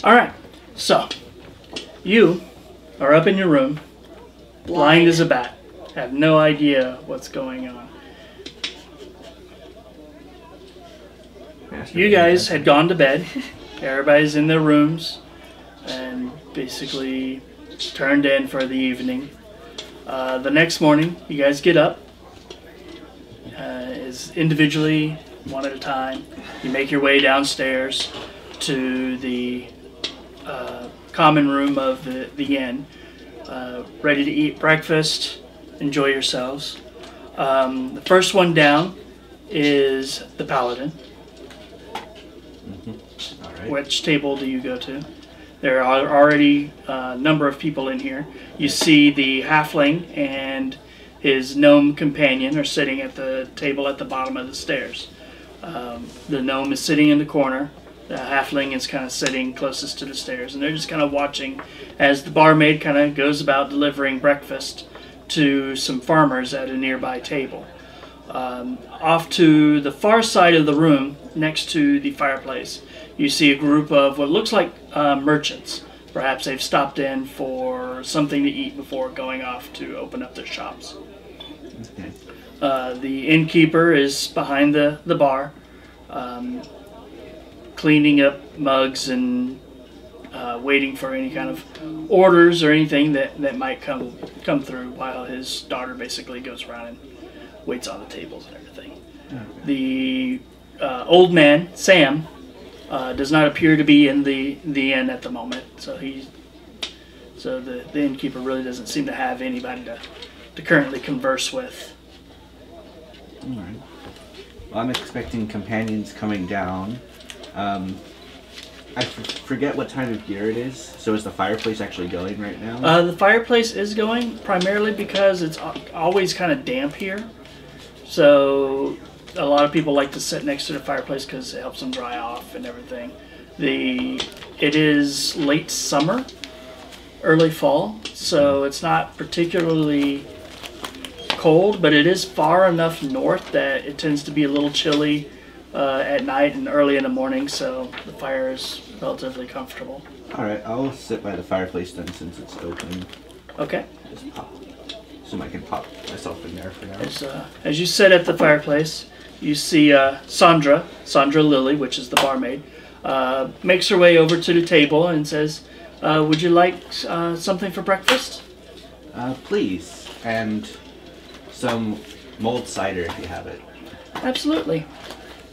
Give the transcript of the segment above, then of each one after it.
All right. So, you are up in your room, blind as a bat, have no idea what's going on. You guys had gone to bed. Everybody's in their rooms and basically turned in for the evening. The next morning, you guys get up is individually, one at a time. You make your way downstairs to the common room of the inn, ready to eat breakfast, enjoy yourselves. The first one down is the paladin. Mm-hmm. All right. Which table do you go to? There are already a number of people in here. You see the halfling and his gnome companion are sitting at the table at the bottom of the stairs. The gnome is sitting in the corner. The halfling is kind of sitting closest to the stairs, and they're just kind of watching as the barmaid kind of goes about delivering breakfast to some farmers at a nearby table. Off to the far side of the room, next to the fireplace, you see a group of what looks like merchants. Perhaps they've stopped in for something to eat before going off to open up their shops. Okay. The innkeeper is behind the bar, cleaning up mugs and waiting for any kind of orders or anything that might come through, while his daughter basically goes around and waits on the tables and everything. Okay. The old man, Sam, does not appear to be in the inn at the moment, so the innkeeper really doesn't seem to have anybody to currently converse with. All right. Well, I'm expecting companions coming down. I forget what time of year it is, so is the fireplace actually going right now? The fireplace is going, primarily because it's always kind of damp here. So a lot of people like to sit next to the fireplace because it helps them dry off and everything. It is late summer, early fall, so it's not particularly cold, but it is far enough north that it tends to be a little chilly at night and early in the morning, so the fire is relatively comfortable. Alright, I'll sit by the fireplace then since it's open. Okay. Just pop. So I can pop myself in there for now. As you sit at the fireplace, you see Sandra Lilly, which is the barmaid, makes her way over to the table and says, would you like something for breakfast? Please. And some mulled cider if you have it. Absolutely.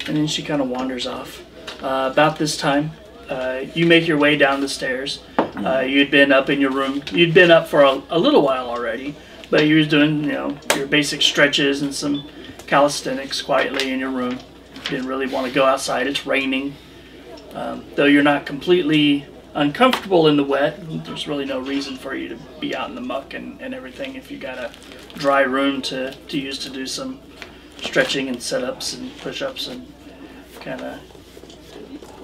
And then she kind of wanders off. About this time, you make your way down the stairs. You'd been up in your room. You'd been up for a little while already, but you were doing, your basic stretches and some calisthenics quietly in your room. Didn't really want to go outside. It's raining. Though you're not completely uncomfortable in the wet, there's really no reason for you to be out in the muck and everything if you got a dry room to use to do some stretching and sit-ups and push-ups and kind of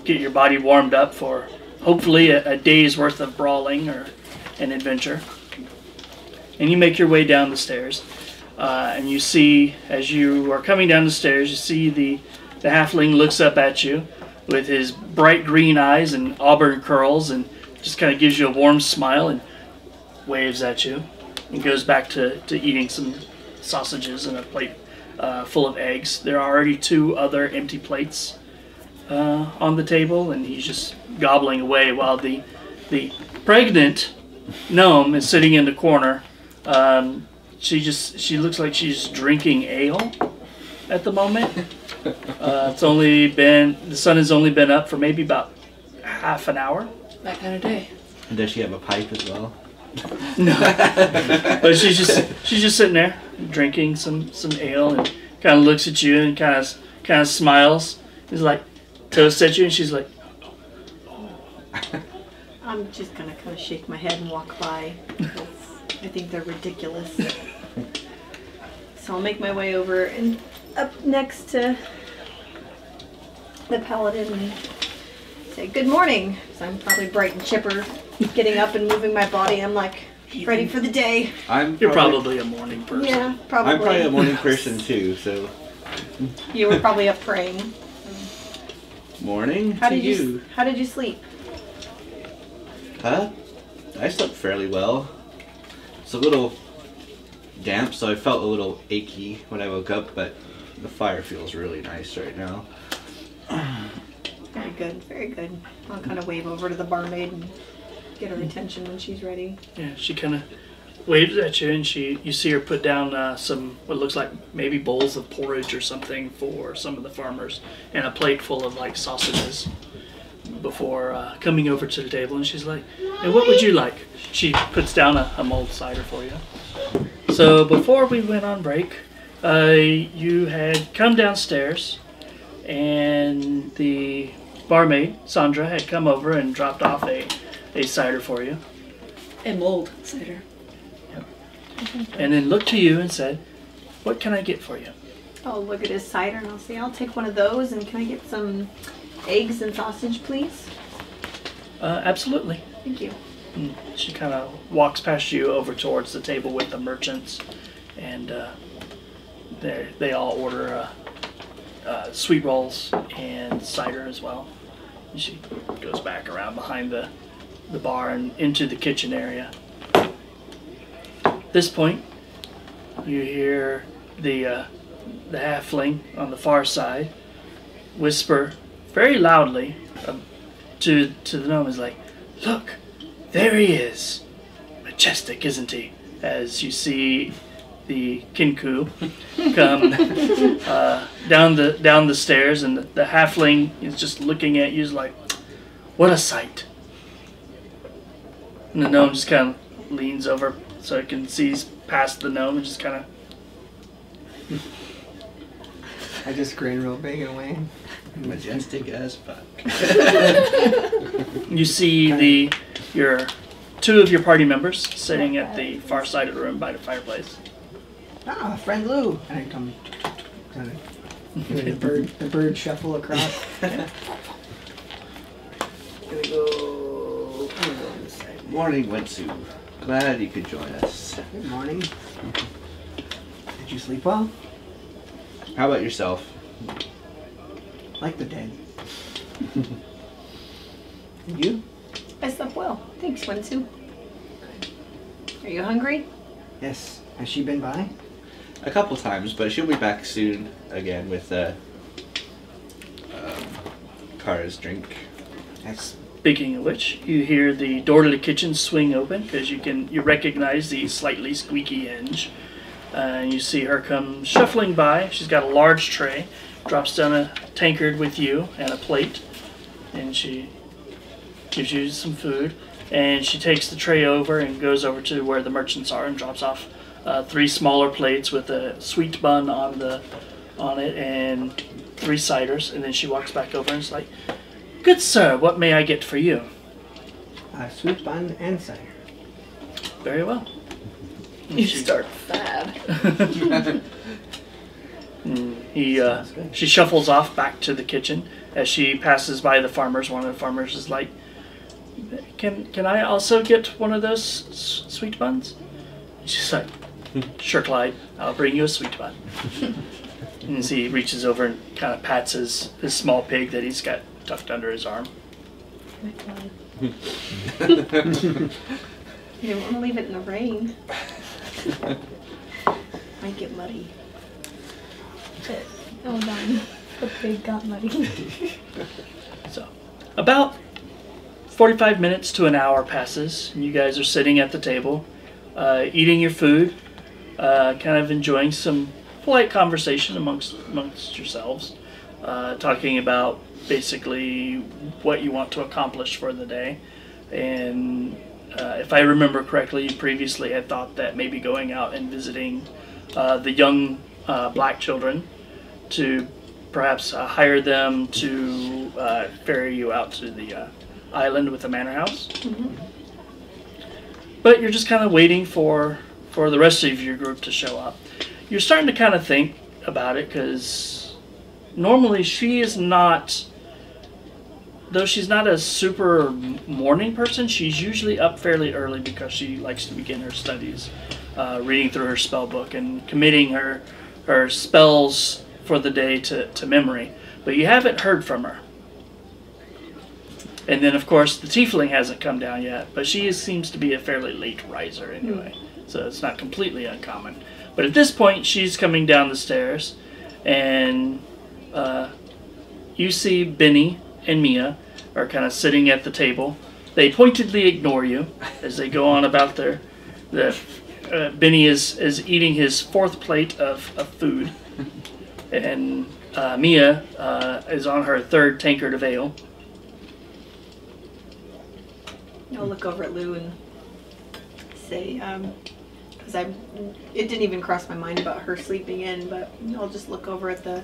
get your body warmed up for hopefully a day's worth of brawling or an adventure. And you make your way down the stairs, and you see, as you are coming down the stairs, you see the halfling looks up at you with his bright green eyes and auburn curls and just kind of gives you a warm smile and waves at you and goes back to eating some sausages and a plate full of eggs. There are already 2 other empty plates on the table, and he's just gobbling away while the pregnant gnome is sitting in the corner. She looks like she's drinking ale at the moment. The sun has only been up for maybe about half an hour. That kind of day. And does she have a pipe as well? No, but she's just sitting there drinking some ale and kind of looks at you and kind of smiles. He's like toasts at you, and she's like, oh. I'm just gonna kind of shake my head and walk by because I think they're ridiculous. So I'll make my way over and up next to the paladin and say good morning. So I'm probably bright and chipper, getting up and moving my body. I'm like ready for the day. You're probably a morning person. Yeah, probably. I'm probably a morning person too, so. You were probably up praying. Morning How to did you sleep? I slept fairly well. It's a little damp, so I felt a little achy when I woke up, but the fire feels really nice right now. Very good, very good. I'll kind of wave over to the barmaid and get her attention when she's ready. Yeah, she kind of waves at you, and you see her put down some what looks like maybe bowls of porridge or something for some of the farmers, and a plate full of like sausages before coming over to the table. And she's like, "And what would you like?" She puts down a mulled cider for you. So before we went on break, you had come downstairs, and the barmaid Sandra had come over and dropped off a cider for you. A mulled cider. And then looked to you and said, "What can I get for you?" I'll look at his cider and I'll say, "I'll take one of those, and can I get some eggs and sausage, please?" Absolutely. Thank you. And she kind of walks past you over towards the table with the merchants, and they all order sweet rolls and cider as well. And she goes back around behind the bar and into the kitchen area. At this point, you hear the halfling on the far side whisper very loudly to the gnome, is like, "Look, there he is. Majestic, isn't he?" As you see the Kinku come down the stairs, and the halfling is just looking at you, is like, "What a sight." And the gnome just kind of leans over so it can see past the gnome and just kind of... I just grin real big and wave. Majestic as fuck. You see two of your party members sitting at the far side of the room by the fireplace. Ah, friend Lou. And I come kind of doing the bird shuffle across. Here we go. I'm gonna go on this side. Morning, Wensu. Glad you could join us. Good morning. Did you sleep well? How about yourself? Like the dead. And you? I slept well. Thanks, Wensu. Are you hungry? Yes. Has she been by? A couple times, but she'll be back soon again with Kara's drink. Excellent. Speaking of which, you hear the door to the kitchen swing open because you recognize the slightly squeaky hinge. And you see her come shuffling by. She's got a large tray, drops down a tankard with you and a plate, and she gives you some food. And she takes the tray over and goes over to where the merchants are and drops off 3 smaller plates with a sweet bun on it and 3 ciders. And then she walks back over and is like, "Good sir, what may I get for you?" Sweet bun and cider. Very well. And You she- start fad. She shuffles off back to the kitchen. As she passes by the farmers, one of the farmers is like, Can I also get one of those sweet buns?" And she's like, "Sure, Clyde, I'll bring you a sweet bun." And as he reaches over and kind of pats his small pig that he's got tucked under his arm. You don't want to leave it in the rain. Might get muddy. Oh, darn. The pig got muddy. So, about 45 minutes to an hour passes, and you guys are sitting at the table, eating your food, kind of enjoying some polite conversation amongst yourselves, talking about basically what you want to accomplish for the day. And if I remember correctly, you previously had thought that maybe going out and visiting the young black children to perhaps hire them to ferry you out to the island with the manor house. Mm-hmm. But you're just kind of waiting for the rest of your group to show up. You're starting to kind of think about it, because normally she is not, though she's not a super morning person, she's usually up fairly early because she likes to begin her studies, reading through her spell book and committing her spells for the day to memory. But you haven't heard from her. And then, of course, the tiefling hasn't come down yet, but she seems to be a fairly late riser anyway, so it's not completely uncommon. But at this point, she's coming down the stairs, and you see Benny and Mia are kind of sitting at the table. They pointedly ignore you as they go on about their... Benny is eating his 4th plate of food, and Mia is on her 3rd tankard of ale. I'll look over at Lou and say, because it didn't even cross my mind about her sleeping in, but I'll just look over at the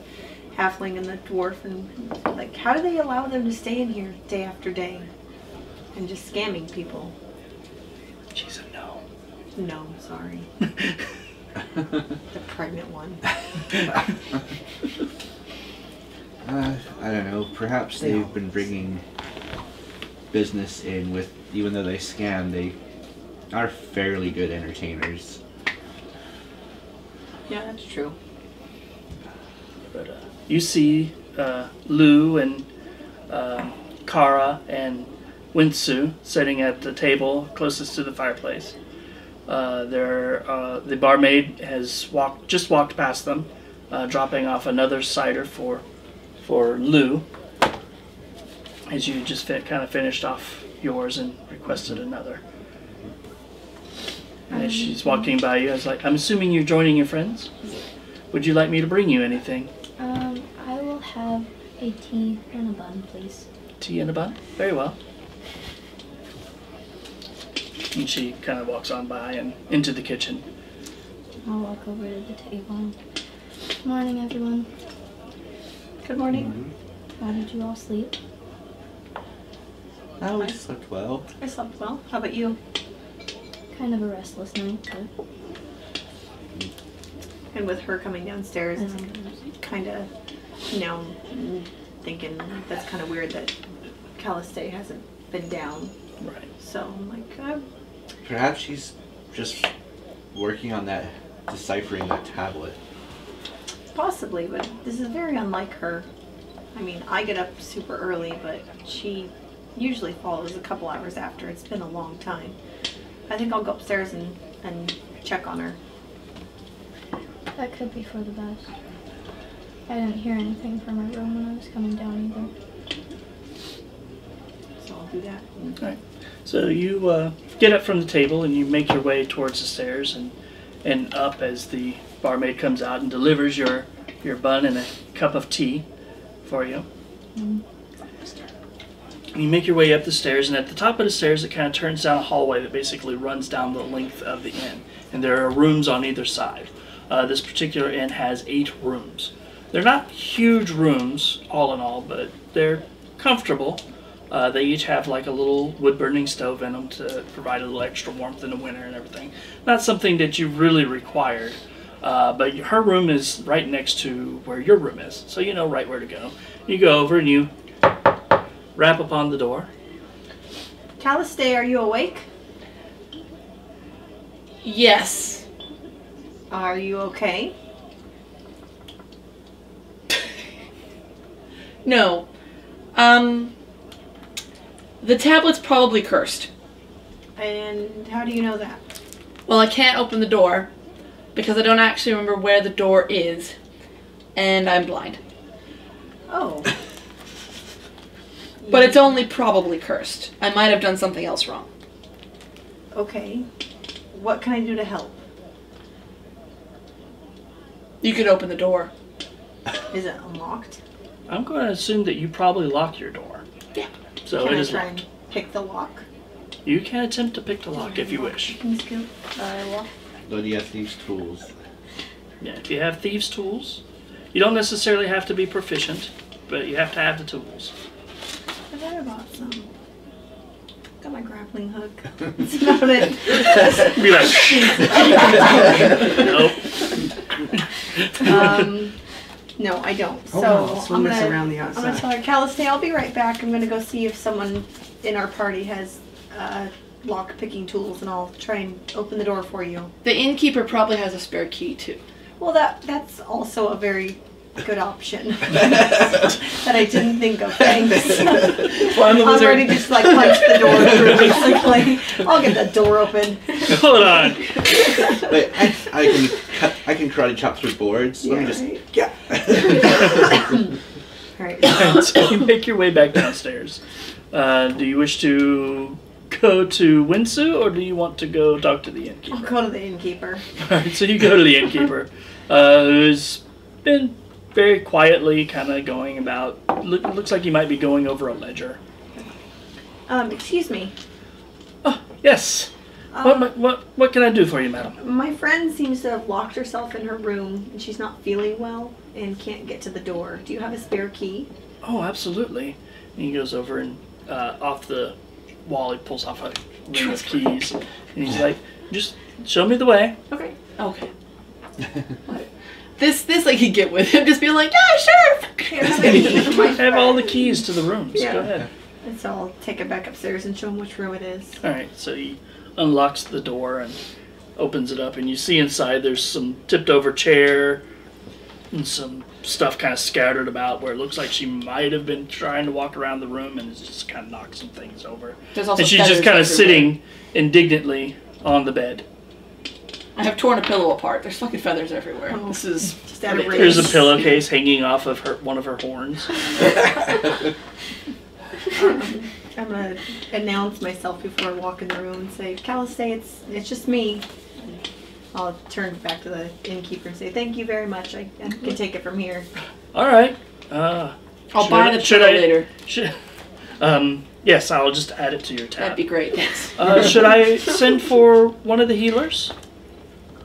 halfling and the dwarf and like, how do they allow them to stay in here day after day and just scamming people? She's a no. No, sorry. The pregnant one. I don't know. Perhaps they've been bringing business in with, even though they scam, they are fairly good entertainers. Yeah, that's true. But you see Lou and Kara and Winsu sitting at the table closest to the fireplace. The barmaid has just walked past them, dropping off another cider for Lou, as you just kind of finished off yours and requested another. And as she's walking by you, I was like, I'm assuming you're joining your friends? Would you like me to bring you anything? I will have a tea and a bun, please. Tea and a bun? Very well. And she kind of walks on by and into the kitchen. I'll walk over to the table. Good morning, everyone. Good morning. How did you all sleep? Oh, we slept well. I slept well. How about you? Kind of a restless night, but... And with her coming downstairs, kind of, thinking that's kind of weird that Calliste hasn't been down. Right. So I'm like, Perhaps she's just working on that, deciphering that tablet. possibly, but this is very unlike her. I mean, I get up super early, but she usually follows a couple hours after. It's been a long time. I think I'll go upstairs and check on her. That could be for the best. I didn't hear anything from her room when I was coming down either. So I'll do that. Alright. So you get up from the table and you make your way towards the stairs and up as the barmaid comes out and delivers your bun and a cup of tea for you. And you make your way up the stairs, and at the top of the stairs it kind of turns down a hallway that basically runs down the length of the inn. And there are rooms on either side. This particular inn has 8 rooms. They're not huge rooms, all in all, but they're comfortable. They each have like a little wood-burning stove in them to provide a little extra warmth in the winter and everything. Not something that you really required, but her room is right next to where your room is, so you know right where to go. You go over and you rap upon the door. Calliste, are you awake? Yes. Are you okay? No. The tablet's probably cursed. And how do you know that? Well, I can't open the door because I don't actually remember where the door is, and I'm blind. Oh. But it's only probably cursed. I might have done something else wrong. Okay. What can I do to help? You could open the door. Is it unlocked? I'm going to assume that you probably locked your door. Yeah. So Can it I is try locked. and pick the lock? You can attempt to pick the lock if you wish. Picking skill. Lock. Though you have these tools. Yeah, if you have thieves' tools, you don't necessarily have to be proficient, but you have to have the tools. I thought I bought some. Got my grappling hook. That's about it. Be like, nope. No, I don't. Oh, So no, I'm swing this gonna, around the I'm gonna outside. tell her, Calliste, I'll be right back. I'm gonna go see if someone in our party has lock picking tools, and I'll try and open the door for you. The innkeeper probably has a spare key too. Well, that's also a very good option that I didn't think of. Thanks. Well, I'm already just like punch the door through, basically. I'll get that door open. Hold on. Wait, I can karate chop through boards. Let me just. Right. Yeah. All right. So you make your way back downstairs. Do you wish to go to Winsu, or do you want to go talk to the innkeeper? I'll go to the innkeeper. Alright, so you go to the innkeeper, who's been very quietly kind of going about. Looks like he might be going over a ledger. Excuse me. Oh, yes. What can I do for you, madam? My friend seems to have locked herself in her room, and she's not feeling well and can't get to the door. Do you have a spare key? Oh, absolutely. And he goes over and off the wall, he pulls off a ring of keys, and he's like, "Just show me the way." Okay. Okay. This I could get with him, just being like, yeah, sure. I have all the keys to the rooms. Yeah. Go ahead. And so I'll take it back upstairs and show him which room it is. All right, so he unlocks the door and opens it up, and you see inside there's some tipped over chair and some stuff kind of scattered about where it looks like she might have been trying to walk around the room and has just kind of knocked some things over. There's also And she's just feathers kind of everywhere. sitting indignantly on the bed. I have torn a pillow apart. There's fucking feathers everywhere. Oh. This is Just out of ridiculous. There's a pillowcase hanging off of one of her horns. I'm gonna announce myself before I walk in the room and say, Calistae, it's just me. I'll turn back to the innkeeper and say, thank you very much. I can take it from here. All right. I'll buy the pillow later. Yes, I'll just add it to your tab. That'd be great. Thanks. Should I send for one of the healers?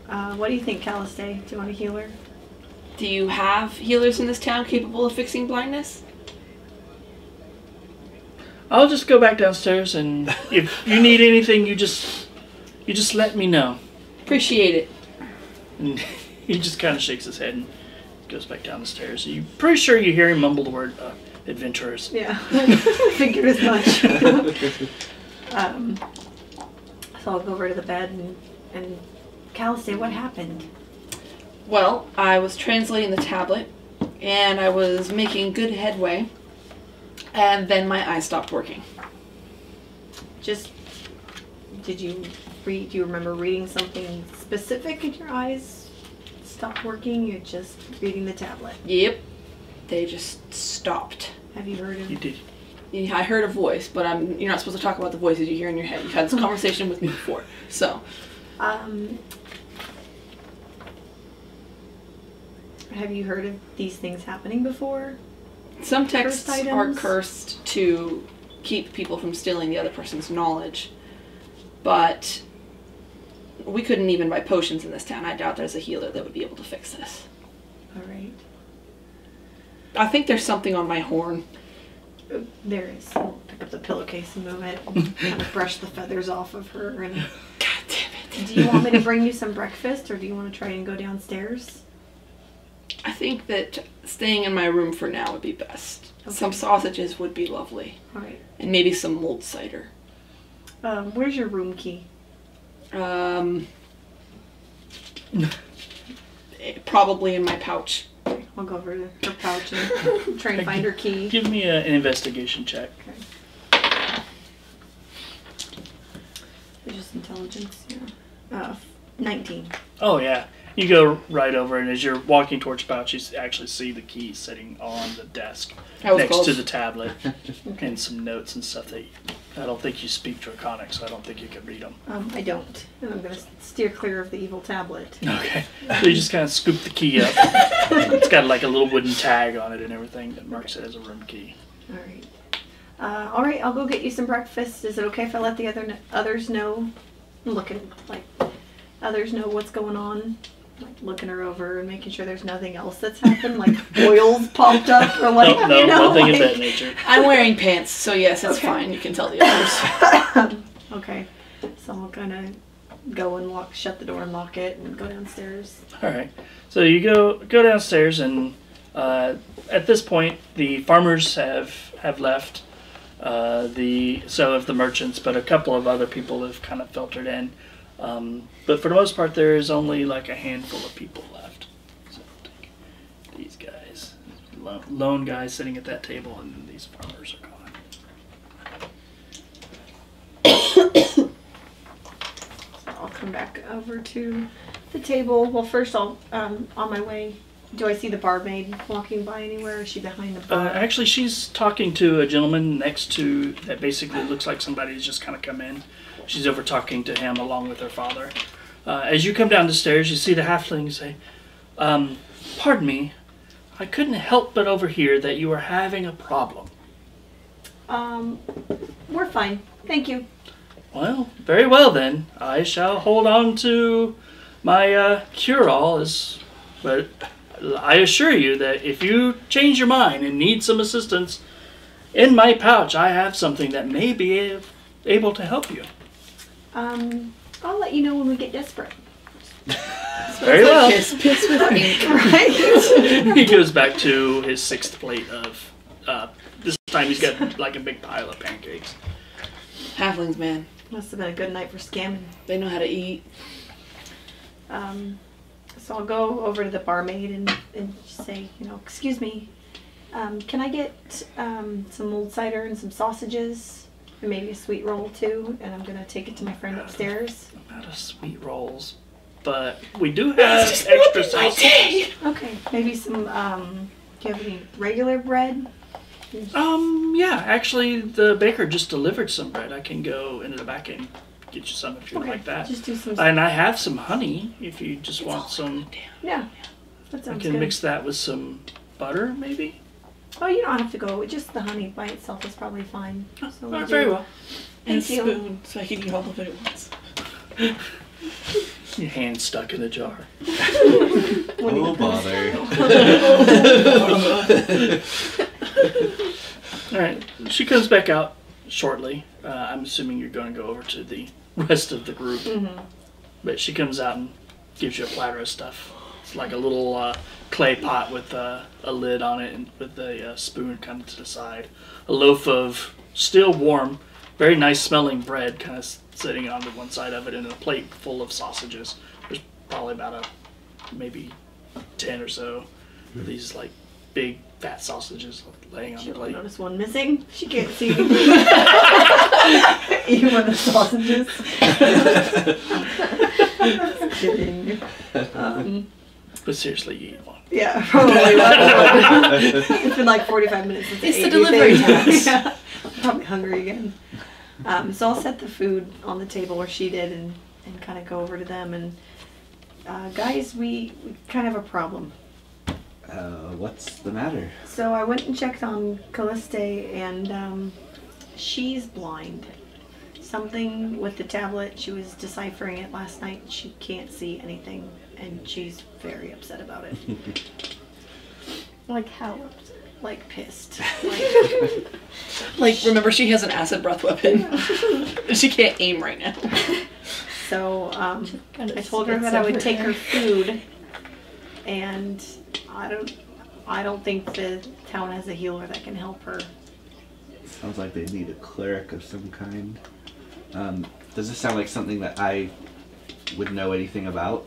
What do you think, Calistae? Do you want a healer? Do you have healers in this town capable of fixing blindness? I'll just go back downstairs, and if you need anything, you just let me know. Appreciate it. And he just kind of shakes his head and goes back down the stairs. You're pretty sure you hear him mumble the word adventurers. Yeah, figured as much. So I'll go over to the bed and Calistae, what happened? Well, I was translating the tablet, and I was making good headway, and then my eyes stopped working. Did you read? Do you remember reading something specific and your eyes stopped working? You're just reading the tablet. Yep. They just stopped. Have you heard of? You did. Yeah, I heard a voice, but you're not supposed to talk about the voices you hear in your head. You've had this conversation with me before, so. Have you heard of these things happening before? Some texts Cursed are items? cursed to keep people from stealing the other person's knowledge, but we couldn't even buy potions in this town. I doubt there's a healer that would be able to fix this. All right. I think there's something on my horn. There is. I'll pick up the pillowcase and move it and kind of brush the feathers off of her. And God damn it. do you want me to bring you some breakfast, or do you want to try and go downstairs? I think that staying in my room for now would be best. Okay. Some sausages would be lovely. All right. And maybe some mulled cider. Where's your room key? Probably in my pouch. I'll go over to her pouch and try and find her key. Give me an investigation check. Okay. It's just intelligence. Yeah. 19. Oh yeah. You go right over, and as you're walking towards your pouch, you actually see the key sitting on the desk I was next close. to the tablet, and some notes and stuff that I don't think you speak Draconic, so I don't think you can read them. I don't. And I'm going to steer clear of the evil tablet. Okay. So you just kind of scoop the key up. It's got like a little wooden tag on it and everything that marks it as a room key. All right. All right, I'll go get you some breakfast. Is it okay if I let the others know? I'm looking, like, others know what's going on. Like, looking her over and making sure there's nothing else that's happened, like oils popped up or like, No, you know, nothing of like... that nature. I'm wearing pants, so yes, it's Okay. fine. You can tell the others. Okay, so I'll kind of go and shut the door and lock it and go downstairs. All right. So you go downstairs, and at this point, the farmers have left. So have the merchants, but a couple of other people have kind of filtered in. But for the most part, there is only like a handful of people left. So I'll take these guys. lone guy sitting at that table, and then these farmers are gone. So I'll come back over to the table. Well, first I'll, on my way, do I see the barmaid walking by anywhere? Or is she behind the bar? Actually, she's talking to a gentleman next to that basically looks like somebody's just kind of come in. She's over talking to him along with her father. As you come down the stairs, you see the halfling say, pardon me, I couldn't help but overhear that you were having a problem. We're fine. Thank you. Well, very well then. I shall hold on to my cure-all, but I assure you that if you change your mind and need some assistance, in my pouch I have something that may be able to help you. I'll let you know when we get desperate. Very well. Piss with ink. Right? He goes back to his 6th plate of, this time he's got like a big pile of pancakes. Halflings, man. Must have been a good night for scamming. They know how to eat. So I'll go over to the barmaid and say, excuse me, can I get some old cider and some sausages and maybe a sweet roll too? And I'm going to take it to my friend upstairs. I'm out of sweet rolls, but we do have extra sausage. Okay, maybe some, do you have any regular bread? Yeah, actually the baker just delivered some bread. I can go into the back and get you some if you Okay, like that. just do some. And I have some honey if you just want some. Yeah, that I sounds can good. mix that with some butter, maybe. Oh, you don't have to go. Just the honey by itself is probably fine. So we'll Very do- well. And a Thank you. spoon, so I can eat all of it at once. Your hand stuck in the jar. Oh, bother. All right, she comes back out shortly. I'm assuming you're going to go over to the rest of the group. Mm-hmm. But she comes out and gives you a platter of stuff. It's like a little clay pot with a lid on it and with a spoon kind of to the side. A loaf of still warm, very nice smelling bread kind of sitting on the one side of it, and a plate full of sausages. There's probably about maybe 10 or so of these like big fat sausages laying on the She'll plate. notice one missing. She can't see. Even with the sausages. Just kidding. But seriously, you eat one. Yeah, probably not. It's been like 45 minutes since I It's ate the delivery anything. tax. Yeah, I'm probably hungry again. So I'll set the food on the table where she did and kind of go over to them. And guys, we kind of have a problem. What's the matter? So I went and checked on Calliste, and she's blind. Something with the tablet, she was deciphering it last night. She can't see anything, and she's very upset about it. Like how? Like pissed. Like, remember, she has an acid breath weapon. She can't aim right now. So Kind of I told her that I would take her food, and I don't think the town has a healer that can help her. Sounds like they need a cleric of some kind. Does this sound like something that I would know anything about?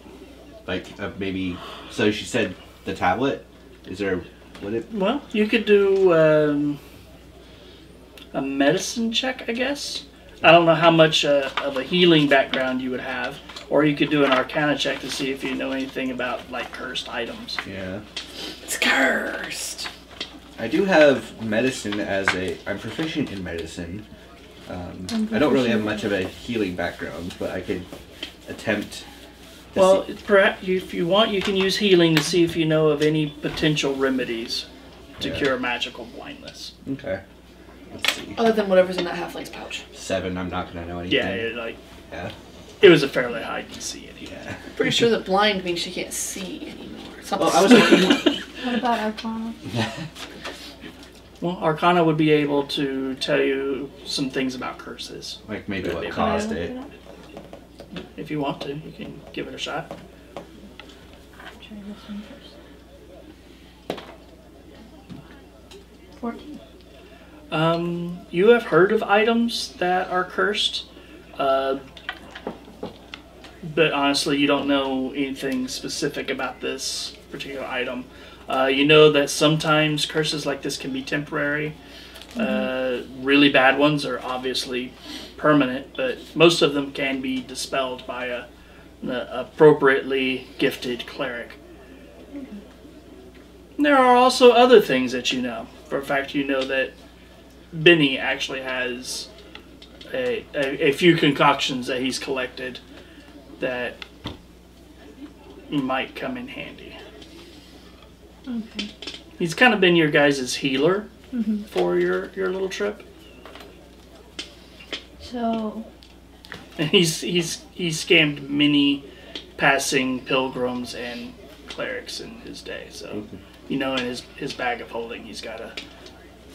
Like maybe. So she said the tablet. Is there? Would it? Well, you could do a medicine check, I guess. I don't know how much of a healing background you would have, or you could do an Arcana check to see if you know anything about like cursed items. Yeah. It's cursed. I do have medicine I'm proficient in medicine. I don't really have much of a healing background, but I could attempt. Well, perhaps if you want, you can use healing to see if you know of any potential remedies to cure magical blindness. Okay. Let's see. Other than whatever's in that halfling's pouch. 7. I'm not gonna know anything. Yeah, Yeah. it was a fairly high DC anyway. Yeah. Pretty sure that blind means she can't see anymore. Something Well, I was thinking. What about Arcana? Well, Arcana would be able to tell you some things about curses. Like maybe what Maybe. caused Can I it. look it If you want to, you can give it a shot. up? Try this one first. 14. You have heard of items that are cursed, but honestly, you don't know anything specific about this particular item. You know that sometimes curses like this can be temporary. Really bad ones are obviously permanent, but most of them can be dispelled by an appropriately gifted cleric. There are also other things that you know. For a fact, you know that Benny actually has a few concoctions that he's collected that might come in handy. Okay. He's kind of been your guys' healer for your little trip. So, And he's scammed many passing pilgrims and clerics in his day. So, you know, in his bag of holding, he's got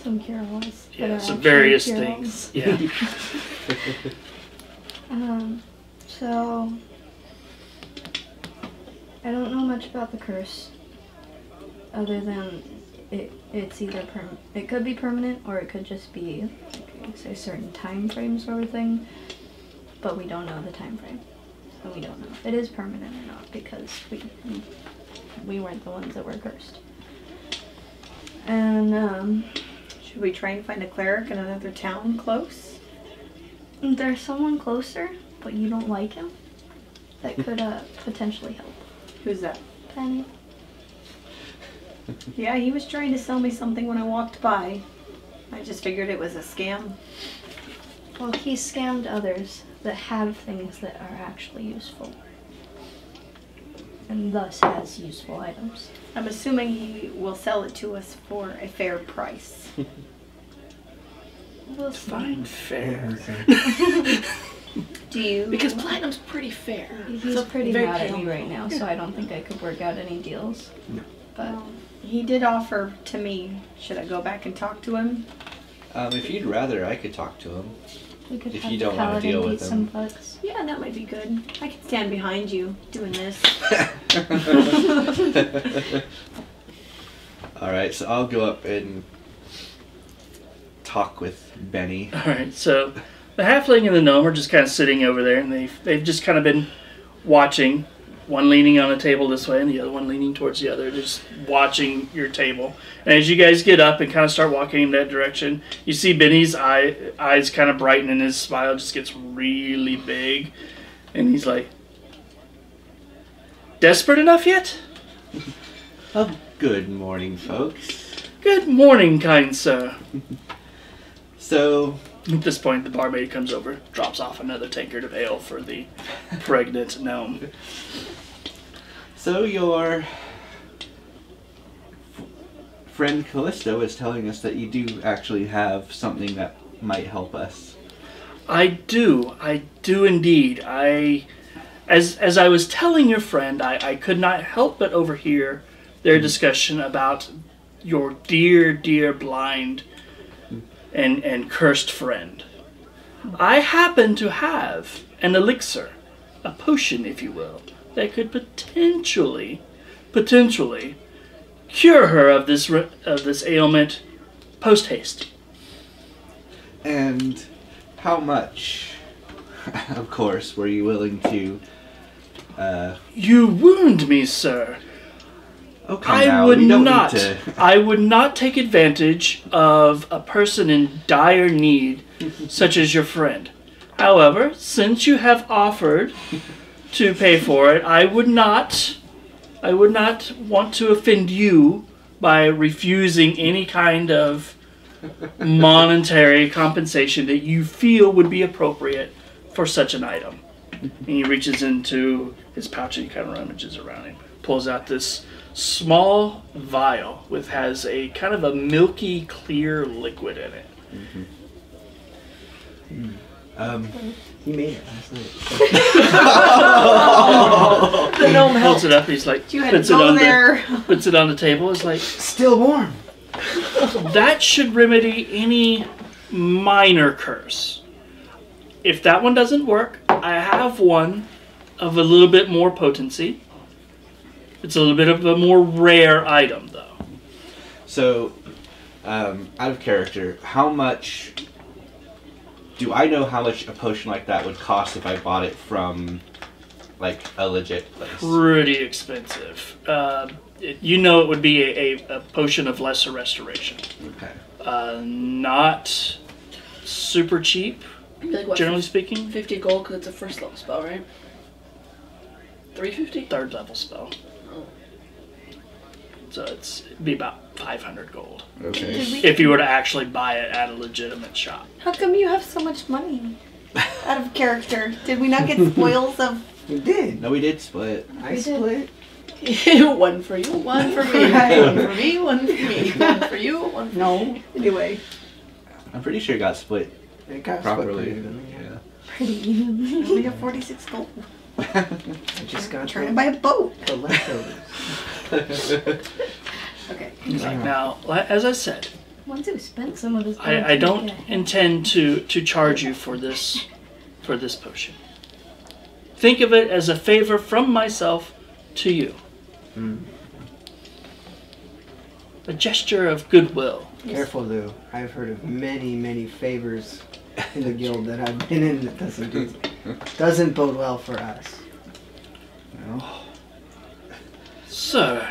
some cure-alls. some various things. Yeah. So, I don't know much about the curse, other than it's either it could be permanent or it could just be like a certain time frame sort of thing, but we don't know the time frame, so we don't know if it is permanent or not because we weren't the ones that were cursed. And Should we try and find a cleric in another town close? there's someone closer, but you don't like him, that could potentially help. Who's that? Penny. Yeah, he was trying to sell me something when I walked by. I just figured it was a scam. Well, he scammed others that have things that are actually useful, and thus has useful items. I'm assuming he will sell it to us for a fair price. We'll see. Fine, fair. Do you? Because platinum's pretty fair. He's So pretty very mad at me pale. right now, so I don't think I could work out any deals. No. But He did offer to me. Should I go back and talk to him? If you'd rather, I could talk to him. we could If have you the don't wanna paladin deal beat with some him. bugs. Yeah, that might be good. I can stand behind you doing this. Alright, so I'll go up and talk with Benny. All right, so the halfling and the gnome are just kind of sitting over there, and they've just kind of been watching. One leaning on a table this way, and the other one leaning towards the other, just watching your table. And as you guys get up and kind of start walking in that direction, you see Benny's eyes kind of brighten, and his smile just gets really big, and he's like, "Desperate enough yet?" Oh, good morning, folks. "Good morning, kind sir." So, At this point, the barmaid comes over, drops off another tankard of ale for the pregnant gnome. So your friend Callisto is telling us that you do actually have something that might help us. I do indeed. As I was telling your friend, I could not help but overhear their discussion about your dear blind and cursed friend. I happen to have an elixir, a potion, if you will, that could potentially cure her of this ailment post haste. And how much, of course, were you willing to... You wound me, sir. Oh, come now, we don't need to... I would not take advantage of a person in dire need, such as your friend. However, since you have offered to pay for it, I would not want to offend you by refusing any kind of monetary compensation that you feel would be appropriate for such an item. And he reaches into his pouch and he kind of rummages around him, pulls out this small vial has a kind of a milky clear liquid in it. He made it last night. The gnome Pulls helped. it up, he's like, You had to go there. puts it on the table. It's like, Still warm. that should remedy any minor curse. If that one doesn't work, I have one of a little bit more potency. It's a little bit of a more rare item, though. So, out of character, how much... Do I know how much a potion like that would cost if I bought it from, like, a legit place? Pretty expensive. you know it would be a potion of lesser restoration. Okay. Not super cheap, Like what, generally speaking. 50 gold because it's a first level spell, right? 350? Third level spell. Oh. So it'd be about 500 gold. Okay. Did we, If you were to actually buy it at a legitimate shop. how come you have so much money? Out of character. Did we not get spoils of... We did. No, we did split. I split. One for you, one for me. One for me, one for me. One for you, one for me. No. Anyway. I'm pretty sure it got split It got properly. split pretty evenly, yeah. Pretty evenly. I only have 46 gold. I just got I'm trying to buy a boat. the leftovers. Okay. He's like, now, as I said, Once we've spent some of this, I don't intend to charge you for this potion. Think of it as a favor from myself to you. A gesture of goodwill. Careful, Lou. I've heard of many, many favors in the guild that I've been in that doesn't bode well for us. No. Sir,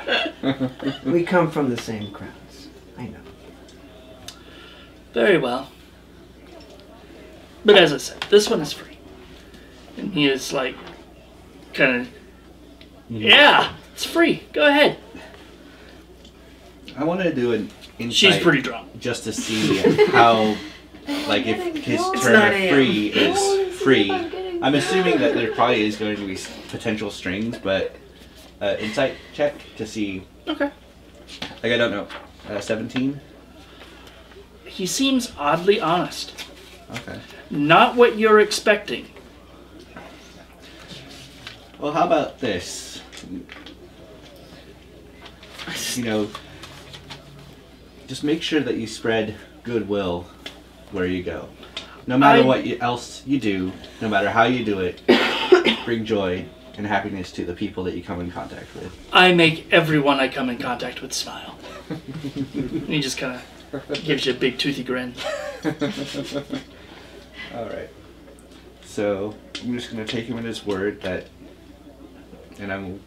We come from the same crowds. I know. very well. But as I said, this one is free. And he is like, kind of, yeah, it's free. Go ahead. I wanted to do an insight She's pretty drunk. just to see how, like, if his It's term 9 of a.m. free is free. I'm assuming that there probably is going to be potential strings, but insight check to see. Okay. Like, I don't know. 17? He seems oddly honest. Okay. Not what you're expecting. Well, how about this? You know, just make sure that you spread goodwill where you go. No matter what else you do, no matter how you do it, bring joy and happiness to the people that you come in contact with. I make everyone I come in contact with smile. And he just kind of gives you a big toothy grin. Alright. So, I'm just going to take him at his word that, and I'm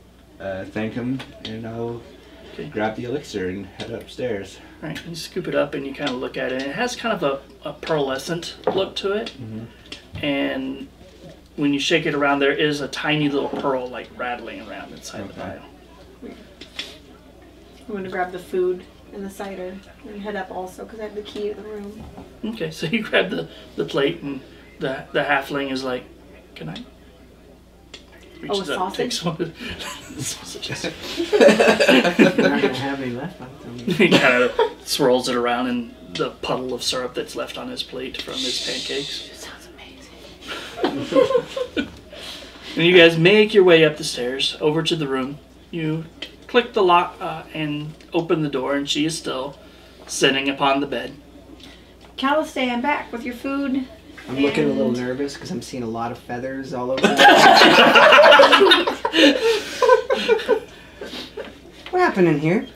thank him, and I'll grab the elixir and head upstairs. Right, you scoop it up and you kind of look at it. And it has kind of a pearlescent look to it. And when you shake it around, there is a tiny little pearl like rattling around inside the vial. I'm going to grab the food and the cider and head up also because I have the key to the room. Okay, so you grab the plate and the halfling is like, can I? Reaches up and takes one of the sausages. We're not gonna have any left. He kind of swirls it around in the puddle of syrup that's left on his plate from his pancakes. Sounds amazing. And you guys make your way up the stairs over to the room. You click the lock and open the door, and she is still sitting upon the bed. Calliste, I'm back with your food. I'm looking a little nervous because I'm seeing a lot of feathers all over. What happened in here?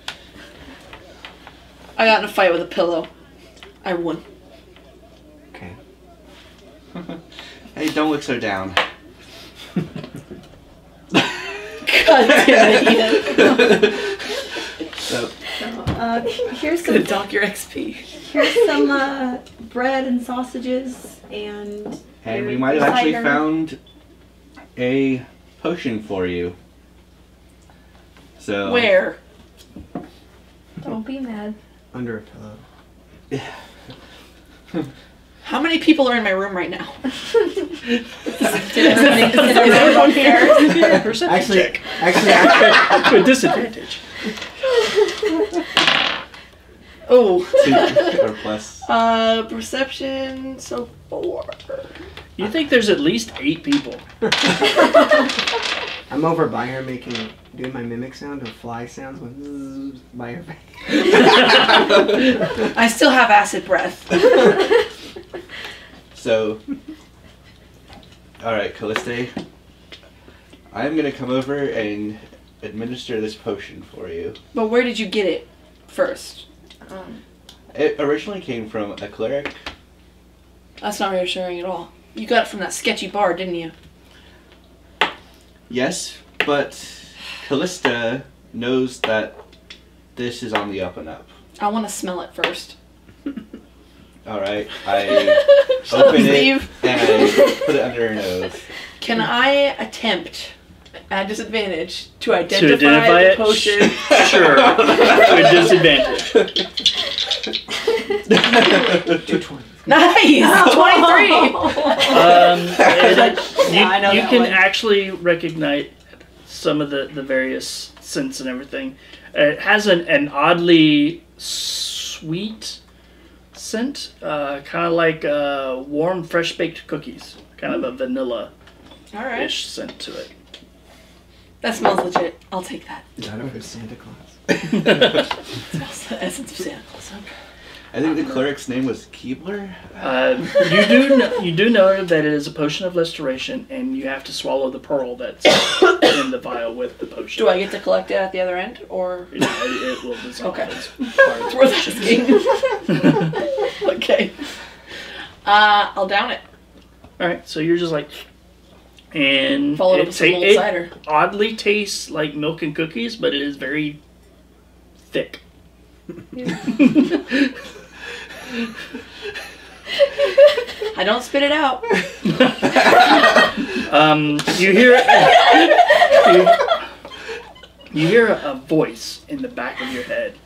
I got in a fight with a pillow. I won. Okay. Hey, don't look so down. God damn it, So, Here's Ian. Gonna some dock your XP. here's some bread and sausages and. and we your might have actually cider. found a potion for you. So Where? Don't be mad. Under a pillow. How many people are in my room right now? Is everyone here? Perception check. Actually, With disadvantage. Oh. 2 or plus. Perception, so 4. You think there's at least 8 people. I'm over by her doing my mimic sound of fly sounds with zzz by her face. I still have acid breath. So, alright, Calliste. I'm gonna come over and administer this potion for you. But where did you get it first? It originally came from a cleric. That's not reassuring at all. You got it from that sketchy bar, didn't you? Yes, but Callista knows that this is on the up and up. I want to smell it first. Alright, I open it and I put it under her nose. Can I attempt, at disadvantage, to identify the potion? Sure. With disadvantage. 220. Nice! 23! You can actually recognize some of the various scents and everything. It has an oddly sweet scent, kind of like warm, fresh-baked cookies. Kind of a vanilla-ish Alright. scent to it. That smells legit. I'll take that. Is that over Santa Claus? It smells the essence of Santa Claus. I think the cleric's name was Keebler. You do know that it is a potion of restoration, and you have to swallow the pearl that's in the vial with the potion. Do I get to collect it at the other end, or? It will dissolve. Okay. As part of It's the worth asking. Okay. I'll down it. Alright, so you're just like... And Follow it up with some old cider. it oddly tastes like milk and cookies, but it is very thick. I don't spit it out. You hear you hear a voice in the back of your head.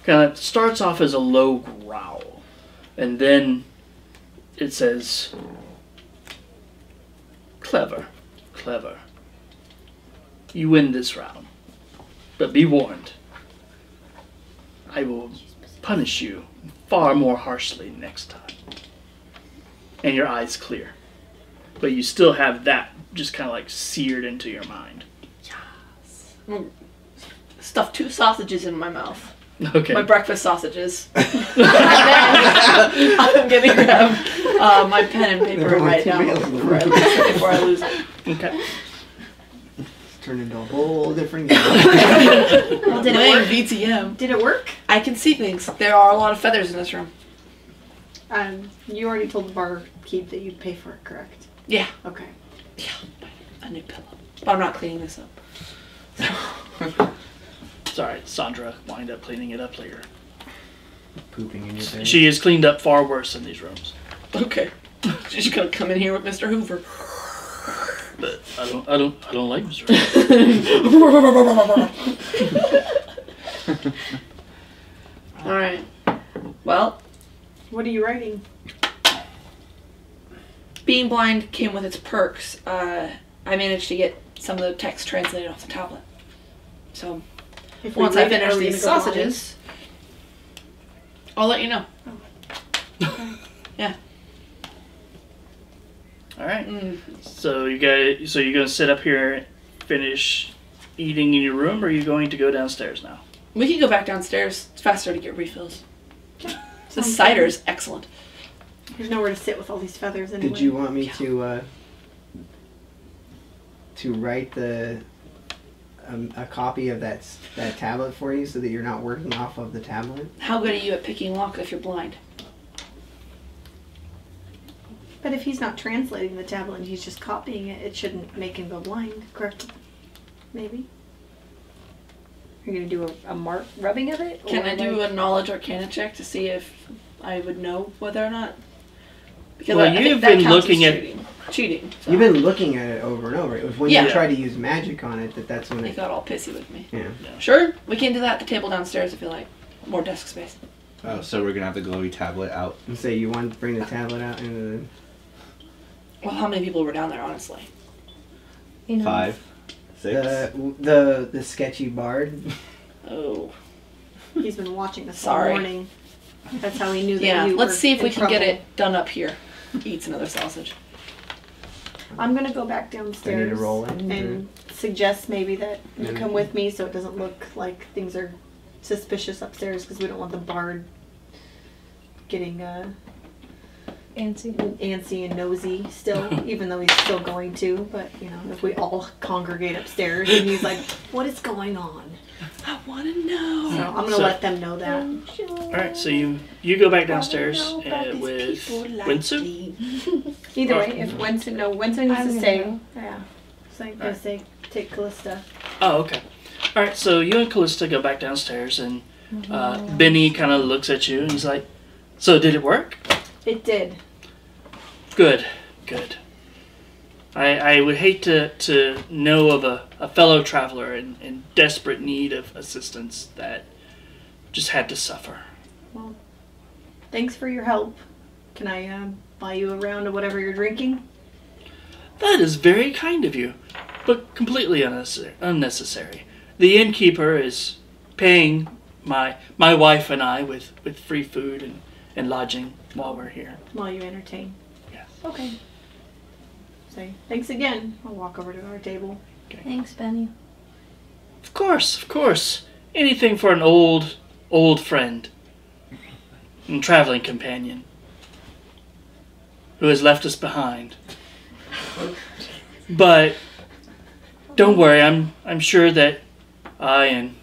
Kind of starts off as a low growl, and then it says, "Clever, clever. You win this round, but be warned. I will punish you far more harshly next time." And your eyes clear. But you still have that just kind of like seared into your mind. Stuff 2 sausages in my mouth. Okay. My breakfast sausages. And then I'm gonna grab my pen and paper and write it down before I lose it. Okay. It's turned into a whole different game. Well, did it Playing work? VTM. Did it work? I can see things. There are a lot of feathers in this room. You already told the barkeep that you'd pay for it, correct? Yeah. Okay. Yeah. A new pillow. But I'm not cleaning this up. It's alright. Sandra wind up cleaning it up later. Pooping in your bed. She is cleaned up far worse in these rooms. Okay. She's gonna come in here with Mr. Hoover. But I don't like Mr. Alright. Well, What are you writing? being blind came with its perks. I managed to get some of the text translated off the tablet. So, If we once I read it, finish are we these gonna go sausages, I'll let you know. Yeah. Alright. Mm. So you're gonna sit up here, finish eating in your room, or are you going to go downstairs now? We can go back downstairs. It's faster to get refills. blind? The cider's excellent. There's nowhere to sit with all these feathers anyway. Did you want me to write a copy of that tablet for you so that you're not working off of the tablet? How good are you at picking lock if you're blind? But if he's not translating the tablet and he's just copying it, it shouldn't make him go blind, correct? Maybe. Are you gonna do a mark rubbing of it? Can or I do like- a knowledge arcana check to see if I would know whether or not? Because Well, I think you've that been counts as looking at- cheating. So. You've been looking at it over and over. It was when Yeah. you try to use magic on it that's when They it. got all pissy with me. Yeah. Sure, we can do that at the table downstairs if you like. More desk space. Oh, so we're gonna have the glowy tablet out. And say you want to bring the tablet out and Well, how many people were down there, honestly? You know, 5, 6. the sketchy bard. Oh. He's been watching this all Sorry. morning. That's how he knew that Yeah, you let's were see if we in can get trouble. it done up here. Eats another sausage. I'm gonna go back I need downstairs to roll in. and suggest maybe that you Mhm. come with me so it doesn't look like things are suspicious upstairs because we don't want the bard getting Antsy. antsy and nosy still, even though he's still going to. But you know, if we all congregate upstairs and he's like, "What is going on?" I want to know. So I'm gonna So- let them know that. Alright, so you go back downstairs with Winsu. Either way, if Winston needs I'm to gonna stay, go. yeah. So I'm gonna Alright. say take Callista. Oh, okay. All right, so you and Callista go back downstairs, and Benny kind of looks at you, and he's like, "So did it work?" It did. Good, good. I would hate to know of a fellow traveler in desperate need of assistance that just had to suffer. Well, thanks for your help. Can I buy you a round of whatever you're drinking? That is very kind of you, but completely unnecessary. The innkeeper is paying my wife and I with free food and lodging while we're here. While you entertain. Yes. Okay. Say thanks again. I'll walk over to our table. Thanks, Benny. Of course. Anything for an old friend and traveling companion who has left us behind. But don't worry, I'm sure that I and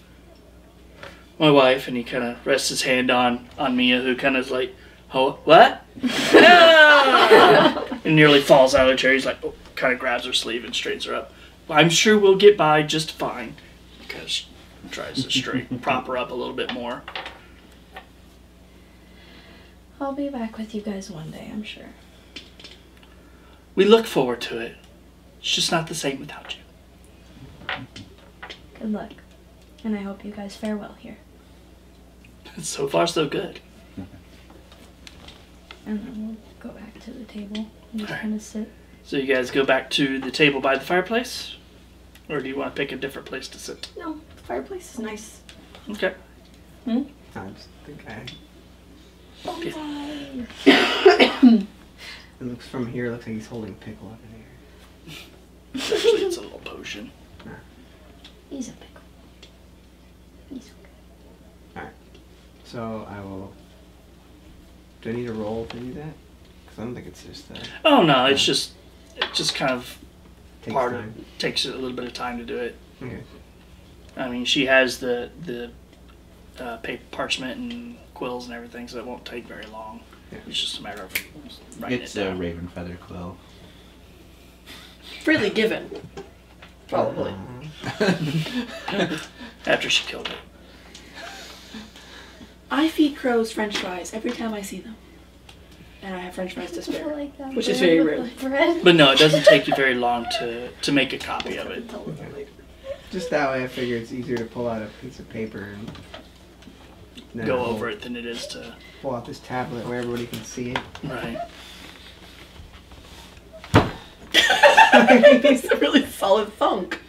my wife, and he kind of rests his hand on Mia, who kind of is like, "Oh, what?" And nearly falls out of the chair. He's like, oh, kind of grabs her sleeve and straightens her up. "I'm sure we'll get by just fine." Because she tries to prop her up a little bit more. I'll be back with you guys one day, I'm sure. We look forward to it. It's just not the same without you. Good luck. And I hope you guys fare well here. So far, so good. And then we'll go back to the table and just Alright. kind of sit. So you guys go back to the table by the fireplace? Or do you want to pick a different place to sit? No, the fireplace is nice. Okay. I just think it looks from here. Looks like he's holding a pickle up in the air. Actually, it's a little potion. He's a pickle. He's okay. So I will. Do I need a roll to do that? Because I don't think it's just that. Oh no, it just kind of Takes part time. of takes a little bit of time to do it. Okay. I mean, she has the paper, parchment and quills and everything, so it won't take very long. Yeah. It's just a matter of writing It's it a down. raven feather quill. Freely given. Probably. After she killed it. I feed crows French fries every time I see them. And I have French fries to I spare. like that Which is bread very with rarely. the bread. But no, it doesn't take you very long to make a copy of it. Just that way, I figure it's easier to pull out a piece of paper and then Go I'll over it than it is to Pull out this tablet where everybody can see it. right. It's a really solid thunk.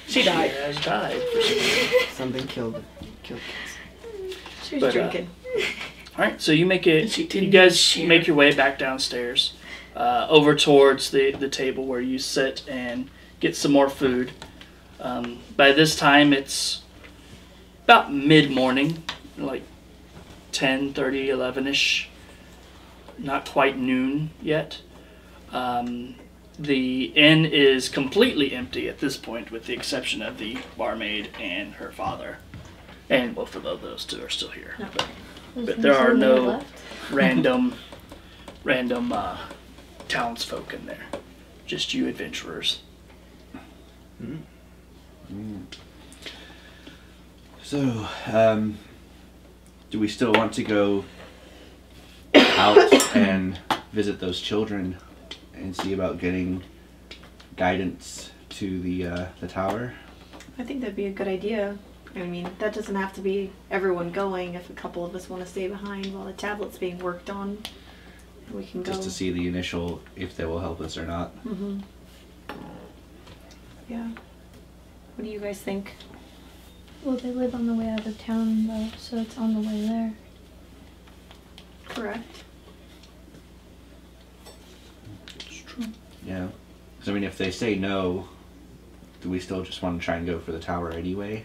She died. She has died. Something killed kids. She was But, drinking. All right, so you make it. She You didn't guys share. make your way back downstairs, over towards the table where you sit and get some more food. By this time, it's about mid-morning, like 10:30, 11ish. Not quite noon yet. The inn is completely empty at this point, with the exception of the barmaid and her father, and both of those two are still here. But there are no random townsfolk in there. Just you adventurers. So, do we still want to go out and visit those children and see about getting guidance to the tower? I think that'd be a good idea. I mean, that doesn't have to be everyone going. If a couple of us want to stay behind while the tablet's being worked on, we can go. Just to see the initial, if they will help us or not. Mm-hmm. Yeah. What do you guys think? Well, they live on the way out of town, though, so it's on the way there. Correct. It's true. Yeah. Because, I mean, if they say no, do we still just want to try and go for the tower anyway?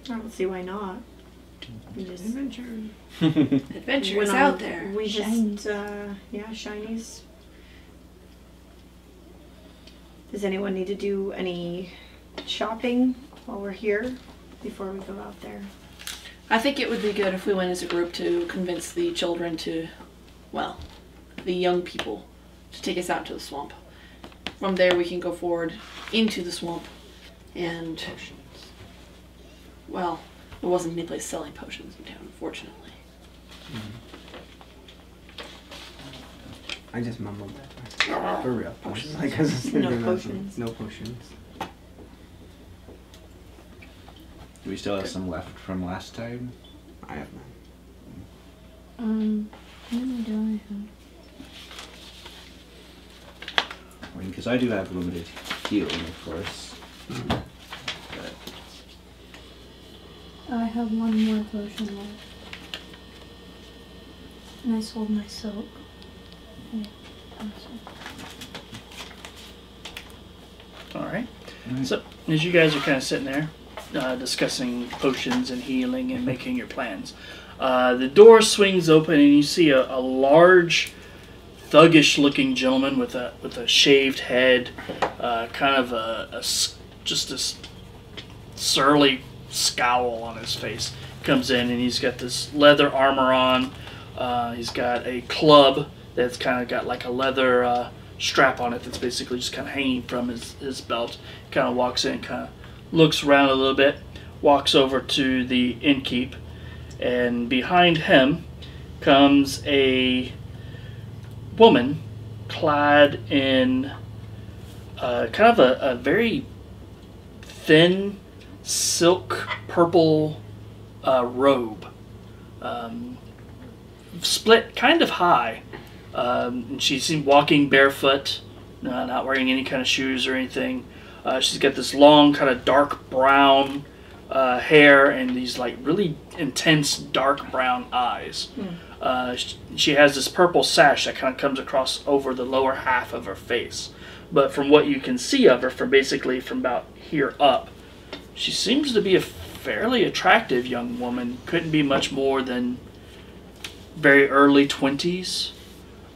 I don't see why not. We just Adventure went is on- out there. We Shinies. just, yeah, shinies. Does anyone need to do any shopping while we're here before we go out there? I think it would be good if we went as a group to convince the children to, well, the young people to take us out to the swamp. From there we can go forward into the swamp And, well, there wasn't any place selling potions in town, unfortunately. I just mumbled that. For real. Potions. Like, 'cause No potions. No potions. Do we still have some left from last time? I have none. How many do I have? I mean, because I do have limited healing, of course. But I have one more potion left. And I sold my silk. Yeah, All right. Alright. So as you guys are kind of sitting there discussing potions and healing and making your plans, the door swings open and you see a large, thuggish-looking gentleman with a shaved head, kind of just this surly scowl on his face. Comes in and he's got this leather armor on. He's got a club that's kind of got like a leather strap on it that's basically just kind of hanging from his belt. Kind of walks in, kind of looks around a little bit, walks over to the innkeep, and behind him comes a woman clad in kind of a very thin silk purple robe, split kind of high. And she's walking barefoot, not wearing any kind of shoes or anything. She's got this long kind of dark brown hair and these like really intense dark brown eyes. She has this purple sash that kind of comes across over the lower half of her face. But from what you can see of her, from about here up, she seems to be a fairly attractive young woman. Couldn't be much more than very early 20s.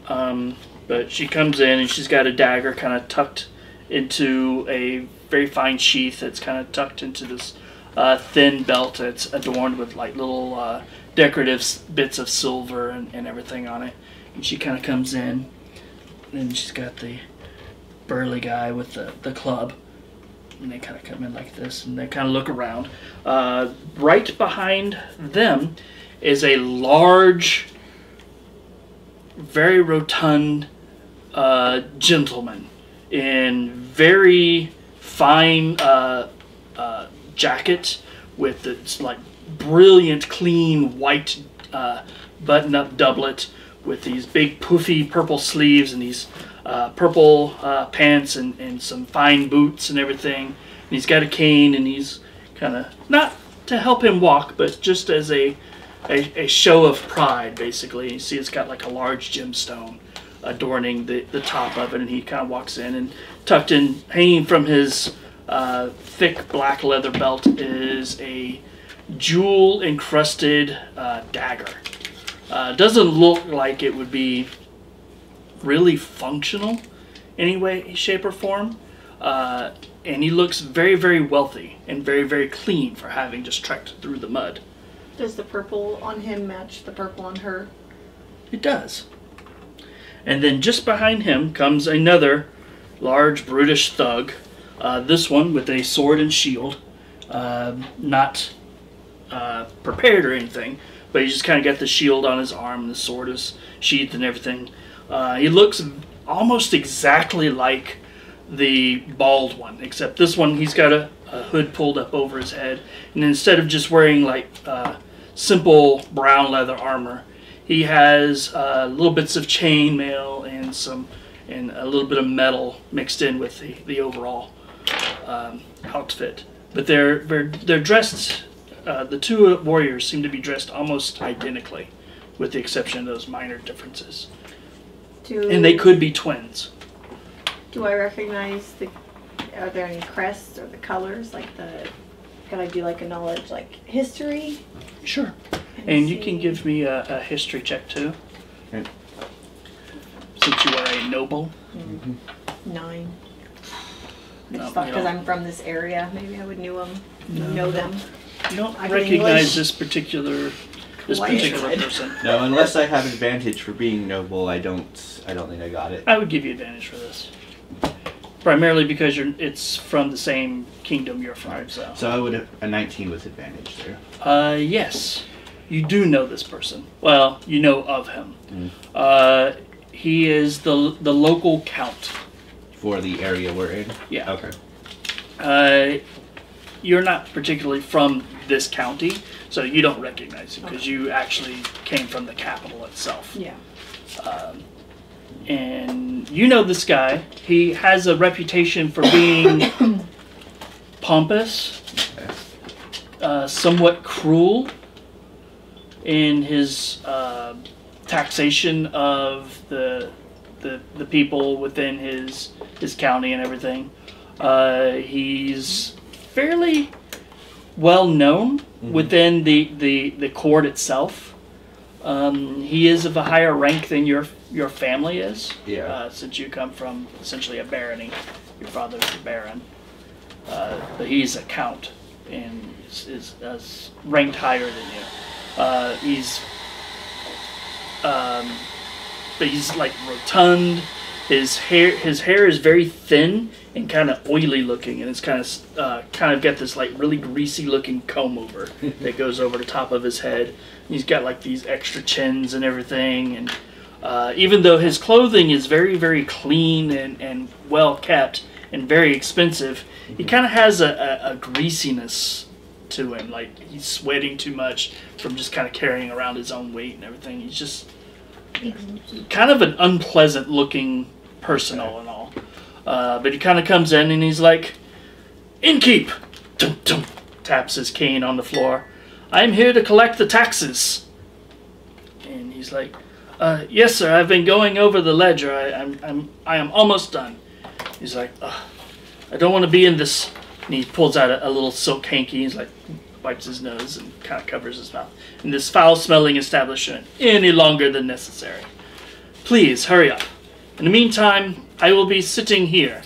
But she comes in and she's got a dagger kind of tucked into a very fine sheath that's kind of tucked into this thin belt that's adorned with like little decorative bits of silver and everything on it. And she kind of comes in and she's got the burly guy with the club. And they kind of come in like this and they kind of look around. Right behind them is a large, very rotund gentleman in very fine jacket with this like brilliant, clean white button-up doublet with these big poofy purple sleeves and these purple pants and some fine boots and everything. And he's got a cane and he's kind of, not to help him walk, but just as a show of pride, basically. You see it's got like a large gemstone adorning the top of it, and he kind of walks in, and tucked in, hanging from his thick black leather belt is a jewel-encrusted dagger. Doesn't look like it would be really functional any way, shape, or form. And he looks very, very wealthy and very, very clean for having just trekked through the mud. Does the purple on him match the purple on her? It does. And then just behind him comes another large, brutish thug. This one with a sword and shield. Not prepared or anything, but he's just kind of got the shield on his arm and the sword is sheathed and everything. He looks almost exactly like the bald one, except this one he's got a hood pulled up over his head, and instead of just wearing like simple brown leather armor, he has little bits of chainmail and a little bit of metal mixed in with the overall outfit. But they're dressed. The two warriors seem to be dressed almost identically, with the exception of those minor differences. And they could be twins. Do I recognize are there any crests or the colors? Can I do like a knowledge, like history? Sure. And you can give me a history check too. Okay. Since you are a noble. 9. I No, just thought you because don't. I'm from this area, maybe I would know them. You don't I can recognize English. this particular Quiet. person. No, unless I have advantage for being noble, I don't think I got it. I would give you advantage for this. primarily because it's from the same kingdom you're from. So I would have a 19 with advantage there. Yes, you do know this person. Well, you know of him. He is the local count For the area we're in? Yeah. Okay. You're not particularly from this county, so you don't recognize him because you actually came from the capital itself. Yeah. And you know this guy. He has a reputation for being pompous, somewhat cruel in his taxation of the people within his county and everything. He's fairly well known within the court itself. He is of a higher rank than your family is. Yeah. Since you come from essentially a barony, your father's a baron, but he's a count and is ranked higher than you. But he's like rotund. His hair is very thin and kind of oily looking, and it's kind of got this like really greasy looking comb over that goes over the top of his head. He's got like these extra chins and everything, and even though his clothing is very, very clean and well kept and very expensive, he kind of has a greasiness to him. Like he's sweating too much from just kind of carrying around his own weight and everything. He's just kind of an unpleasant looking person all in all. But he kind of comes in and he's like, "Innkeep!" Dum, dum, taps his cane on the floor. "I'm here to collect the taxes." And he's like, "Yes, sir. I've been going over the ledger. I am almost done." He's like, "I don't want to be in this." And he pulls out a little silk hanky. He's like, wipes his nose and kind of covers his mouth. "In this foul-smelling establishment any longer than necessary. Please hurry up. In the meantime, I will be sitting here."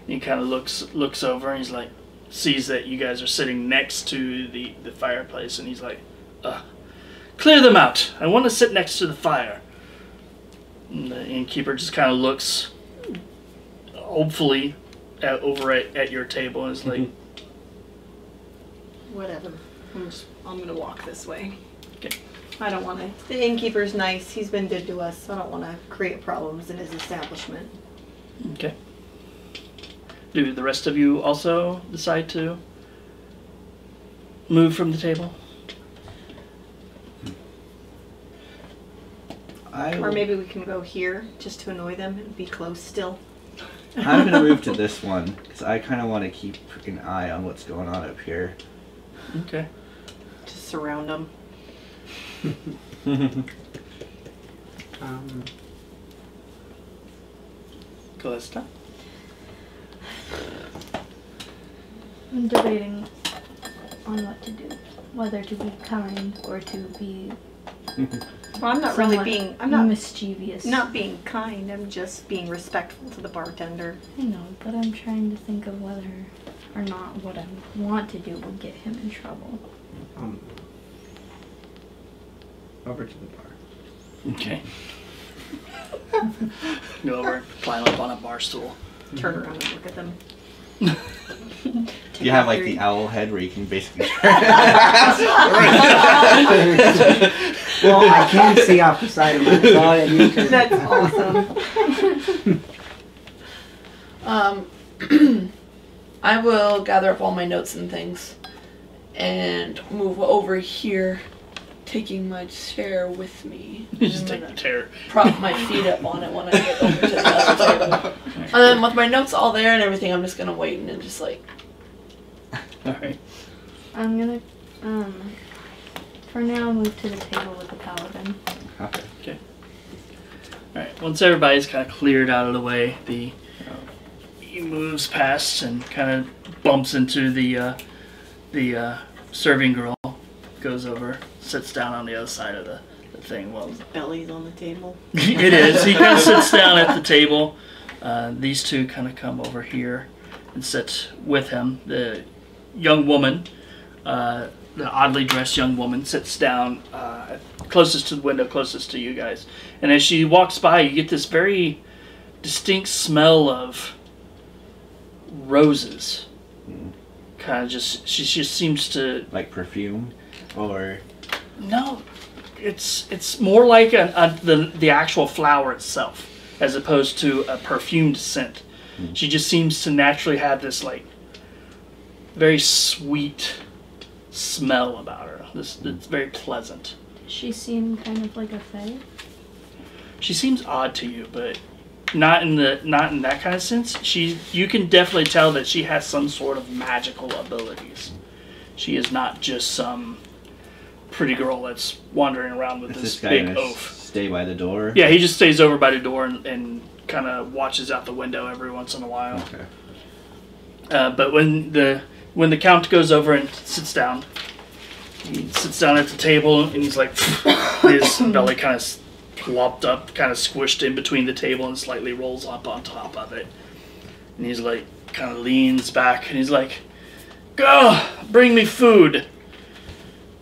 And he kind of looks over and he's like, sees that you guys are sitting next to the fireplace, and he's like, "Clear them out. I want to sit next to the fire." And the innkeeper just kind of looks, hopefully, over at your table and is like, Whatever. I'm gonna walk this way. Okay. I don't want to. The innkeeper's nice. He's been good to us. I don't want to create problems in his establishment. Okay. Do the rest of you also decide to move from the table? Or maybe we can go here just to annoy them and be close still. I'm going to move to this one because I kind of want to keep an eye on what's going on up here. Okay. Just surround them. Callista? I'm debating on what to do. Whether to be kind or to be Well, I'm not really somewhat being. I'm not mischievous. not being kind. I'm just being respectful to the bartender. I know, but I'm trying to think of whether or not what I want to do will get him in trouble. Over to the bar. Okay. Go over, climb up on a bar stool. Turn around and look at them. You have like the owl head where you can basically Well, I can see off the side of my eye. That's awesome. I will gather up all my notes and things and move over here, taking my chair with me. You just take the chair. Prop my feet up on it when I get over to the other table. And then with my notes all there and everything, I'm just gonna wait and just like. Alright. I'm gonna, for now, move to the table with the paladin. Okay. Alright, once everybody's kind of cleared out of the way, he moves past and kind of bumps into the serving girl, goes over, sits down on the other side of the thing. Well, Belly's on the table. it is. He kind of sits down at the table. These two kind of come over here and sit with him. The young woman, the oddly dressed young woman, sits down closest to the window, closest to you guys. And as she walks by, you get this very distinct smell of roses. Kind of just, she just seems to... Like perfume? Or... No, it's more like the actual flower itself, as opposed to a perfumed scent. She just seems to naturally have this like very sweet smell about her. It's very pleasant. Does she seem kind of like a fae? She seems odd to you, but not in that kind of sense. You can definitely tell that she has some sort of magical abilities. She is not just some pretty girl that's wandering around with this big oaf. Stay by the door? Yeah, he just stays over by the door and kind of watches out the window every once in a while. Okay. But when the Count goes over and sits down, he sits down at the table and he's like, his belly kind of plopped up, kind of squished in between the table and slightly rolls up on top of it. And he's like, kind of leans back and he's like, "Go, bring me food."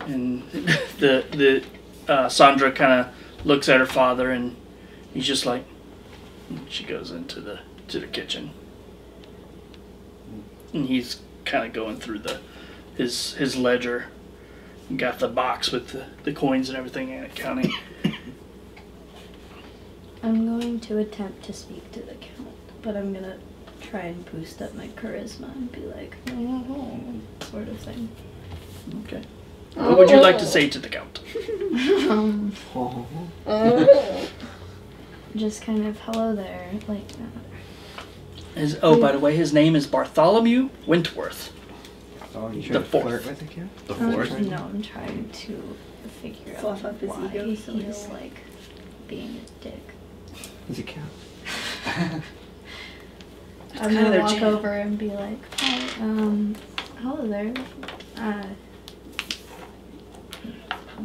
And the Sandra kind of looks at her father and he's just like, she goes into the kitchen. And he's kind of going through his ledger. And got the box with the coins and everything in it, counting. I'm going to attempt to speak to the Count, but I'm going to try and boost up my charisma and be like, sort of thing. Okay. What would you like to say to the Count? Just kind of, hello there, like that. By the way, his name is Bartholomew Wentworth. Oh, you The trying to fourth. flirt with the kid? The fourth? No, I'm trying to figure Fluff out up his why ego so he's he'll- like being a dick. He's a cat. I'm kinda gonna their walk jam. over and be like, "Hi, hello there.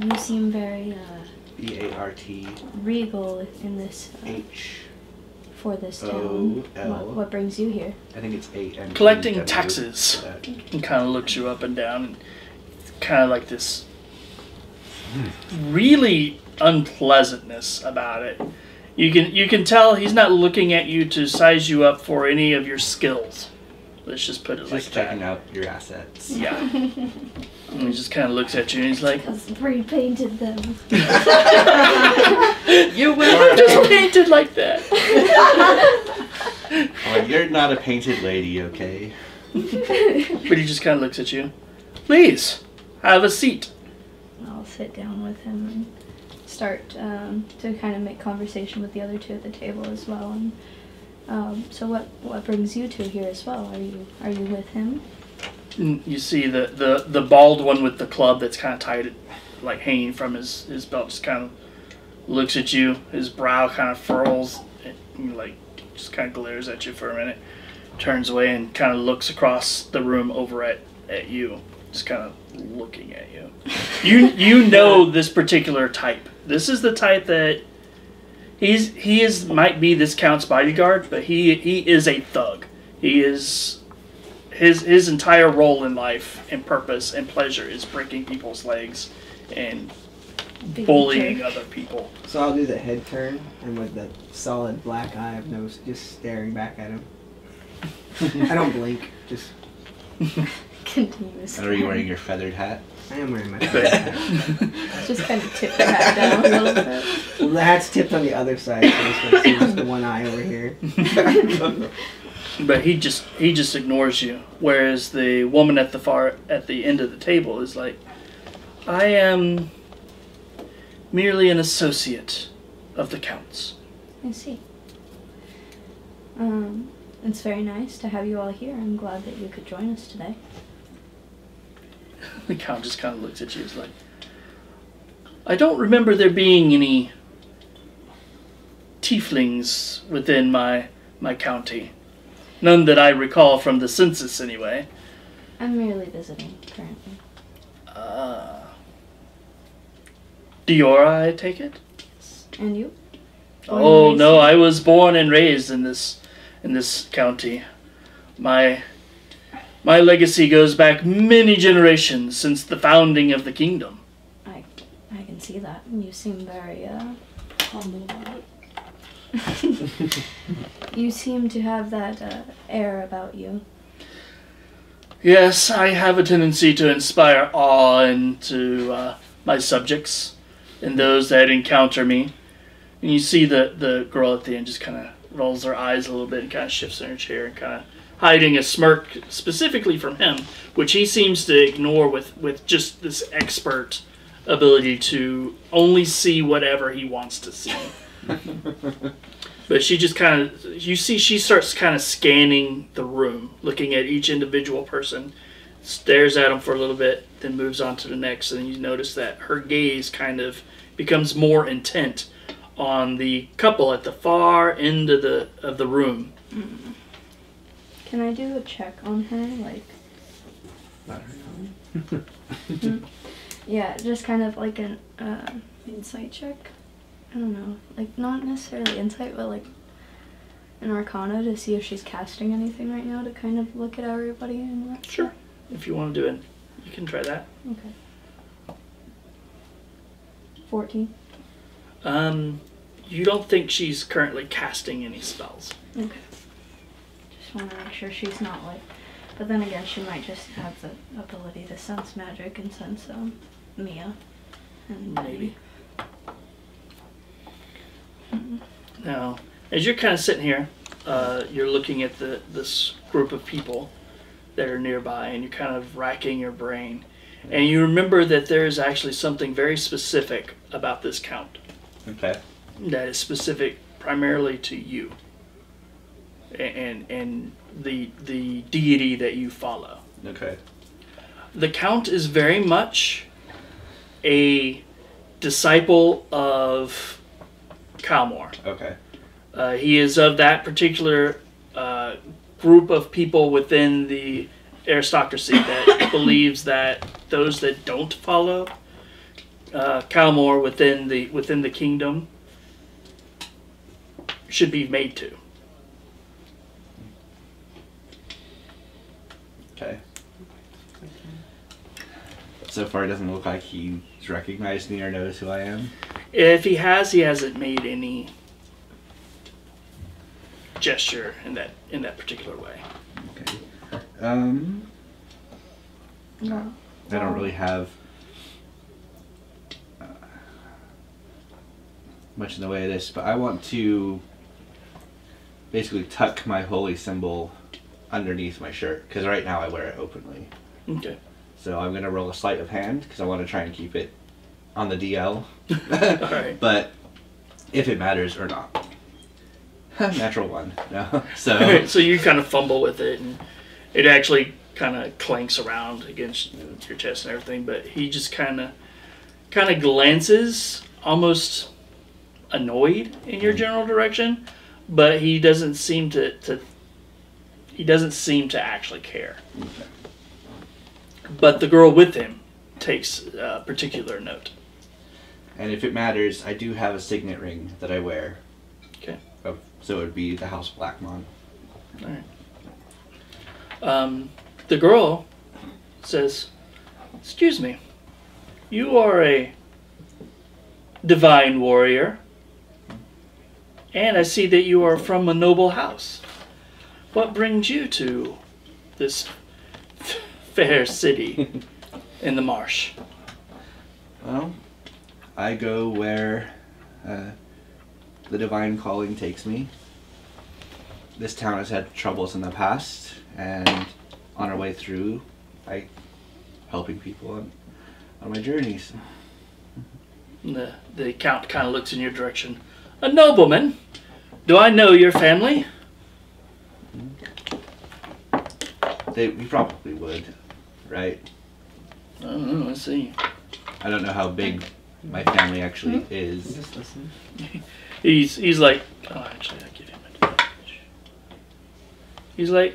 You seem very B-A-R-T-H. regal in this for this town. O-L. What brings you here?" I think it's A-N. Collecting taxes. And kind of looks you up and down. And kind of like this really unpleasantness about it. You can tell he's not looking at you to size you up for any of your skills. Let's just put it like Just checking that. out your assets. Yeah. And he just kind of looks at you and he's like, Because repainted them. "You will just painted like that." Well, you're not a painted lady, okay? But he just kind of looks at you. "Please, have a seat." I'll sit down with him and start to kind of make conversation with the other two at the table as well. And so what brings you two here as well? Are you with him? And you see the bald one with the club that's kind of tied, like hanging from his belt, just kind of looks at you. His brow kind of furrows, and like just kind of glares at you for a minute, turns away and kind of looks across the room over at you, just kind of looking at you. You know this particular type. This is the type that he might be this Count's bodyguard, but he is a thug. He is his entire role in life and purpose and pleasure is breaking people's legs and Big bullying jerk. other people. So I'll do the head turn, and with that solid black eye of nose, just staring back at him. I don't blink, just... Continuous. And are you wearing your feathered hat? I am wearing my hat. Just kind of tip your hat down a little bit. Well, the hat's tipped on the other side, so it's like just the one eye over here. But he just ignores you. Whereas the woman at the end of the table is like, "I am merely an associate of the Count's." I see. It's very nice to have you all here. I'm glad that you could join us today. The Count just kind of looks at you. He's like, "I don't remember there being any tieflings within my county. None that I recall from the census, anyway." I'm merely visiting currently. Diora, I take it? And you? Oh no, I was born and raised in this county. My legacy goes back many generations since the founding of the kingdom. I can see that. You seem very humble about it. You seem to have that air about you. Yes, I have a tendency to inspire awe into my subjects and those that encounter me. And you see the girl at the end just kind of rolls her eyes a little bit and kind of shifts in her chair and kind of hiding a smirk specifically from him, which he seems to ignore with just this expert ability to only see whatever he wants to see. But she just kind of, you see, she starts kind of scanning the room, looking at each individual person, stares at them for a little bit, then moves on to the next, and you notice that her gaze kind of becomes more intent on the couple at the far end of the room. Can I do a check on her, like? Yeah, just kind of like an Insight check. I don't know, like not necessarily insight, but like an arcana to see if she's casting anything right now to kind of look at everybody and what. Sure. If you want to do it, you can try that. Okay. 14. You don't think she's currently casting any spells. Okay. Just want to make sure she's not like, but then again, she might just have the ability to sense magic and sense Mia. And Maybe. Now, as you're kind of sitting here, you're looking at this group of people that are nearby, and you're kind of racking your brain. And you remember that there is actually something very specific about this count. Okay. That is specific primarily to you. And the deity that you follow. Okay. The Count is very much a disciple of Calmore. Okay. He is of that particular group of people within the aristocracy that believes that those that don't follow Calmore within the kingdom should be made to. Okay. So far, it doesn't look like he's recognized me or knows who I am. If he hasn't made any gesture in that particular way. Okay. Well, I don't really have much in the way of this, but I want to basically tuck my holy symbol underneath my shirt, because right now I wear it openly. Okay. So I'm going to roll a sleight of hand, because I want to try and keep it on the DL. All right. But if it matters or not. Natural one. No. So, All right, so you kind of fumble with it, and it actually kind of clanks around against your chest and everything, but he just kind of glances, almost annoyed in your general direction, but he doesn't seem to actually care. okay. But the girl with him takes particular note. And if it matters, I do have a signet ring that I wear. Okay. So it would be the House Blackmon. All right. The girl says, "Excuse me, you are a divine warrior, and I see that you are from a noble house. What brings you to this fair city in the marsh?" Well, I go where the divine calling takes me. This town has had troubles in the past, and on our way through, I helping people on my journeys. And the Count kind of looks in your direction. "A nobleman? Do I know your family?" We probably would, right? I don't know, let's see. I don't know how big my family actually is. Just listen. He's like, oh, actually, I give him advantage. He's like,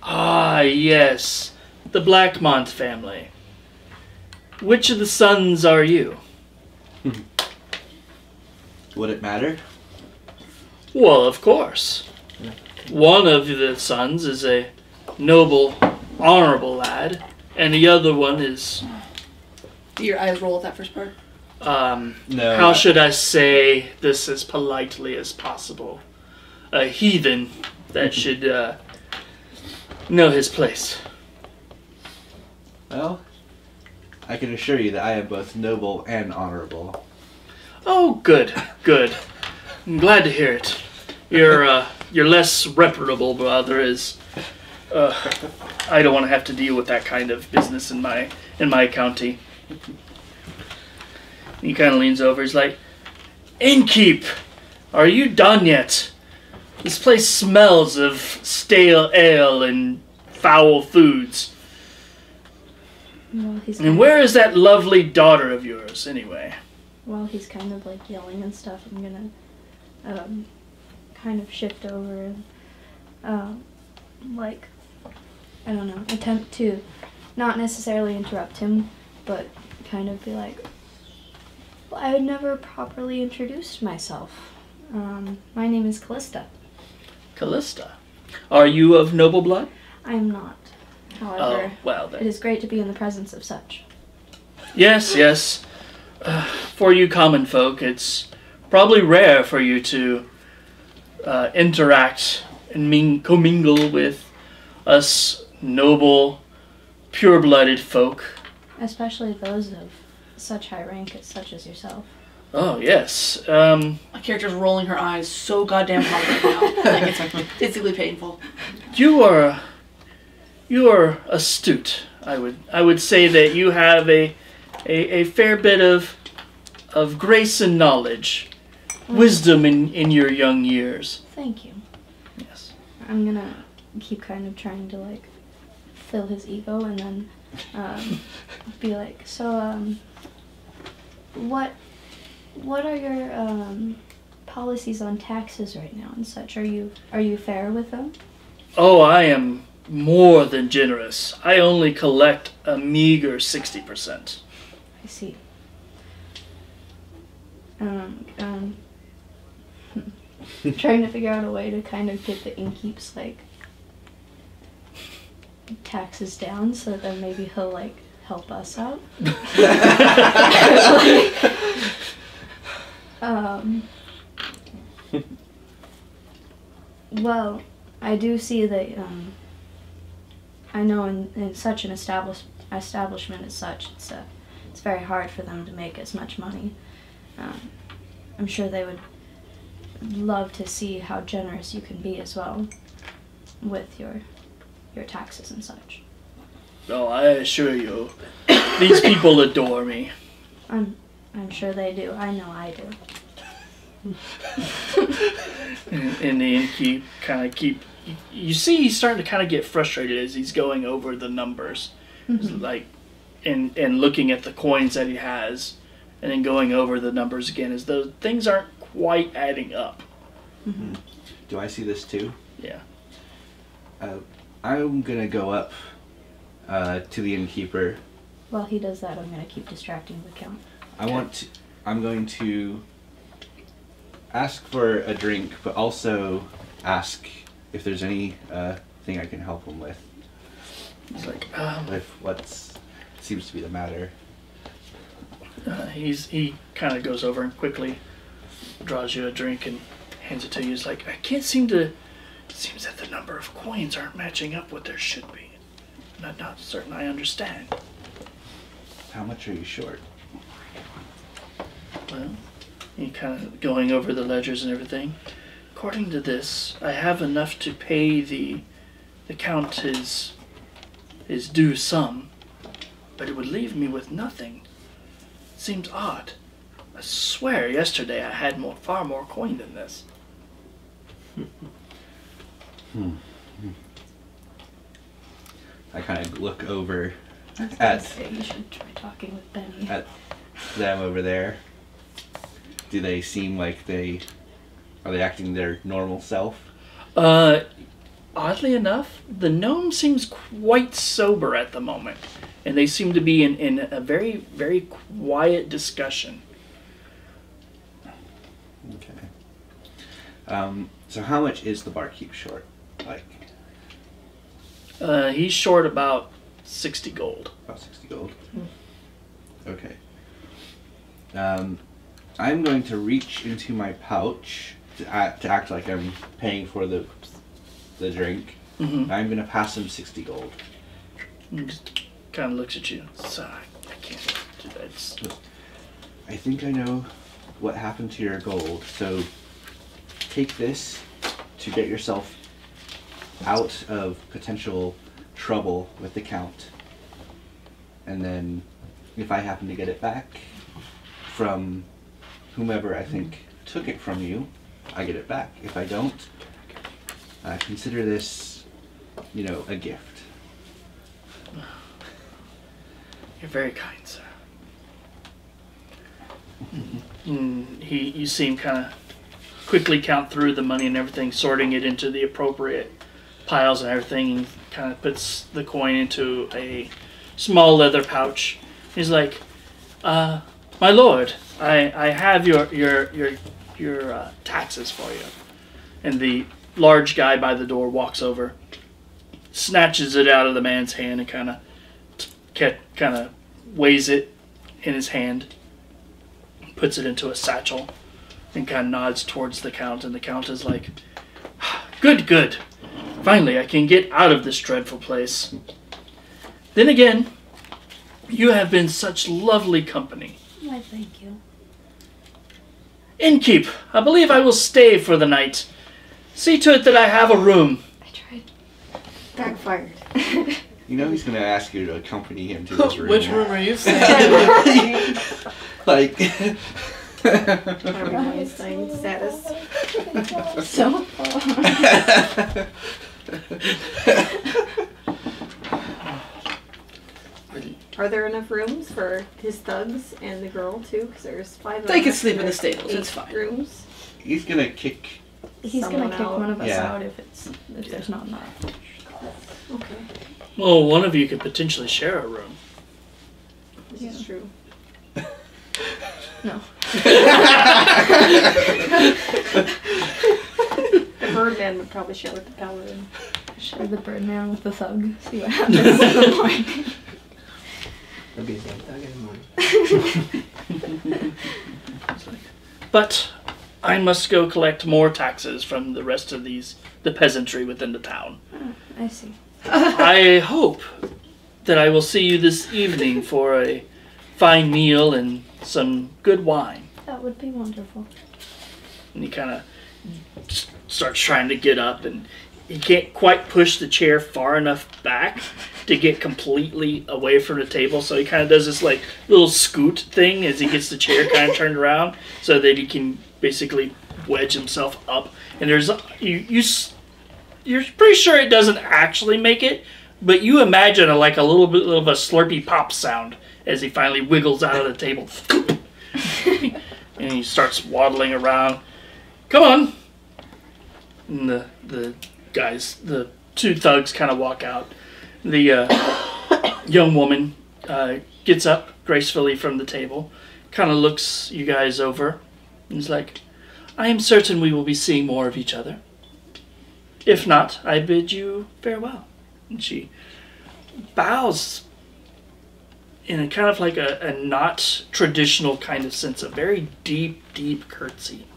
"Ah, yes, the Blackmont family. Which of the sons are you?" Would it matter? "Well, of course. One of the sons is a noble, honorable lad, and the other one is, Do your eyes roll at that first part? No. how should I say this as politely as possible? A heathen that should know his place." Well, I can assure you that I am both noble and honorable. Oh, good, good. I'm glad to hear it. You're less reputable, but there is. I don't want to have to deal with that kind of business in my county. He kind of leans over. He's like, "Innkeep, are you done yet? This place smells of stale ale and foul foods. Well, And where is that lovely daughter of yours, anyway?" While he's kind of like yelling and stuff, I'm gonna kind of shift over and like, I don't know, attempt to not necessarily interrupt him, but kind of be like, well, I had never properly introduced myself. My name is Callista. Callista. Are you of noble blood? I am not. However, well it then. is great to be in the presence of such. Yes, yes. For you common folk, it's probably rare for you to interact and commingle with us noble, pure-blooded folk. Especially those of such high rank as such as yourself. Oh, yes. My character's rolling her eyes so goddamn hard right now. Like, it's physically painful. You are astute. I would say that you have a fair bit of grace and knowledge, wisdom in your young years. Thank you. Yes. I'm gonna keep kind of trying to like fill his ego and then be like, so what are your policies on taxes right now and such? Are you fair with them? Oh, I am more than generous. I only collect a meager 60%. I see. Trying to figure out a way to kind of get the innkeep's like taxes down so that then maybe he'll like help us out. Well, I do see that I know in such an establishment as such, it's very hard for them to make as much money. I'm sure they would love to see how generous you can be as well with your taxes and such. Oh, I assure you, these people adore me. I'm sure they do. I know I do. And the innkeep kind of you see he's starting to kind of get frustrated as he's going over the numbers. Like, and looking at the coins that he has, and then going over the numbers again, as though things aren't quite adding up. Do I see this too? Yeah. I'm gonna go up to the innkeeper. While he does that, I'm going to keep distracting the count. I'm going to ask for a drink, but also ask if there's any thing I can help him with. He's like, With what seems to be the matter. he kind of goes over and quickly draws you a drink and hands it to you. He's like, I can't seem to. It seems that the number of coins aren't matching up what there should be. I'm not certain I understand. How much are you short? Well, he kind of going over the ledgers and everything. According to this, I have enough to pay the count his due sum, but it would leave me with nothing. Seems odd. I swear yesterday I had far more coin than this. I kind of look over I was at gonna say you should try talking with Benny. at them over there. Do they seem like are they acting their normal self? Oddly enough, the gnome seems quite sober at the moment, and they seem to be in a very, very quiet discussion. Okay. So how much is the barkeep short? Like He's short about 60 gold. about 60 gold. Okay. I'm going to reach into my pouch to act like I'm paying for the drink. Mm-hmm. I'm going to pass him 60 gold. kind of looks at you. So I can't do that. I think I know what happened to your gold. So take this to get yourself out of potential trouble with the Count. And then if I happen to get it back from whomever I think took it from you, I get it back. If I don't, consider this, a gift. You're very kind, sir. You see him kind of quickly count through the money and everything, sorting it into the appropriate piles and everything, and kind of puts the coin into a small leather pouch. He's like, my lord, I have your taxes for you. And the large guy by the door walks over, snatches it out of the man's hand, and kind of weighs it in his hand, puts it into a satchel, and kind of nods towards the Count. And the Count is like, good. Finally, I can get out of this dreadful place. Then again, you have been such lovely company. Why, thank you. Innkeep, I believe I will stay for the night. See to it that I have a room. I tried. Backfired. He's going to ask you to accompany him to this room. Which room are you staying? Like... Everybody's saying status. So Are there enough rooms for his thugs and the girl too? Because there's 5 of They us. can sleep in the There's stables. 8 It's fine. Rooms. He's going to kick... he's Someone gonna kick out. one of us Yeah. out if there's not enough. Okay, Well, one of you could potentially share a room. this is true. No. The Birdman would probably share with the Paladin. Share the Birdman with the thug. See what happens in the morning. There'll be a dead thug in the morning. But I must go collect more taxes from the rest of the peasantry within the town. I see. I hope that I will see you this evening for a fine meal and some good wine. That would be wonderful. And he kind of starts trying to get up, and he can't quite push the chair far enough back to get completely away from the table. So he kind of does this like little scoot thing as he gets the chair kind of turned around so that he can basically wedge himself up. And there's you're pretty sure it doesn't actually make it, but you imagine a little bit of a slurpy pop sound as he finally wiggles out of the table. And he starts waddling around. Come on. And the guys, the 2 thugs kind of walk out. The young woman gets up gracefully from the table, kind of looks you guys over, and is like, I am certain we will be seeing more of each other. If not, I bid you farewell. And she bows in a kind of like a not traditional kind of sense, a very deep, deep curtsy.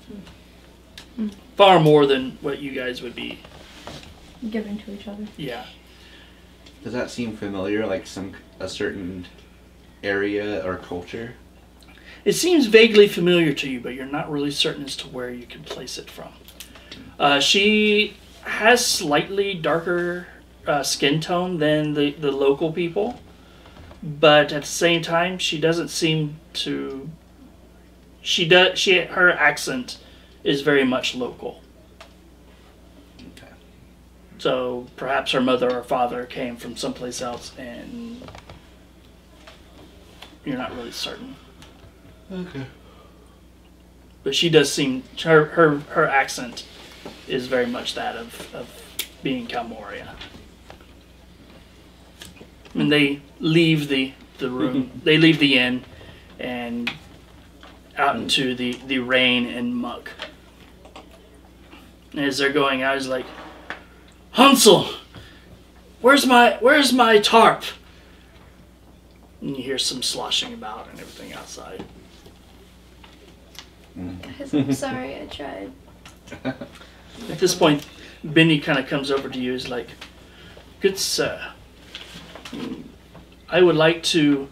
Far more than what you guys would be. Giving to each other. Yeah. Does that seem familiar, like a certain area or culture? It seems vaguely familiar to you, but you're not really certain as to where you can place it from. She has slightly darker skin tone than the local people, but at the same time, she doesn't seem to. Her accent is very much local. Okay. So perhaps her mother or father came from someplace else, and you're not really certain. Okay. But she does seem her accent is very much that of being Kalmoria. And they leave the room. They leave the inn and out into the rain and muck. And as they're going out, he's like, Hansel, where's my tarp? And you hear some sloshing about and everything outside. Guys, I'm sorry, I tried. At this point, Benny kind of comes over to you. He's like, good sir, I would like to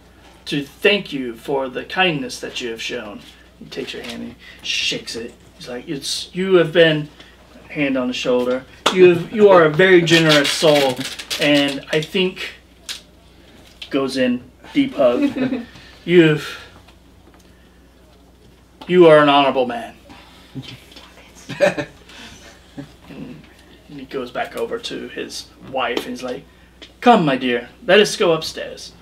thank you for the kindness that you have shown. He takes your hand and shakes it. He's like, you have been, hand on the shoulder, you are a very generous soul, and I think, goes in, deep hug, you are an honorable man. And he goes back over to his wife and he's like, come, my dear, let us go upstairs.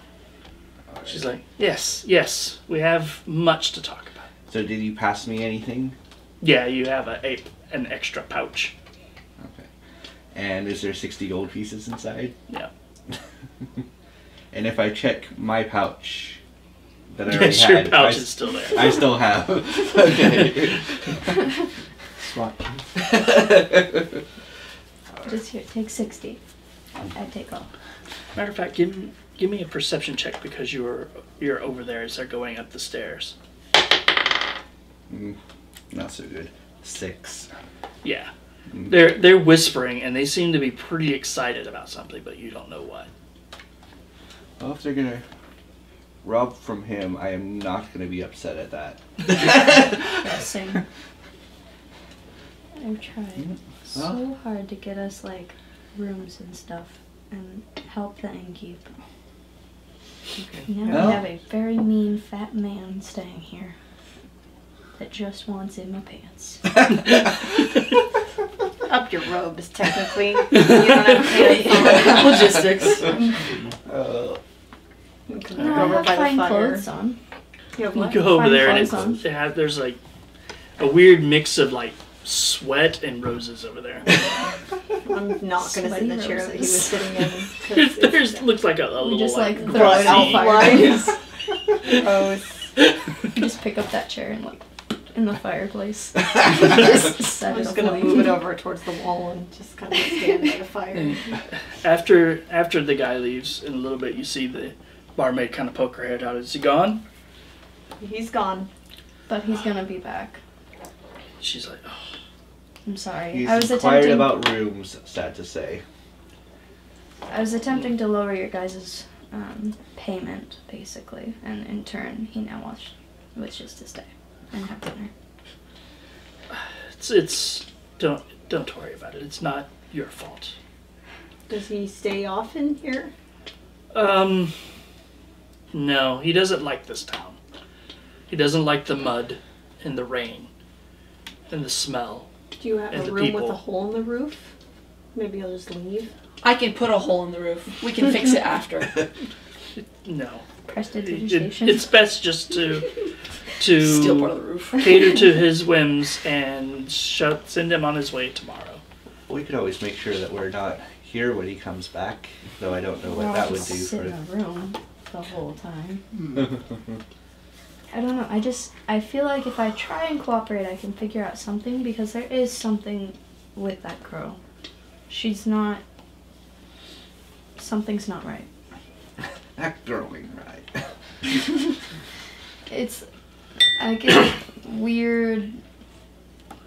She's like, yes, we have much to talk about. So did you pass me anything? Yeah, you have an extra pouch. Okay. And is there 60 gold pieces inside? Yeah. And if I check my pouch that I already Yes, your had, pouch is still there. I still have. Okay. Swat. Just here, take 60. I take all. Matter of fact, give me a perception check because you're over there as they're going up the stairs. Not so good. 6. Yeah. They're whispering and they seem to be pretty excited about something, but you don't know what. Well, if they're gonna rob from him, I am not gonna be upset at that. Same. I've tried so hard to get us like rooms and stuff and help the innkeep. Now Well. we have a very mean fat man staying here that just wants in my pants. Up your robes, technically. You don't have pants on. Logistics. You can No, look I over have by the fine fire. clothes on. You have You what? go over Fine there and clothes on. there's like a weird mix of like sweat and roses over there. I'm not going to sit in the Sweaty chair that he was roses. sitting in. 'cause There's it's looks like a little We just like like throw it out grassy- fireplace. gross. Just pick up that chair and like in the fireplace. Just set I'm it just going to aflame. move it over towards the wall and just kind of stand by the fire. After the guy leaves, in a little bit, you see the barmaid kind of poke her head out. Is he gone? He's gone. But he's gonna be back. She's like, oh. I'm sorry. He's I was inquired attempting. about rooms, sad to say. I was attempting to lower your guys' payment, basically, and in turn, he now wishes to stay and have dinner. It's don't worry about it. It's not your fault. Does he stay often here? No, he doesn't like this town. He doesn't like the mud and the rain and the smell. Do you have And a the room with people. a hole in the roof? Maybe he'll just leave. I can put a hole in the roof. We can fix it after. No. Prestidigitation. It's best just to Steal part of the roof. cater to his whims and send him on his way tomorrow. We could always make sure that we're not here when he comes back, though I don't know We're what all that would just do sit for. in a room the whole time. I don't know. I feel like if I try and cooperate, I can figure out something because there is something with that girl. She's not. Something's not right. That girl ain't right. I get a weird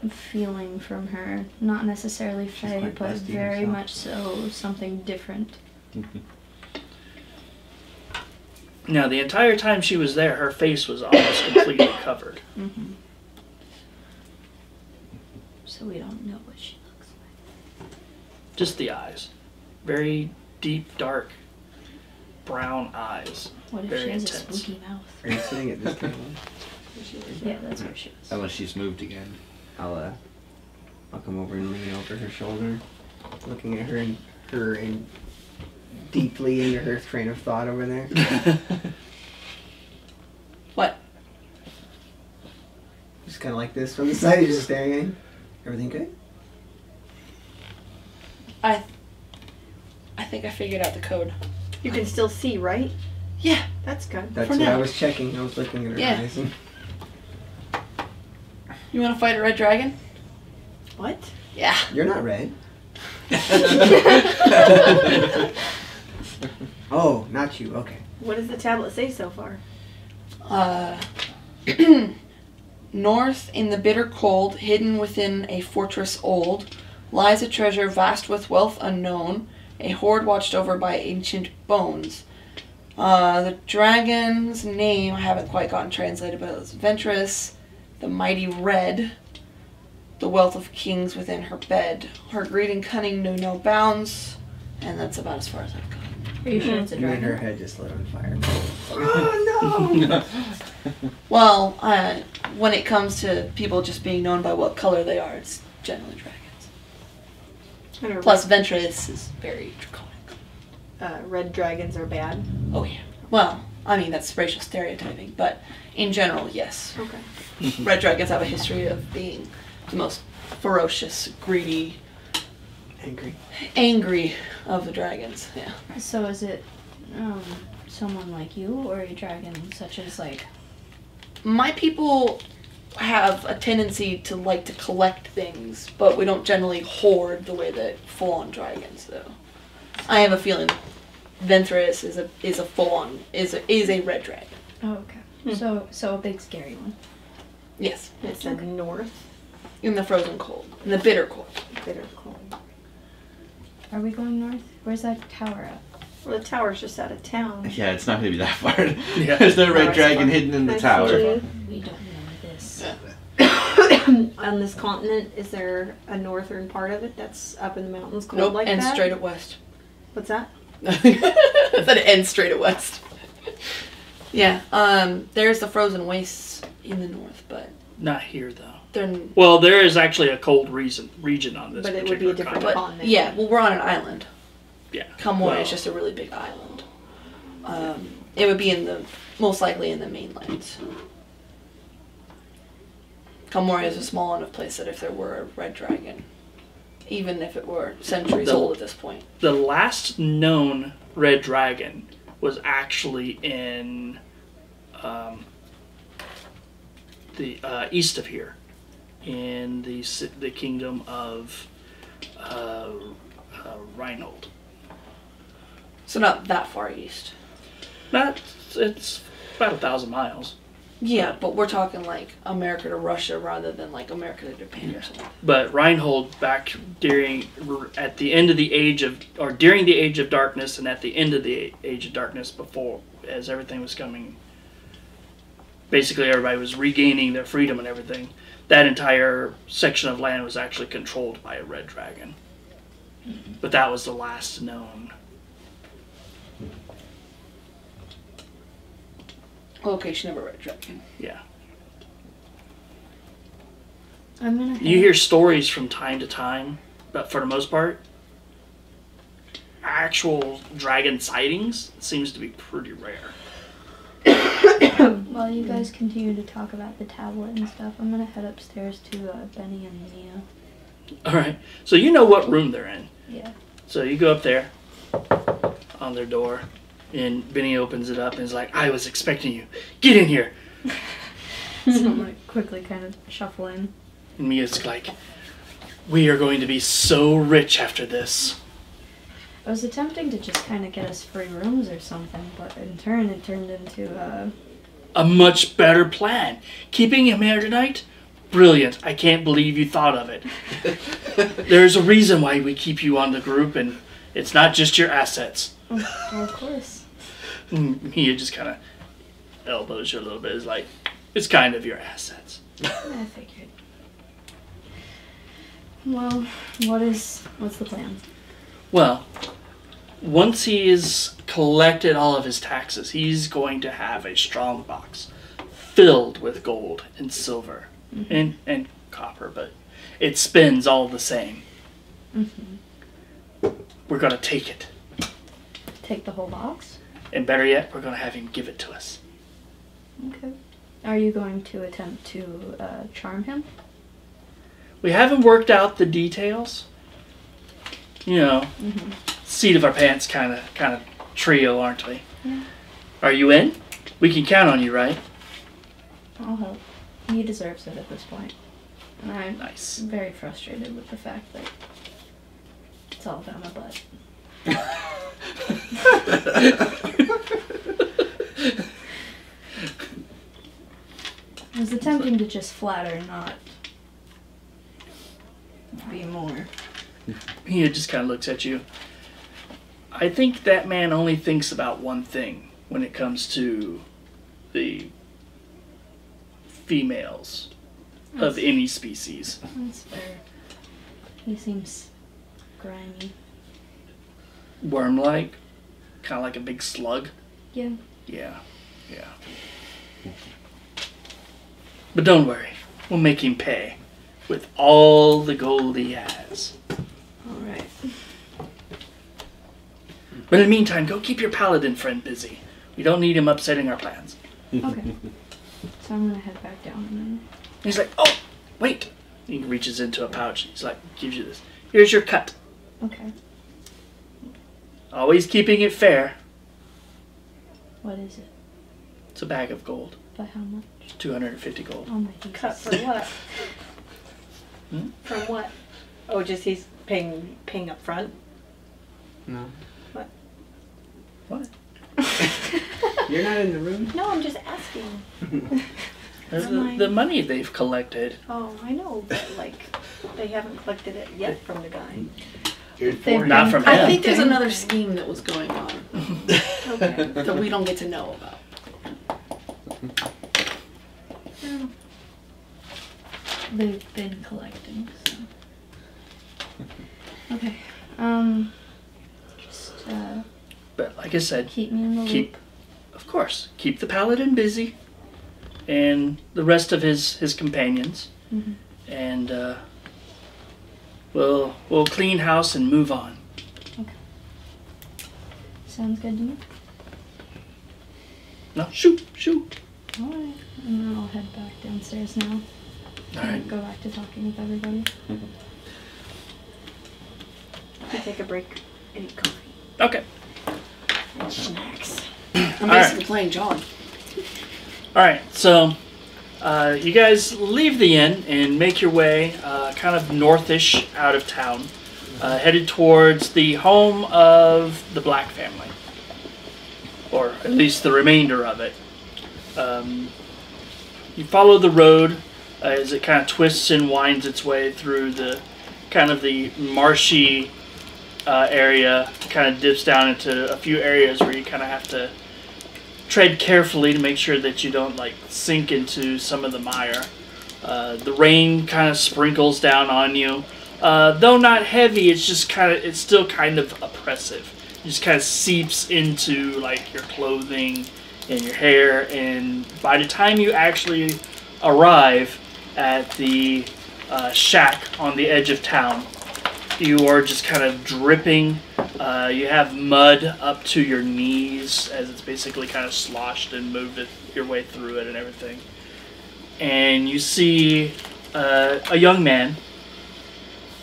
feeling from her. Not necessarily Fae, quite but busty very herself. much so something different. Now, the entire time she was there, her face was almost completely covered. Mm-hmm. So we don't know what she looks like. Just the eyes. Very deep, dark, brown eyes. What if Very she has intense. a spooky mouth? Are you sitting at this table? Yeah, that's where she is. Unless she's moved again. I'll come over and lean over her shoulder, looking at her in deeply into her train of thought over there. What? Just kind of like this from the side, you're just staring at him. Everything good? I think I figured out the code. You can still see, right? Yeah. That's good. That's For what now. I was checking. I was looking at her Yeah. eyes. And You want to fight a red dragon? What? Yeah. you're not red. Oh, not you. Okay. What does the tablet say so far? North in the bitter cold, hidden within a fortress old, lies a treasure vast with wealth unknown, a hoard watched over by ancient bones. The dragon's name I haven't quite gotten translated, but it's Ventress, the mighty red, the wealth of kings within her bed. Her greed and cunning knew no bounds, and that's about as far as I've gotten. Are you sure it's a And then her dragon? head just lit on fire. Oh no! Well, when it comes to people just being known by what color they are, it's generally dragons. And Plus, Ventress is very draconic. red dragons are bad. Oh yeah. Well, I mean that's racial stereotyping, but in general, yes. Okay. Red dragons have a history of being the most ferocious, greedy, angry of the dragons. Yeah. So is it someone like you or a dragon such as like... My people have a tendency to like to collect things, but we don't generally hoard the way that full-on dragons do. I have a feeling Ventress is a full-on is a red dragon. Oh, okay. So a big scary one. Yes, It's the north. in the frozen cold, in the bitter cold. Bitter cold. Are we going north? Where's that tower at? Well, the tower's just out of town. Yeah, it's not going to be that far. Yeah. There's no red Tower's dragon far. hidden in the I tower. see. We don't know this. On this continent, is there a northern part of it that's up in the mountains cold Nope, like and that? straight at west. What's that? I said it ends straight at west. Yeah, there's the frozen wastes in the north, but Not here, though. they're... Well, there is actually a cold region on this But it would be a particular different continent. continent. Yeah, well, we're on an island. Yeah. Kamoy Well, is just a really big island. It would be most likely in the mainland. Kamoy is a small enough place that if there were a red dragon, even if it were centuries old at this point. the last known red dragon was actually in the east of here, in the kingdom of Reinhold. So not that far east. It's about 1,000 miles. Yeah, but we're talking like America to Russia rather than like America to Japan or something. But Reinhold, back during the Age of Darkness, and at the end of the Age of Darkness, before, as everything was coming, basically everybody was regaining their freedom and everything, that entire section of land was actually controlled by a red dragon. But that was the last known. Location of a red dragon. Yeah. I'm gonna. You hear stories from time to time, but for the most part, actual dragon sightings seems to be pretty rare. While you guys continue to talk about the tablet and stuff, I'm gonna head upstairs to Benny and Mia. All right. So you know what room they're in. Yeah. So you go up there on their door, and Benny opens it up and is like, "I was expecting you. Get in here." So I'm like quickly kind of shuffle in. And Mia's like, "We are going to be so rich after this." I was attempting to just kind of get us free rooms or something, but in turn it turned into A much better plan. Keeping him here tonight? Brilliant. I can't believe you thought of it. There's a reason why we keep you on the group, and it's not just your assets. oh, well, of course. And Mia just kind of elbows you a little bit. Is like, it's kind of your assets. I figured. Well, what's the plan? Well, once he has collected all of his taxes, he's going to have a strong box filled with gold and silver and copper, but it spins all the same. We're going to take it. Take the whole box? And better yet, we're going to have him give it to us. Okay. Are you going to attempt to charm him? We haven't worked out the details. You know, seat of our pants kind of trio, aren't we? Yeah. Are you in? We can count on you, right? I'll help. He deserves it at this point. And I'm Nice. very frustrated with the fact that it's all down my butt. I was attempting to just flatter, not be more. He just kind of looks at you. I think that man only thinks about one thing when it comes to the females of any species. That's fair. He seems grimy. Worm-like, kind of like a big slug. Yeah. Yeah. But don't worry, we'll make him pay with all the gold he has. Alright. But in the meantime, go keep your paladin friend busy. We don't need him upsetting our plans. Okay. So I'm gonna head back down and then. And he's like, oh, wait. He reaches into a pouch. He's like, gives you this. Here's your cut. Okay. Always keeping it fair. What is it? It's a bag of gold. But how much? 250 gold. Oh my Jesus. Cut for what? Hmm? From what? Oh, just he's paying up front? No. What? You're not in the room? No, I'm just asking. The money they've collected. Oh, I know, but like, they haven't collected it yet from the guy. Not from I him. think there's another scheme that was going on Okay. that we don't get to know about. They've been collecting, so. Okay. Just But like I said, keep me in the loop. of course, keep the paladin busy. And the rest of his companions. Mhm. And we'll clean house and move on. Sounds good to me. No, shoot. Alright. And then I'll head back downstairs now. Alright. Go back to talking with everybody. We take a break and eat coffee. Okay. And snacks. I'm All basically playing John. Alright, so you guys leave the inn and make your way kind of northish out of town, headed towards the home of the Black family, or at least the remainder of it. You follow the road as it kind of twists and winds its way through the kind of the marshy area, kind of dips down into a few areas where you kind of have to tread carefully to make sure that you don't like sink into some of the mire. The rain kind of sprinkles down on you, though not heavy. It's just it's still kind of oppressive. It just kind of seeps into like your clothing and your hair, and by the time you actually arrive at the shack on the edge of town, you are just kind of dripping. You have mud up to your knees as it's basically kind of sloshed and moved your way through it and everything. And you see a young man,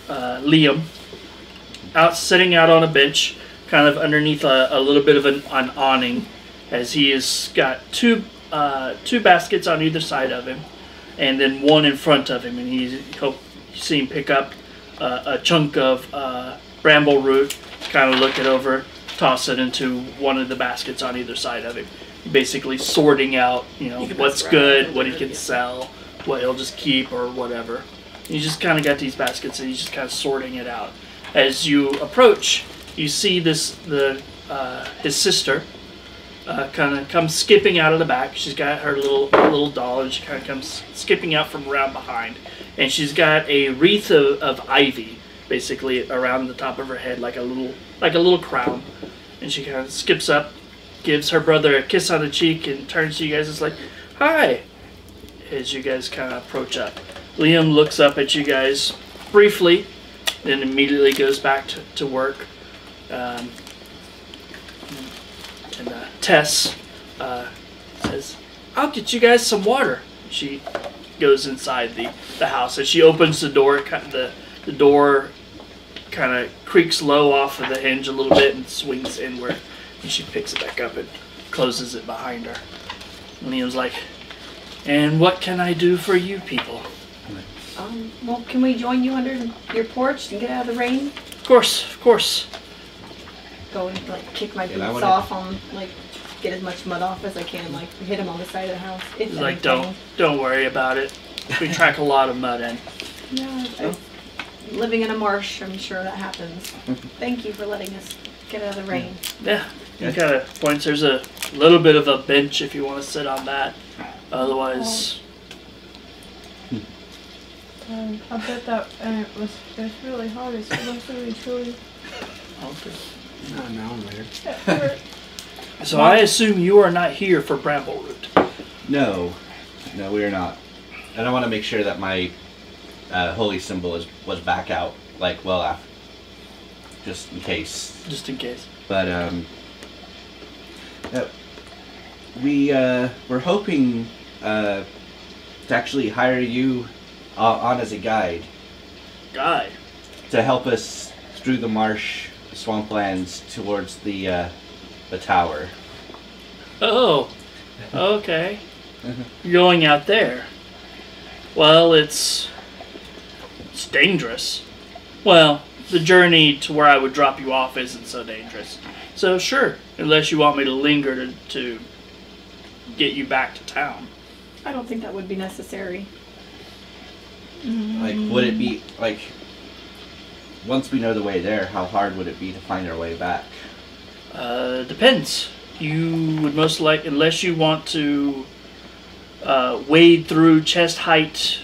Liam, sitting out on a bench, kind of underneath a little bit of an awning, as he has got two baskets on either side of him, and then one in front of him. And you see him pick up a chunk of bramble root, kind of look it over, toss it into one of the baskets on either side of him. Basically sorting out, what's good, what he can sell, what he'll just keep or whatever. And he's just kind of got these baskets and he's just kind of sorting it out. As you approach, you see his sister kind of comes skipping out of the back. She's got her little doll, and she kind of comes skipping out from around behind. And she's got a wreath of ivy, basically around the top of her head, like a little crown. And she kind of skips up, gives her brother a kiss on the cheek, and turns to you guys and is like, "Hi," as you guys kind of approach up. Liam looks up at you guys briefly, then immediately goes back to work. And Tess says, "I'll get you guys some water." She goes inside the house. As she opens the door, the door kind of creaks low off of the hinge a little bit and swings inward. And she picks it back up and closes it behind her. And Liam's like, "And what can I do for you people?" Well, can we join you under your porch and get out of the rain? Of course. Go and like kick my Yeah, boots off on get as much mud off as I can, like hit him on the side of the house. He's like, don't worry about it. We track a lot of mud in. Yeah, living in a marsh, I'm sure that happens. Thank you for letting us Get out of the rain. Yeah. You kind of points. There's a little bit of a bench if you want to sit on that. Otherwise, I bet that it was really hard. It was really chilly. Not an hour later. so I assume you are not here for Brambleroot. No, we are not. And I want to make sure that my holy symbol was back out, like well after, just in case. Just in case. But we're hoping to actually hire you on as a guide Guide. to help us through the marsh swamplands towards the tower. Oh. Okay. You're going out there. Well, it's dangerous. Well, the journey to where I would drop you off isn't so dangerous. So sure, unless you want me to linger to get you back to town. I don't think that would be necessary. Like, would it be like once we know the way there? How hard would it be to find our way back? Depends. You would most likely, unless you want to wade through chest height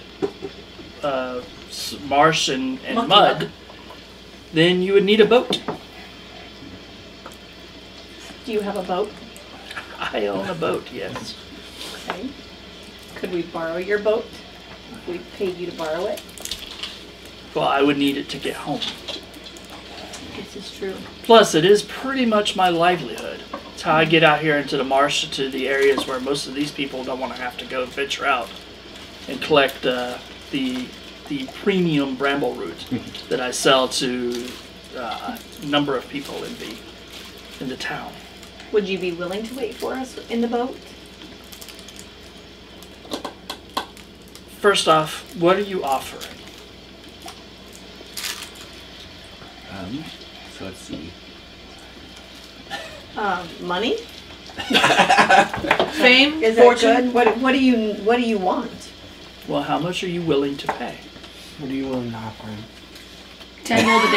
marsh and Monkey mud, buck. then you would need a boat. Do you have a boat? I own a boat, yes. Okay. Could we borrow your boat? If we paid you to borrow it? Well, I would need it to get home. This is true. Plus, it is pretty much my livelihood. It's how I get out here into the marsh, to the areas where most of these people don't want to have to go venture out and collect the premium bramble root that I sell to a number of people in the town. Would you be willing to wait for us in the boat? First off, what are you offering? So let's see. Money? Fame, Is that fortune. good? What do you want? Well, how much are you willing to pay? What are you willing to offer him? 10 gold a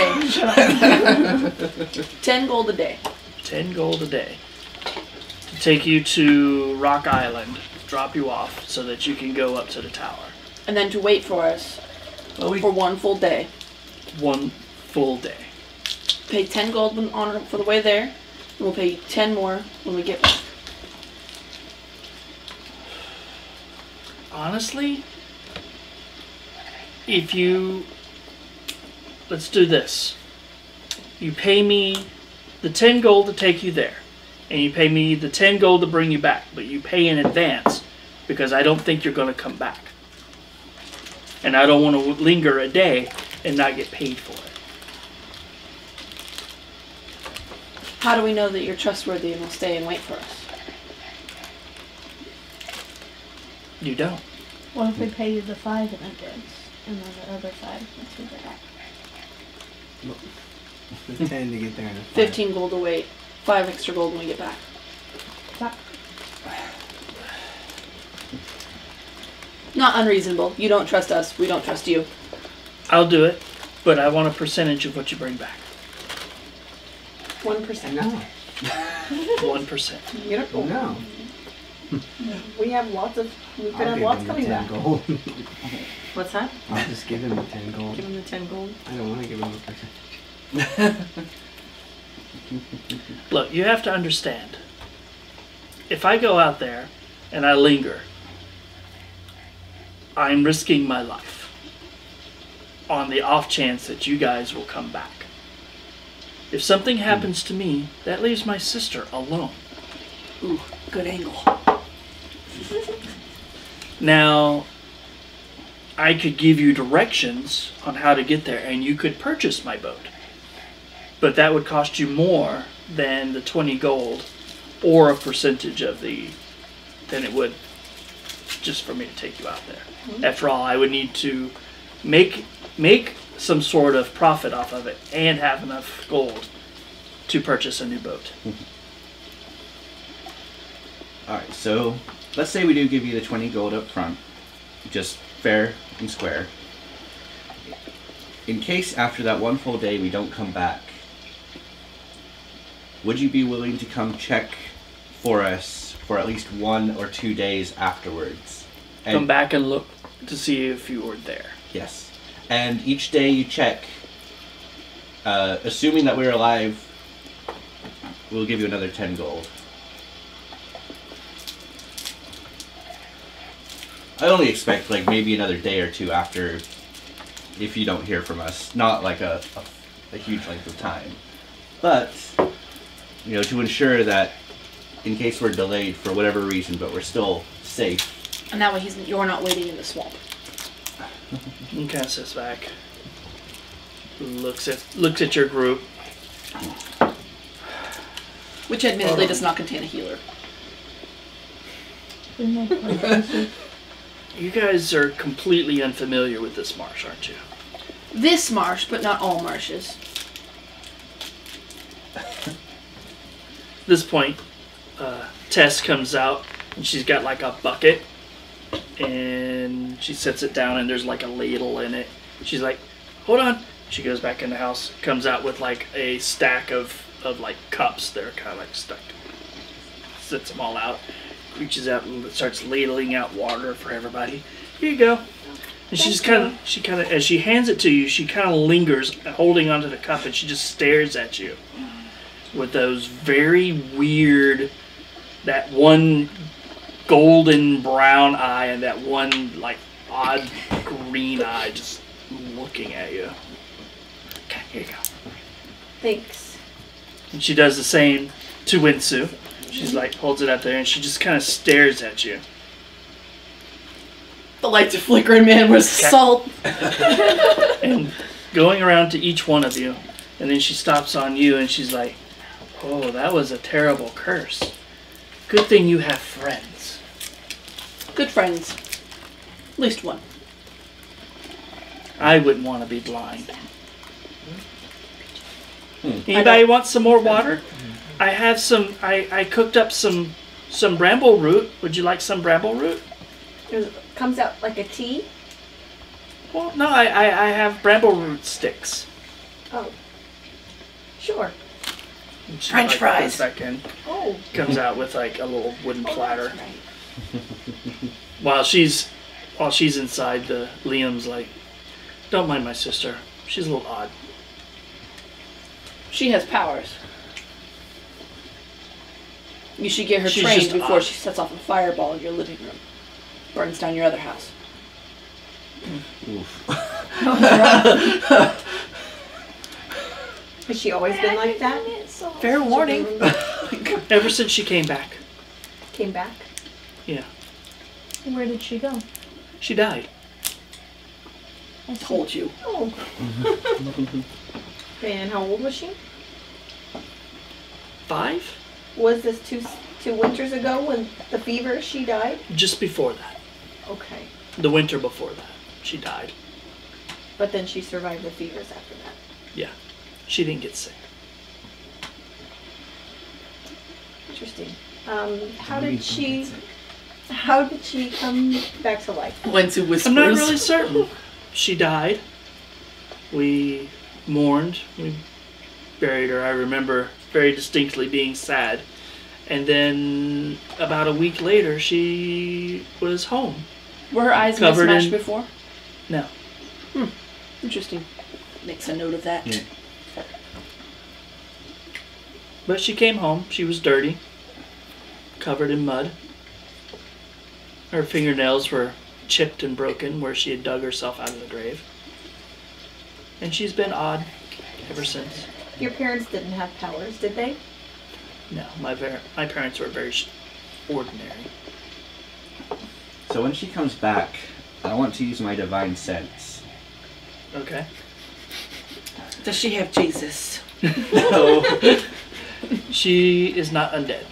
day. 10 gold a day. 10 gold a day. To take you to Rock Island, drop you off so that you can go up to the tower. And then to wait for us for one full day. One full day. Pay 10 gold for the way there. And we'll pay you 10 more when we get back. Honestly, let's do this. You pay me the 10 gold to take you there, and you pay me the 10 gold to bring you back, but you pay in advance because I don't think you're going to come back. And I don't want to linger a day and not get paid for it. How do we know that you're trustworthy and will stay and wait for us? You don't. What if we pay you the 5 in advance, and then the other 5 once we get back? The 10 to get there. And the 5. 15 gold to wait. 5 extra gold when we get back. That, Not unreasonable. You don't trust us. We don't trust you. I'll do it, but I want a percentage of what you bring back. 1%. No. 1%. You don't. No. We have lots of. We could I'll have give lots him the coming 10 back. gold. What's that? I'll just give him the 10 gold. Give him the 10 gold. I don't want to give him a percentage. Look, you have to understand. If I go out there and I linger, I'm risking my life on the off chance that you guys will come back. If something happens to me, that leaves my sister alone. Ooh, good angle. Now, I could give you directions on how to get there, and you could purchase my boat. But that would cost you more than the 20 gold or a percentage of than it would just for me to take you out there. After all, I would need to make some sort of profit off of it and have enough gold to purchase a new boat. Alright, so let's say we do give you the 20 gold up front, just fair and square. In case after that one full day we don't come back, would you be willing to come check for us for at least 1 or 2 days afterwards? And Come back and look to see if you were there. Yes. And each day you check, assuming that we're alive, we'll give you another 10 gold. I only expect like maybe another day or two after, if you don't hear from us. Not like a huge length of time. But, you know, to ensure that in case we're delayed for whatever reason, but we're still safe. And that way you're not waiting in the swamp. He kind of sits back, looks at your group. Which admittedly does not contain a healer. You guys are completely unfamiliar with this marsh, aren't you? This marsh, but not all marshes. At this point, Tess comes out and she's got like a bucket and she sets it down and there's like a ladle in it. She's like, hold on. She goes back in the house, comes out with like a stack of like cups that are kind of like stuck. Sets them all out, reaches out and starts ladling out water for everybody. Here you go. And she kind of, as she hands it to you, she kind of lingers, holding onto the cup, and she just stares at you with those very weird, that one golden brown eye and that one like odd green eye just looking at you. Okay, here you go. Thanks. And she does the same to Winsu. She's like, holds it out there and she just kind of stares at you. The lights are flickering, man. Where's the salt? And going around to each one of you. And then she stops on you and she's like, oh, that was a terrible curse. Good thing you have friends. Good friends. At least one. I wouldn't want to be blind. Anybody want some more water? I have some, I cooked up some bramble root. Would you like some bramble root? It comes out like a tea. Well, no, I have bramble root sticks. Oh. Sure. And she, French like, fries. goes back in, Oh. comes out with like a little wooden platter. That's right. While she's inside, Liam's like, don't mind my sister. She's a little odd. She has powers. You should get her She's trained just before odd. she sets off a fireball in your living room. Burns down your other house. Oof. Has she always been like that? Fair warning. Ever since she came back. Came back? Yeah. Where did she go? She died. I told you. Oh. And how old was she? 5? Was this two winters ago when the fever she died? Just before that. Okay. The winter before that. She died. But then she survived the fevers after that. Yeah. She didn't get sick. Interesting. How did she come back to life? Wensu whispers. I'm not really certain. She died. We mourned. We buried her. I remember very distinctly being sad. And then about a week later, she was home. Were her eyes Covered mismatched in- before? No. Interesting. Makes a note of that. Yeah. But she came home. She was dirty. Covered in mud. Her fingernails were chipped and broken where she had dug herself out of the grave. And she's been odd ever since. Your parents didn't have powers, did they? No, my parents were very ordinary. So when she comes back, I want to use my divine sense. Okay. Does she have Jesus? No. She is not undead.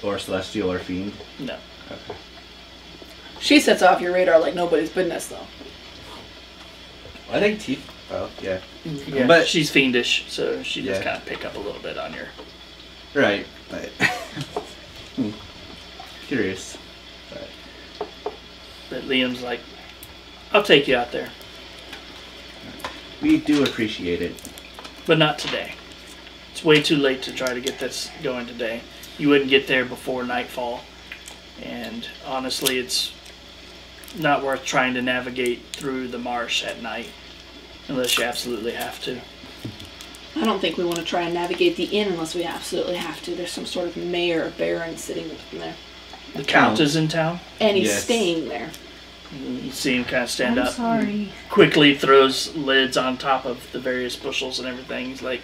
Or celestial or fiend. No. Okay. She sets off your radar like nobody's business, though. I think teeth. Oh, yeah. Yeah, But- she's fiendish, so she just Yeah. kind of pick up a little bit on your... Right, but curious. But But Liam's like, I'll take you out there, we do appreciate it. but not today. It's way too late to try to get this going today. You wouldn't get there before nightfall. And honestly, it's not worth trying to navigate through the marsh at night unless you absolutely have to. I don't think we want to try and navigate the inn unless we absolutely have to. There's some sort of mayor or baron sitting in there. The Count is in town. And he's Yes. staying there. You see him kind of stand I'm up. sorry. Quickly throws lids on top of the various bushels and everything. He's like,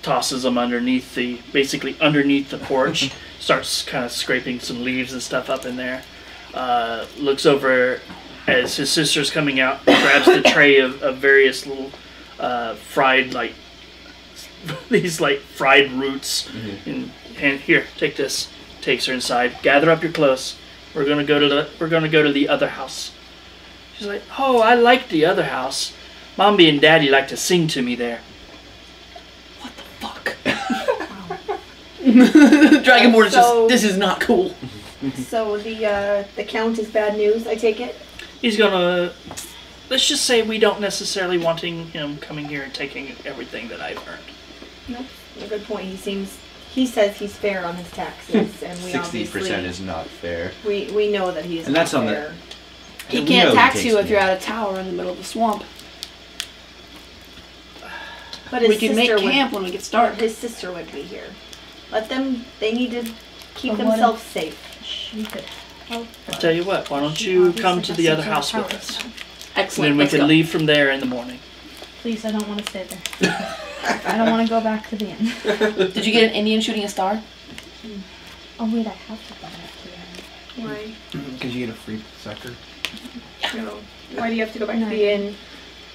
tosses them basically underneath the porch. Starts kind of scraping some leaves and stuff up in there. Looks over as his sister's coming out, grabs the tray of various little fried, like, these like fried roots. And here, take this. Takes her inside. Gather up your clothes. We're gonna go to the other house. She's like, oh, I like the other house. Mommy and Daddy like to sing to me there. What the fuck? Dragonborn is So- just, this is not cool. So the Count is bad news, I take it? He's gonna, let's just say we don't necessarily wanting him coming here and taking everything that I've earned. Nope. A good point. He says he's fair on his taxes, and we 60% obviously is not fair. we know that he's And that's not on the- fair. He We can't know tax takes you if me. you're at a tower in the middle of the swamp. But his We can make sister would, camp when we get started. his sister would be here. Let them. They need to keep But what themselves safe. She could help. I'll tell you what, why don't She you obviously come to has the some other sort of house with power us? now. Excellent. Then we let's can go. leave from there in the morning. Please, I don't want to stay there. I don't want to go back to the inn. Did you get an Indian shooting a star? Oh wait, I have to go back to the inn. Why? Because you get a free sucker. No. Why do you have to go back No. to the inn?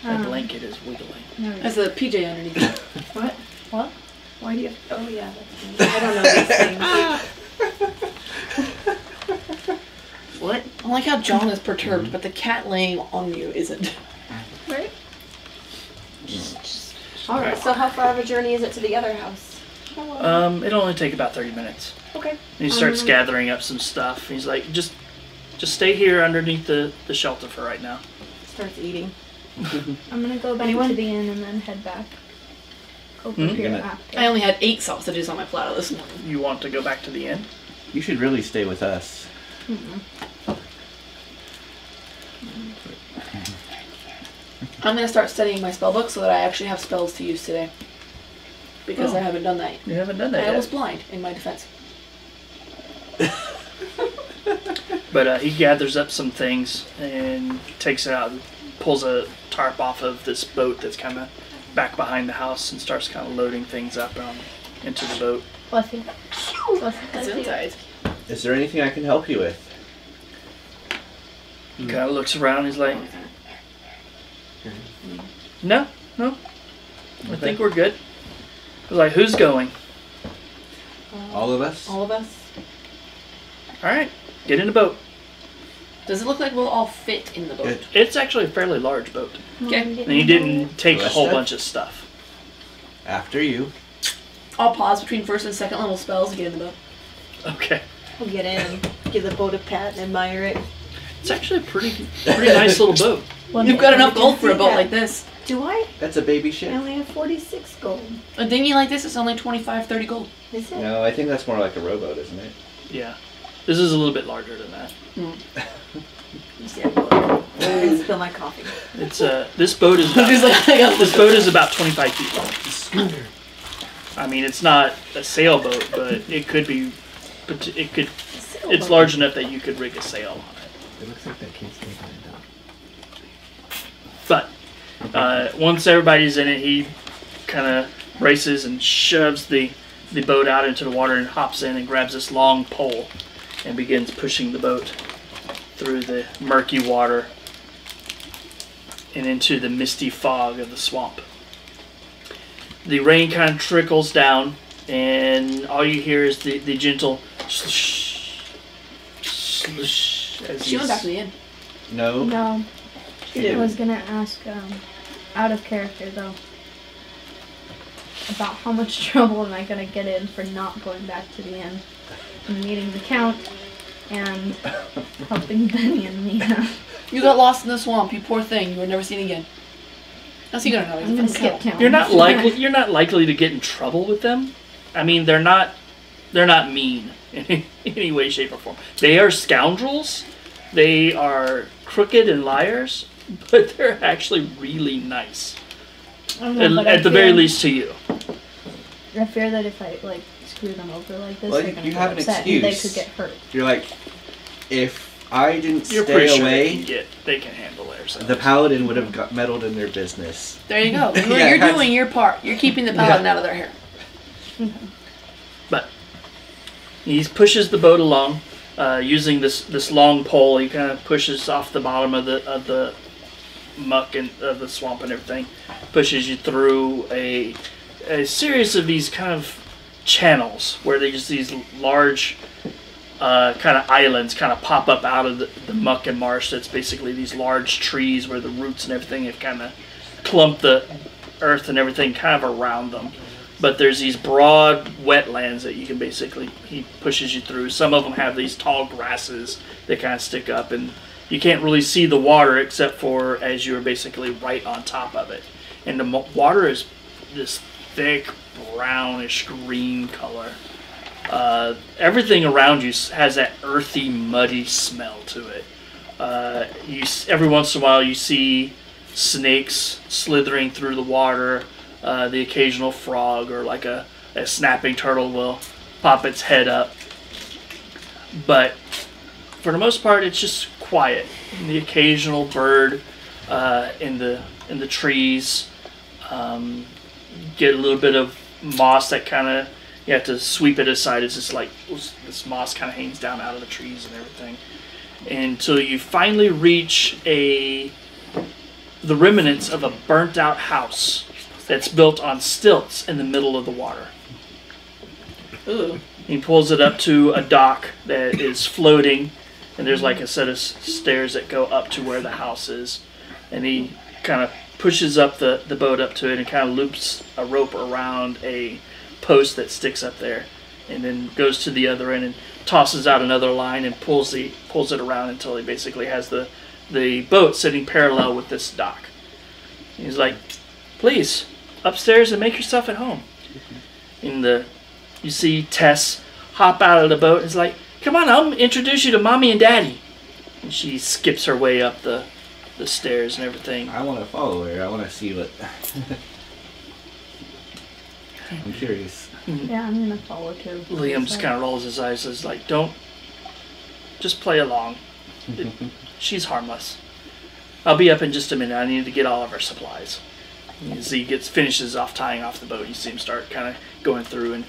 My blanket is wiggling. No, There's a PJ underneath. What? what? Why do you have? Oh yeah, that's me. I don't know these things. What? I like how John is perturbed, but the cat laying on you isn't. Right. All right. So how far of a journey is it to the other house? It'll only take about 30 minutes. Okay. And he starts gathering up some stuff. He's like, just stay here underneath the shelter for right now. Starts eating. I'm gonna go back Anyone? to the inn and then head back. Over Hmm? here You're gonna- after. I only had 8 sausages on my platter this morning. You want to go back to the inn? You should really stay with us. I'm gonna start studying my spell book so that I actually have spells to use today. Because I haven't done that. You haven't done that I was yet. blind in my defense. But he gathers up some things and takes it out and pulls a tarp off of this boat that's kind of back behind the house and starts kind of loading things up into the boat. Bless you. Bless It's you. inside. Is there anything I can help you with? He kind of looks around. He's like, no. I think we're good. He's like, who's going? All of us? All of us. All right, get in the boat. Does it look like we'll all fit in the boat? Good. It's actually a fairly large boat. Okay. And he didn't take a Rest whole up. bunch of stuff. After you. I'll pause between first and second level spells to get in the boat. Okay. We'll get in, give the boat a pat, and admire it. It's actually a pretty nice little boat. You've got enough gold for a see boat that. like this. Do I? That's a baby I ship. only have 46 gold. A dinghy like this is only 25, 30 gold. Is it? No, I think that's more like a rowboat, isn't it? Yeah. This is a little bit larger than that. I spill my coffee. It's this boat is about, She's like, I got this boat is about 25 feet long. I mean, it's not a sailboat, but it could be. It's large enough that you could rig a sail on it. It looks like that kid's taking it down. But once everybody's in it, he kind of braces and shoves the boat out into the water and hops in and grabs this long pole and begins pushing the boat through the murky water and into the misty fog of the swamp. The rain kind of trickles down, and all you hear is the gentle slush, slush. As She went he's- back to the inn. No. No, She I didn't. was gonna ask, out of character though, about how much trouble am I gonna get in for not going back to the inn and meeting the Count and helping Benny and Mina. You got lost in the swamp, you poor thing. You were never seen again. How's he gonna know? He's I'm a gonna fucking skip kill. town. You're not likely to get in trouble with them. I mean, they're not mean in any way, shape, or form. They are scoundrels. They are crooked and liars, but they're actually really nice. I don't know, but At the very least to you. I fear that if I like screw them over like this, Well, they're gonna you get have an upset and they excuse. could get hurt. You're like, if I didn't You're stay pretty sure away, they can handle themselves. the paladin would have got meddled in their business. There you go. You're, Yeah, you're that's- doing your part. You're keeping the paladin out of their hair. But he pushes the boat along using this long pole. He kind of pushes off the bottom of the muck and of the swamp and everything. Pushes you through a series of these kind of channels where they just these large kind of islands kind of pop up out of the muck and marsh. That's basically these large trees where the roots and everything have kind of clumped the earth and everything kind of around them. But there's these broad wetlands that you can basically, he pushes you through. Some of them have these tall grasses that kind of stick up, and you can't really see the water except for as you're basically right on top of it. And the water is this thick brownish green color. Everything around you has that earthy, muddy smell to it. Every once in a while you see snakes slithering through the water. The occasional frog or like a snapping turtle will pop its head up. But for the most part, it's just quiet. And the occasional bird in the trees. Get a little bit of moss that kind of, you have to sweep it aside. It's just like this moss kind of hangs down out of the trees and everything. Until you finally reach the remnants of a burnt out house that's built on stilts in the middle of the water. Ooh. He pulls it up to a dock that is floating, and there's like a set of stairs that go up to where the house is. And he kind of pushes up the boat up to it and kind of loops a rope around a post that sticks up there, and then goes to the other end and tosses out another line and pulls it around until he basically has the boat sitting parallel with this dock. He's like, please, upstairs and make yourself at home. You see Tess hop out of the boat and is like, come on, I'll introduce you to Mommy and Daddy. And she skips her way up the stairs and everything. I want to follow her. I want to see what. I'm curious. Yeah, I'm gonna follow too. Liam just kind of rolls his eyes and is like, just play along. She's harmless. I'll be up in just a minute. I need to get all of our supplies. As he finishes off tying off the boat, you see him start kind of going through and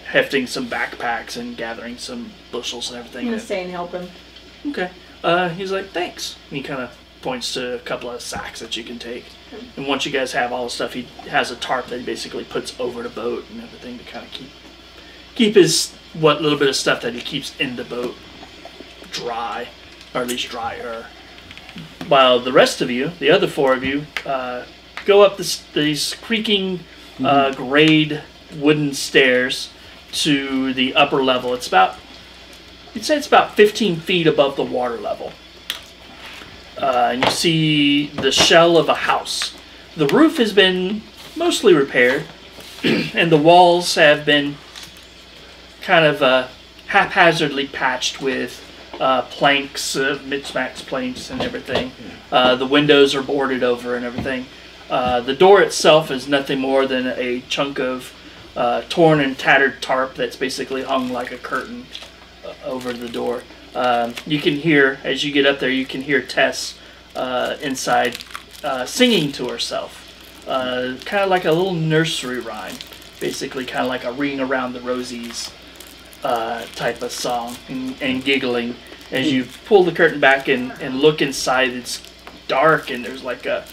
hefting some backpacks and gathering some bushels and everything. I'm gonna stay and help him. Okay. He's like, thanks. And he kind of points to a couple of sacks that you can take. And once you guys have all the stuff, he has a tarp that he basically puts over the boat and everything to kind of keep his what little bit of stuff that he keeps in the boat dry, or at least drier. While the rest of you, the other four of you, go up these creaking grade wooden stairs to the upper level. You'd say it's about 15 feet above the water level. And you see the shell of a house. The roof has been mostly repaired, and the walls have been kind of haphazardly patched with planks, mismatched planks and everything. The windows are boarded over and everything. The door itself is nothing more than a chunk of torn and tattered tarp that's basically hung like a curtain over the door. You can hear, as you get up there, you can hear Tess inside singing to herself. Kind of like a little nursery rhyme. Basically kind of like a Ring Around the Rosies type of song, and giggling. As you pull the curtain back and look inside, it's dark and there's like a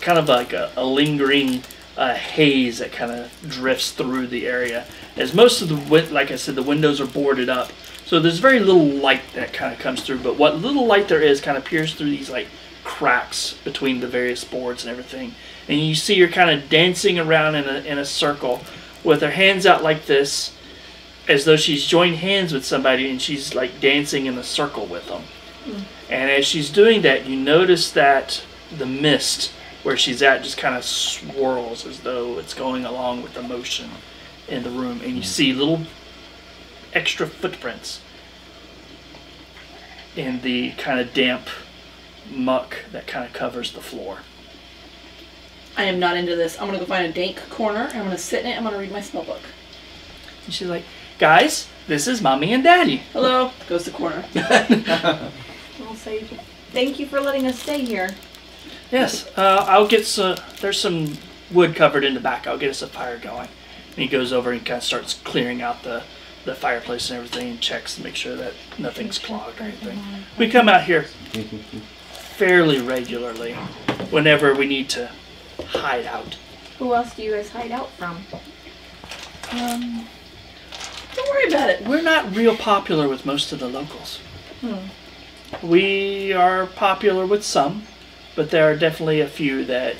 kind of like a lingering haze that kind of drifts through the area. As most of like I said, the windows are boarded up. So there's very little light that kind of comes through, but what little light there is kind of peers through these like cracks between the various boards and everything. And you see her kind of dancing around in a circle with her hands out like this, as though she's joined hands with somebody and she's like dancing in a circle with them. And as she's doing that, you notice that the mist where she's at just kind of swirls as though it's going along with the motion in the room, and you see little extra footprints in the kind of damp muck that kind of covers the floor. I am not into this. I'm gonna go find a dank corner. I'm gonna sit in it. I'm gonna read my spell book. And she's like, guys, this is Mommy and Daddy. Hello. Goes to corner. I'll say thank you for letting us stay here. Yes, I'll get some, there's some wood covered in the back. I'll get us a fire going. And he goes over and kind of starts clearing out the fireplace and everything and checks to make sure that nothing's clogged or anything. We come out here fairly regularly whenever we need to hide out. Who else do you guys hide out from? Don't worry about it. We're not real popular with most of the locals. We are popular with some, but there are definitely a few that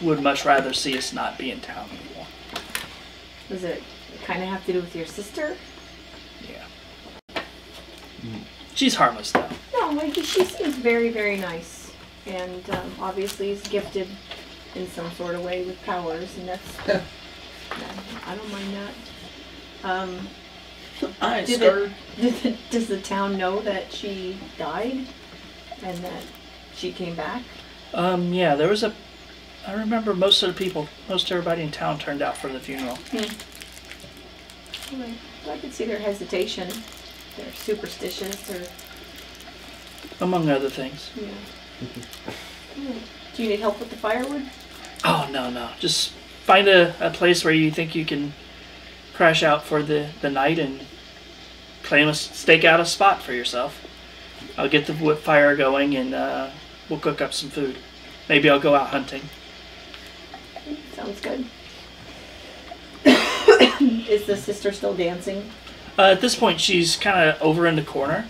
would much rather see us not be in town anymore. Does it kind of have to do with your sister? Yeah. She's harmless though. No, like she seems very, very nice, and obviously is gifted in some sort of way with powers, and that's I don't mind that. Does the town know that she died and that she came back? Yeah, there was I remember most everybody in town turned out for the funeral. Well, I could see their hesitation. They're superstitious, or Among other things. yeah. Do you need help with the firewood? Oh, no. Just find a place where you think you can crash out for the night and stake out a spot for yourself. I'll get the wood fire going and we'll cook up some food. Maybe I'll go out hunting. Sounds good. Is the sister still dancing? At this point, she's kind of over in the corner,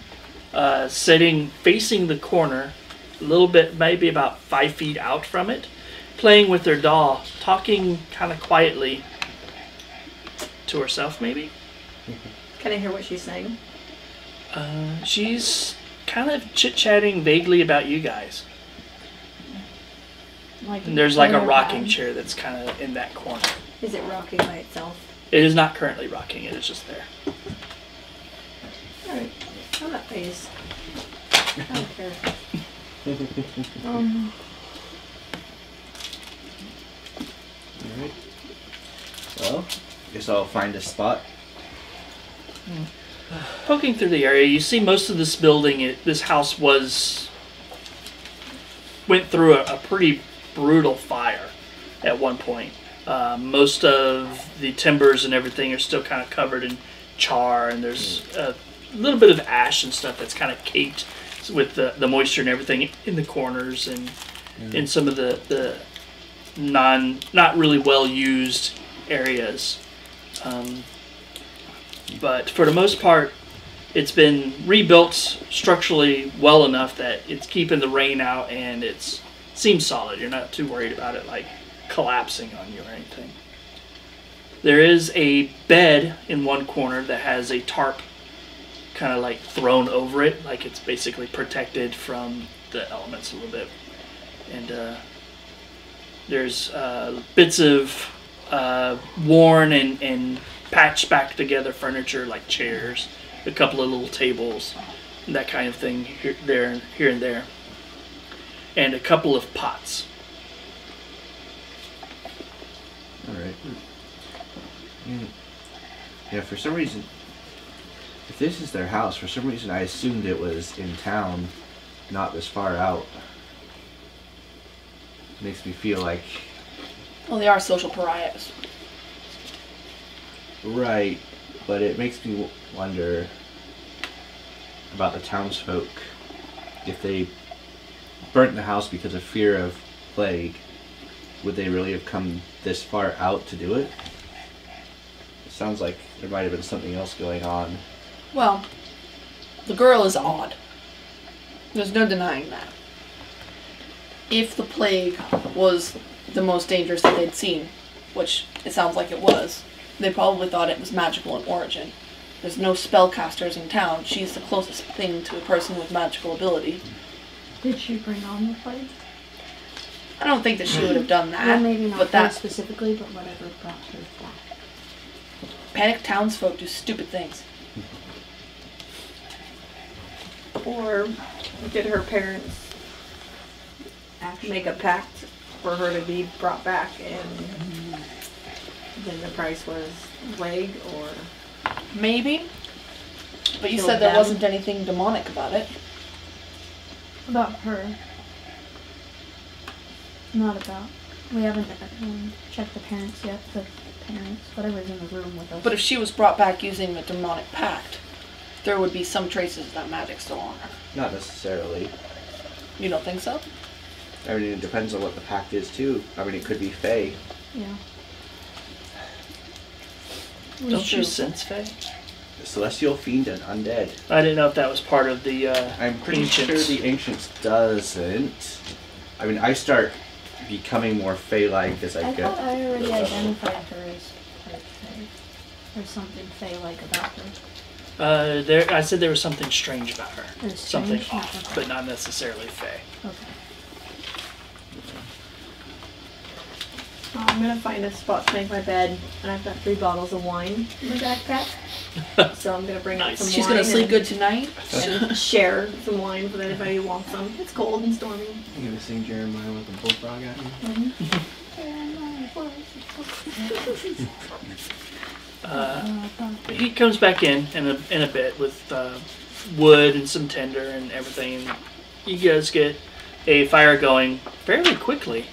sitting facing the corner, a little bit, maybe about 5 feet out from it, playing with her doll, talking kind of quietly to herself, maybe. Can I hear what she's saying? She's kind of chit-chatting vaguely about you guys. And there's like a rocking chair that's kind of in that corner. Is it rocking by itself? It is not currently rocking, it is just there. Alright, I'm not phased. I don't care. Alright. Well, guess I'll find a spot. Poking through the area, you see most of this building, this house went through a pretty brutal fire at one point. Most of the timbers and everything are still kind of covered in char, and there's a little bit of ash and stuff that's kind of caked with the moisture and everything in the corners and in some of the not really well used areas. But for the most part, it's been rebuilt structurally well enough that it's keeping the rain out, and it seems solid. You're not too worried about it like collapsing on you or anything. There is a bed in one corner that has a tarp kind of like thrown over it, like it's basically protected from the elements a little bit. And there's bits of worn and patched back together furniture like chairs, a couple of little tables, that kind of thing here and there, and a couple of pots. Alright. Yeah, for some reason, if this is their house, for some reason I assumed it was in town, not this far out. Makes me feel like... Well, they are social pariahs. Right, but it makes me wonder about the townsfolk. If they burnt the house because of fear of plague, would they really have come this far out to do it? It sounds like there might have been something else going on. Well, the girl is odd. There's no denying that. If the plague was the most dangerous that they'd seen, which it sounds like it was, they probably thought it was magical in origin. There's no spellcasters in town. She's the closest thing to a person with magical ability. Did she bring on the plague? I don't think that she would have done that. Well, maybe not but her that specifically, but whatever brought her back. panicked townsfolk do stupid things. Or did her parents make a pact for her to be brought back and then the price was leg or Maybe. But you Killed said there them. wasn't anything demonic about it. About her. Not about. We haven't checked the parents yet. The parents, whatever's in the room with us. But if she was brought back using the demonic pact, there would be some traces of that magic still on her. Not necessarily. You don't think so? I mean, it depends on what the pact is too. I mean, it could be Fae. Yeah. Don't you sense Fae? Celestial fiend and undead. I didn't know if that was part of the I'm pretty ancients. sure the ancients doesn't. I mean, I start becoming more Fae-like as I I go. thought I already identified her as part Fae. Or something Fae-like about her. There, I said there was something strange about her. It was Something strange? off, Okay. but not necessarily Fae. Okay. I'm gonna find a spot to make my bed, and I've got 3 bottles of wine in my backpack. So I'm gonna bring out Nice. some She's wine. gonna sleep and- good tonight. and share some wine with anybody who wants some. It's cold and stormy. I'm gonna sing Jeremiah with a bullfrog at me. He comes back in a bit with wood and some tinder and everything. You guys get a fire going fairly quickly.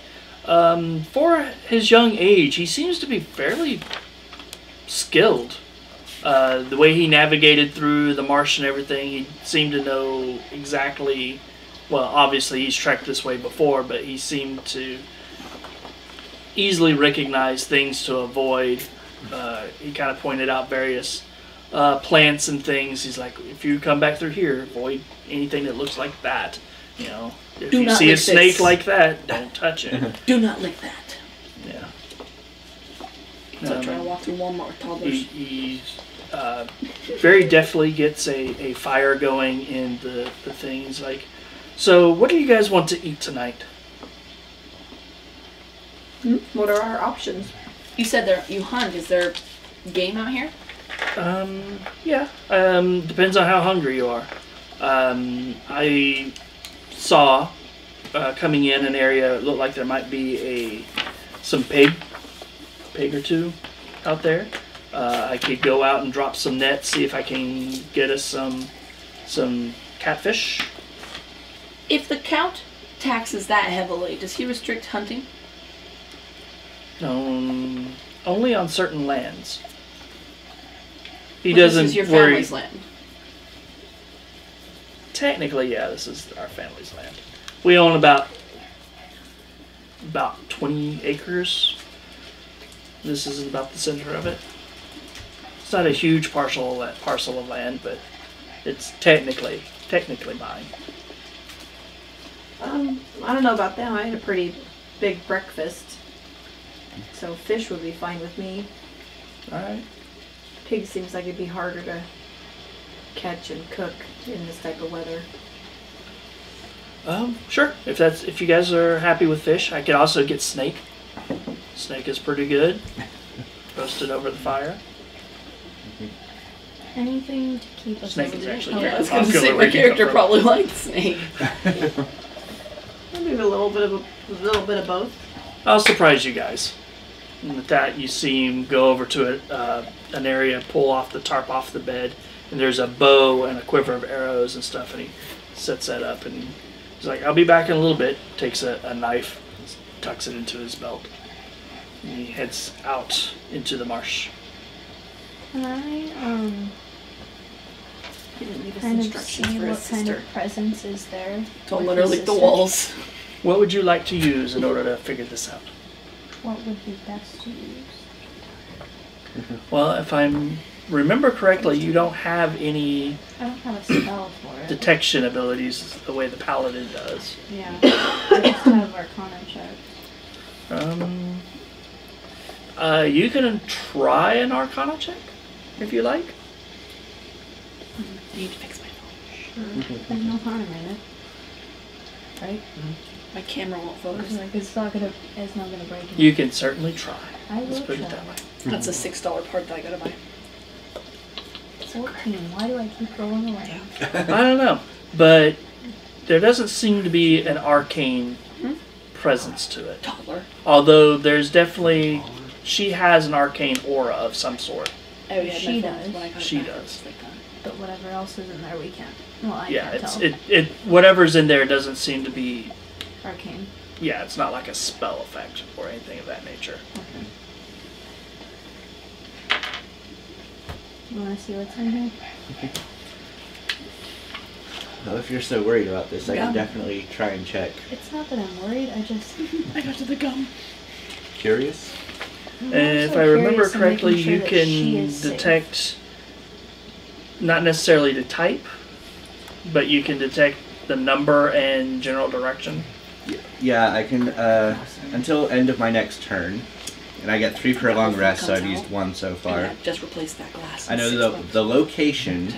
For his young age, he seems to be fairly skilled. The way he navigated through the marsh and everything, he seemed to know exactly. Well, obviously he's trekked this way before, but he seemed to easily recognize things to avoid. He kind of pointed out various plants and things. He's like, if you come back through here, avoid anything that looks like that. You know, if Do you not see a lick snake this. like that, don't touch it. Do not lick that. Yeah. So I'm trying to walk through Walmart with toddlers. He very deftly gets a fire going in the thing. He's like, so what do you guys want to eat tonight? What are our options? You said there you hunt. Is there game out here? Yeah. Depends on how hungry you are. I saw coming in an area, it looked like there might be some pig or two out there. I could go out and drop some nets, see if I can get us some catfish. If the Count taxes that heavily, does he restrict hunting? Only on certain lands. He But doesn't This is your worry. family's land. Technically, yeah, this is our family's land. We own about 20 acres. This is about the center of it. It's not a huge parcel of land, but it's technically mine. I don't know about them. I had a pretty big breakfast. So fish would be fine with me. All right. Pig seems like it'd be harder to catch and cook in this type of weather. Sure. If you guys are happy with fish, I could also get snake. Snake is pretty good. Roasted over the fire. Anything to keep us Snake is moving. actually Oh, very I was going to popular say where my you come character from. probably likes snake. Maybe a little bit of both. I'll surprise you guys. And with that, you see him go over to an area, pull off the tarp off the bed, and there's a bow and a quiver of arrows and stuff, and he sets that up, and he's like, I'll be back in a little bit. Takes a knife, tucks it into his belt, and he heads out into the marsh. Can I He didn't leave us kind of instructions see for his what kind sister. of presence is there? Don't with let her his lick the sister? walls. What would you like to use in order to figure this out? What would be best to use? Well, if I remember correctly, you don't have any I don't have a spell for it. detection abilities the way the paladin does. Yeah. I just have Arcana checks. You can try an Arcana check if you like. I need to fix my phone. Sure. There's no harm in it. Right? My camera won't focus. Like it's not gonna break. Anything. You can certainly try. I Let's will put try. it that way. That's a $6 part that I gotta buy. 14. Why do I keep rolling away? I don't know, but there doesn't seem to be an arcane presence to it. Toddler. Although there's definitely, she has an arcane aura of some sort. Oh, yeah, She my phone does. when I got it She back, does. it was like that. But whatever else is in there, we can't. Well, I Yeah, can't it's tell. whatever's in there doesn't seem to be. Arcane. Yeah, it's not like a spell effect or anything of that nature. You want to see what's in here? Well, if you're so worried about this, I Yeah. can definitely try and check. It's not that I'm worried. I just. I got to the gum. Curious? I'm And if also I remember curious in making correctly, sure you that she can is safe. detect, not necessarily to type, but you can detect the number and general direction. Yeah, I can, until end of my next turn. And I get 3 per long rest, so I've used 1 so far. Yeah, just replace that glass. I know the location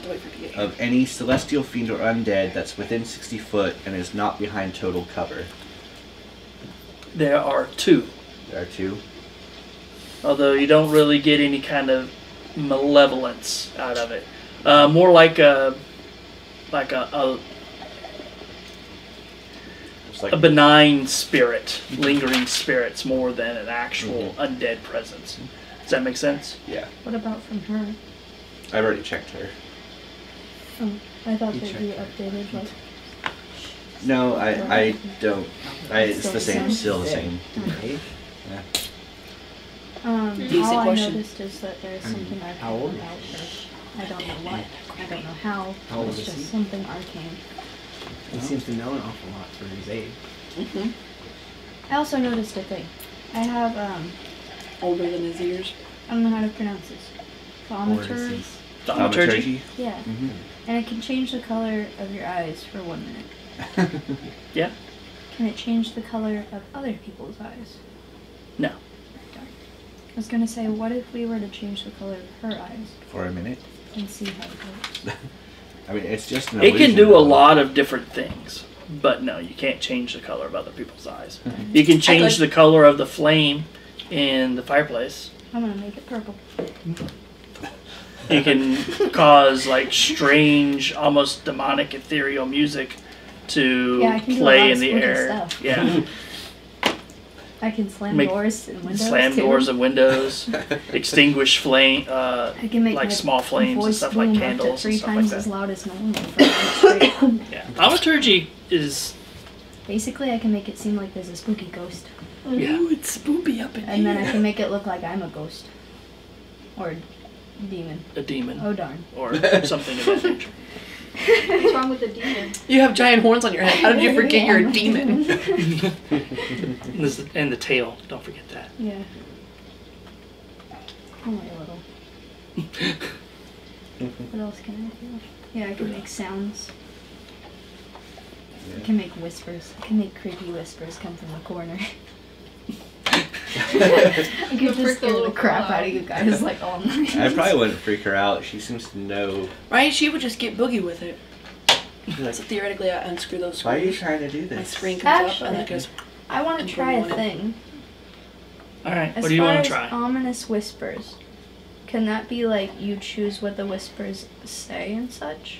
of any celestial fiend or undead that's within 60 foot and is not behind total cover. There are 2, There are 2. although you don't really get any kind of malevolence out of it. More like a It's like a benign spirit, lingering spirits, more than an actual undead presence. Does that make sense? yeah. What about from her? I've already checked her. Oh, I thought You that you updated like. No, I don't. It's Still the the same. same? Still the same. Right? Decent All I question. noticed is that there's something arcane how old? about her. I don't know what. I don't know how. How old It's is just he? something arcane. He seems to know an awful lot for his age. Mm-hmm. I also noticed a thing. I have Older than his ears. I don't know how to pronounce this. Thaumaturgy. Thaumaturgy? Yeah. Mm-hmm. And it can change the color of your eyes for 1 minute. Yeah? Can it change the color of other people's eyes? No. Darn. I was gonna say, what if we were to change the color of her eyes For a minute. and see how it goes? I mean, it's just an It can illusion, do a though. lot of different things, but no, you can't change the color of other people's eyes. You can change the color of the flame in the fireplace. I'm gonna make it purple. You can cause like strange, almost demonic, ethereal music to Yeah, I can do a lot play of in the spooky air. stuff. Yeah, I can slam Make- doors and windows slam too. doors and windows, extinguish flame, I can make like my small flames and voice stuff like boom up to candles 3 and stuff like times that. as loud as normal for a minute straight. Yeah, thaumaturgy is Basically, I can make it seem like there's a spooky ghost, Yeah. Ooh, it's spoopy up in and then I here. can make it look like I'm a ghost or demon. a demon Oh darn! or something of that nature. What's wrong with the demon? You have giant horns on your head. How did you forget you're a demon? And the tail, don't forget that. Yeah. Only a little. What else can I do? Yeah, I can make sounds. I can make whispers. I can make creepy whispers come from the corner. I could just scare the crap out of you guys like all night. I probably wouldn't freak her out. She seems to know. Right? She would just get boogie with it. Like, So theoretically, I unscrew those why are you screws. trying to do My this? screen comes up and Actually, it goes. I want to try a thing. All right, As what do you far want as to try? ominous whispers, can that be like you choose what the whispers say and such?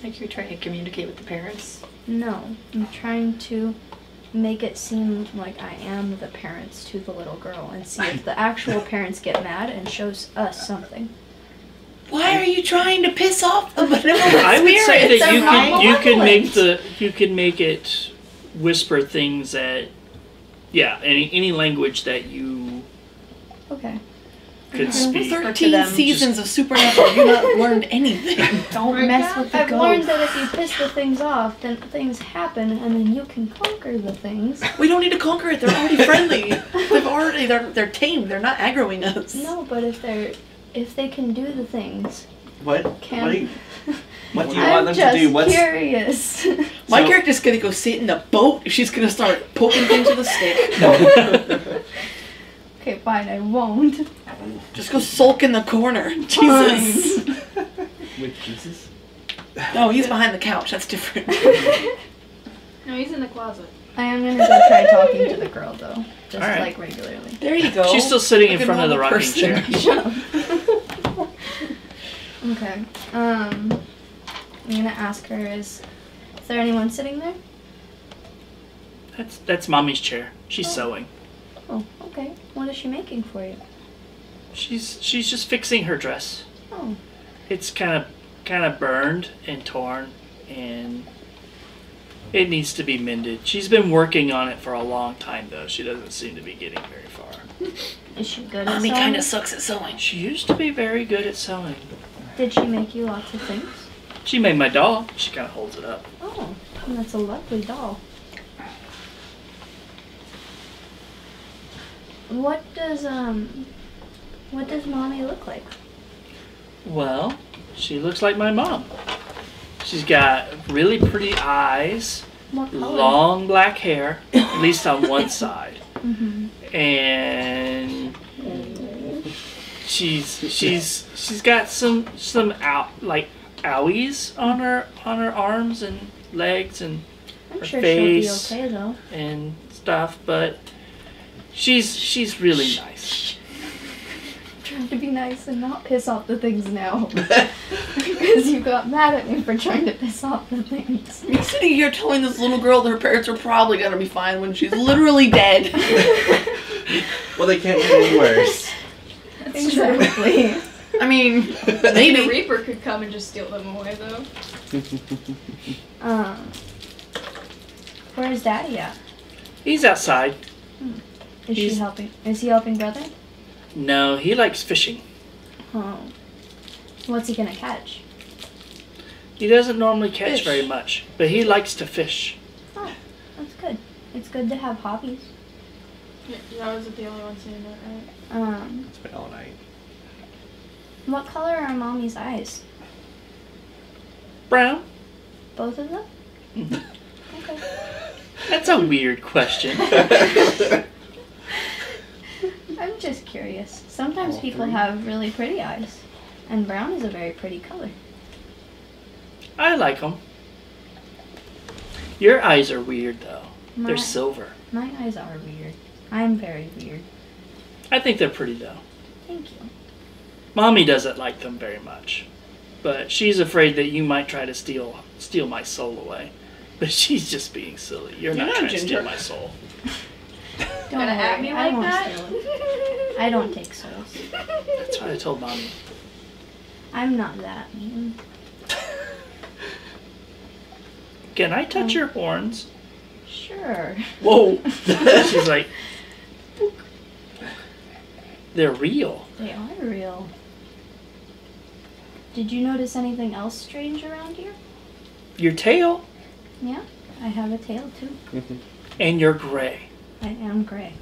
Like you're trying to communicate with the parents? No, I'm trying to make it seem like I am the parents to the little girl and see if the actual parents get mad and shows us something. Why are you trying to piss off the benevolent I would say spirits? that you They're can you can make malevolent. you can make it whisper things that any language that you Okay. could speak. 13 them. seasons of Supernatural, you not learned anything. Don't mess with the I've learned ghost. that if you piss the things off, then things happen, and then you can conquer the things. We don't need to conquer it. They're already friendly. They're tamed. They're not aggroing us. No, but if they can do the things, What? can What do you want I'm them just to do? What's curious. My So- character's gonna go sit in the boat. She's gonna start poking things with a stick. Okay, fine, I won't. Just go sulk in the corner. Jesus. With Jesus? No, he's behind the couch. That's different. No, he's in the closet. I am gonna go try talking to the girl though, just Alright. like regularly. There you go. She's still sitting in Like a front of the normal rocking person. chair. Shut up. Okay. I'm gonna ask her: Is there anyone sitting there? That's Mommy's chair. She's sewing. Oh, okay. What is she making for you? She's just fixing her dress. Oh, It's kind of burned and torn, and it needs to be mended. She's been working on it for a long time, though. She doesn't seem to be getting very far. is she good at Mommy sewing? kind of sucks at sewing. She used to be very good at sewing. Did she make you lots of things? She made my doll. She kind of holds it up. Oh, that's a lovely doll. What does Mommy look like? Well, she looks like my mom. She's got really pretty eyes, What color? long black hair, at least on one side, Mm-hmm. and she's got some owies on her arms and legs and I'm her sure face. she'll be okay though. and stuff, but she's really nice. Trying to be nice and not piss off the things now. Because you got mad at me for trying to piss off the things. You're sitting here telling this little girl that her parents are probably gonna be fine when she's literally dead. Well, they can't get any worse. Exactly. I mean, The maybe. Reaper could come and just steal them away, though. Where's Daddy at? He's outside. Is she He's- helping? Is he helping Brother? No, he likes fishing. Oh. What's he gonna catch? He doesn't normally catch Fish. very much, but he likes to fish. Oh, that's good. It's good to have hobbies. Yeah, I wasn't the only one saying that, right? It's been all night. What color are Mommy's eyes? Brown? Both of them? Mhm. Okay. That's a weird question. I'm just curious. Sometimes All people three? have really pretty eyes, and brown is a very pretty color. I like them. Your eyes are weird, though. My, They're silver. my eyes are weird. I'm very weird. I think they're pretty, though. Thank you. Mommy doesn't like them very much, but she's afraid that you might try to steal my soul away. But she's just being silly. You're not not trying to Ginger. steal my soul. Don't Gonna worry, at me I like won't that? steal it. I don't take souls. That's what I told Mommy. I'm not that mean. Can I touch your horns? Sure. Whoa! She's like, they're real. They are real. Did you notice anything else strange around here? Your tail Yeah, I have a tail too. and you're gray. I am gray.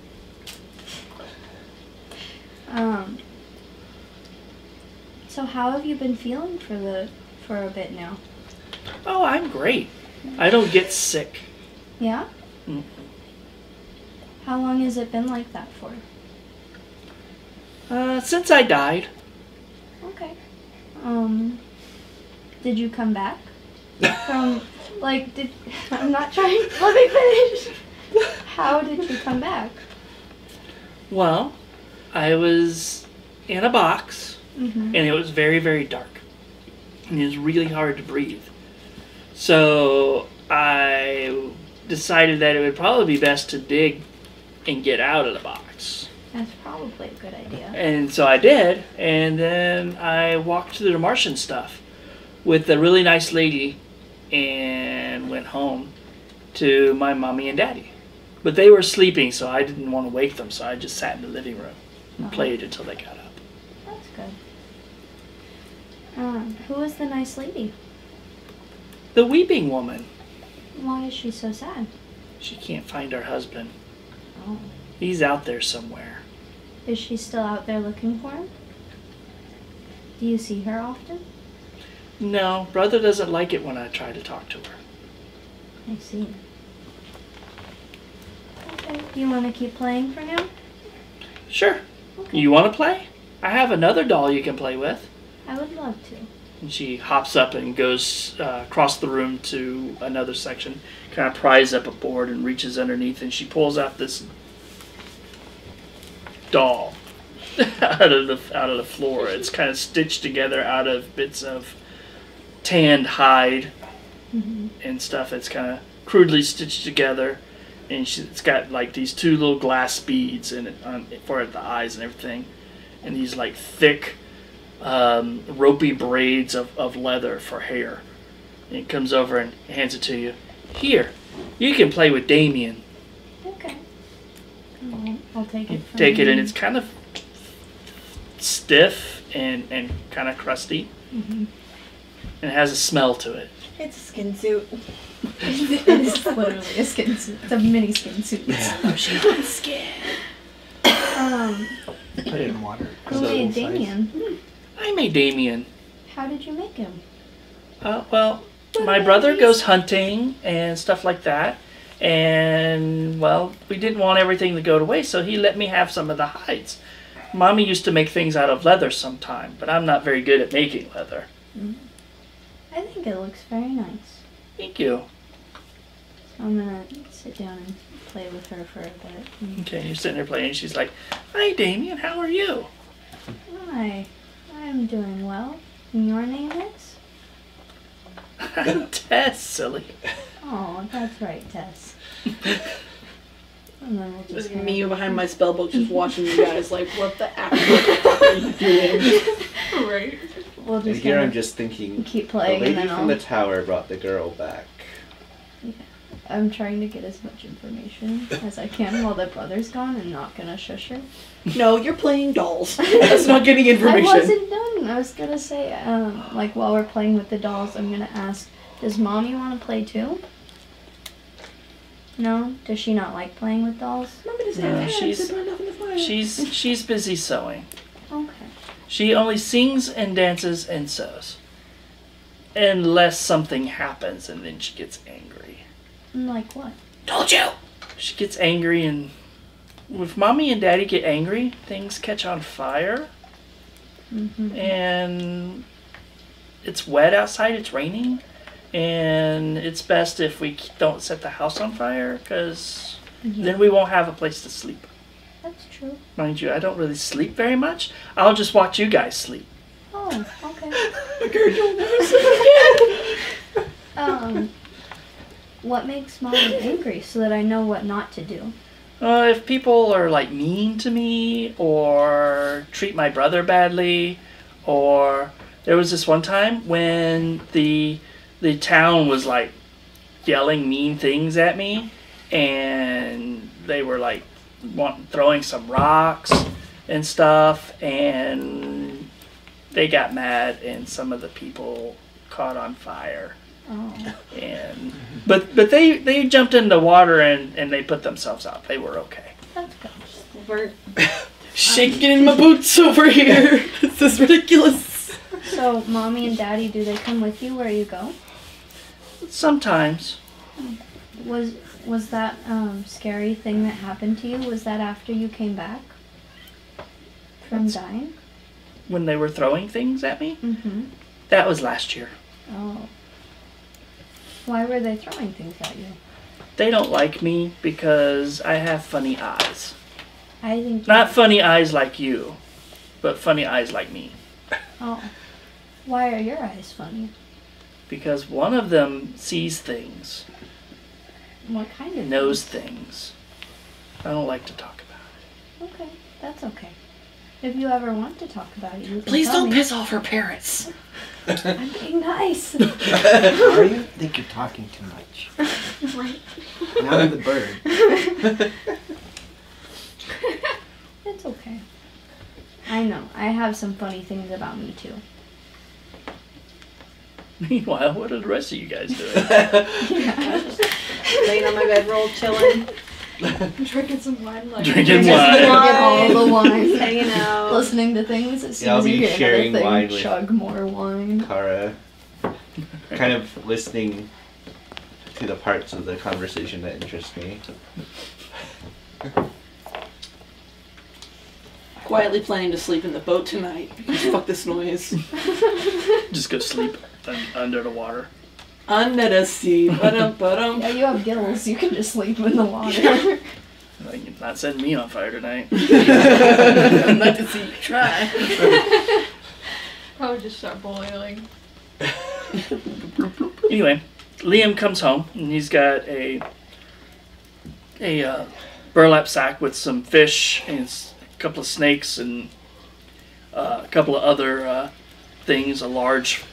So how have you been feeling for a bit now? Oh, I'm great. I don't get sick. Yeah? Mm. How long has it been like that for? Since I died. Okay. Did you come back? I'm not trying, let me finish. How did you come back? Well, I was in a box, Mm-hmm. and it was very, very dark. And it was really hard to breathe. So I decided that it would probably be best to dig and get out of the box. That's probably a good idea. And so I did, and then I walked through the Martian stuff with a really nice lady and went home to my mommy and daddy. But they were sleeping, so I didn't want to wake them, so I just sat in the living room and played until they got up. That's good. Who was the nice lady? The weeping woman. Why is she so sad? She can't find her husband. Oh. He's out there somewhere. Is she still out there looking for him? Do you see her often? No, brother doesn't like it when I try to talk to her. I see. Okay. Do you want to keep playing for now? Sure. Okay. You want to play? I have another doll you can play with. I would love to. And she hops up and goes across the room to another section, kind of pries up a board and reaches underneath, and she pulls out this doll out of the floor. It's kind of stitched together out of bits of tanned hide and stuff. It's kind of crudely stitched together, and it's got like these two little glass beads in it for the eyes and everything, and these like thick ropey braids of leather for hair. And it comes over and hands it to you. Here, you can play with Damien. Okay. I'll take it. Take it, and it's kind of stiff and kind of crusty, and it has a smell to it. It's a skin suit. It is literally a skin suit. It's a mini skin suit. Oh, she wants skin. Put it in water. Who made Damien? I made Damien. How did you make him? Well, my brother goes hunting and stuff like that, and well, we didn't want everything to go to waste, so he let me have some of the hides. Mommy used to make things out of leather sometime, but I'm not very good at making leather. I think it looks very nice. Thank you. So I'm gonna sit down and play with her for a bit. Okay, you're sitting there playing, and she's like, "Hi, Damien, how are you?" Hi, I'm doing well. And your name is? I'm Tess, silly. Oh, that's right, Tess. And then we'll just Just me behind my spell book, just watching you guys like, what the actual fuck are you doing? Right. we'll And just here kinda I'm just thinking, keep the playing, and lady then from the tower brought the girl back. I'm trying to get as much information as I can while the brother's gone and not gonna shush her. No, you're playing dolls. That's not getting information. I wasn't done. I was gonna say, like while we're playing with the dolls, I'm gonna ask, does Mommy want to play too? No? Does she not like playing with dolls? No, she's busy sewing. Okay. She only sings and dances and sews. Unless something happens, and then she gets angry. Like what? Told you! She gets angry, and if Mommy and Daddy get angry, things catch on fire. And it's wet outside, it's raining. And it's best if we don't set the house on fire, because then we won't have a place to sleep. That's true. Mind you, I don't really sleep very much. I'll just watch you guys sleep. Oh, okay. You'll never sleep again. What makes Mommy angry so that I know what not to do? If people are like mean to me or treat my brother badly, or there was this one time when the town was like yelling mean things at me, and they were like throwing some rocks and stuff, and they got mad, and some of the people caught on fire. Oh. And but they jumped in the water and they put themselves out. They were okay. That's good. We're Shaking in my boots over here. This is ridiculous. So, Mommy and Daddy, do they come with you where you go? Sometimes. Was that scary thing that happened to you? Was that after you came back from dying? When they were throwing things at me? Mm-hmm. That was last year. Oh. Why were they throwing things at you? They don't like me because I have funny eyes. I think Not funny eyes like you, but funny eyes like me. Oh. Why are your eyes funny? Because one of them sees things, What kind of knows things. I don't like to talk about Okay, that's okay. If you ever want to talk about it, you can Please tell don't me. piss off her parents. I'm being nice. Are you? I think you're talking too much. Right. Now I'm the bird. It's okay. I know. I have some funny things about me too. it. Meanwhile, what are the rest of you guys doing? laying on my bedroll, chilling, Drinking some wine, like Drinking Get all wine. the wine. hanging out. Listening to things as soon Yeah, I'll as you be hear sharing another wine thing, with- chug more wine. Kara, kind of listening to the parts of the conversation that interest me. Quietly planning to sleep in the boat tonight. Fuck this noise. Just go sleep under the water. Under the sea. Ba-dum. Yeah, you have gills. You can just sleep in the water. Like, you're not setting me on fire tonight. I'd like to see you try. Probably just start boiling. Anyway, Liam comes home and he's got a burlap sack with some fish and a couple of snakes and a couple of other things. A large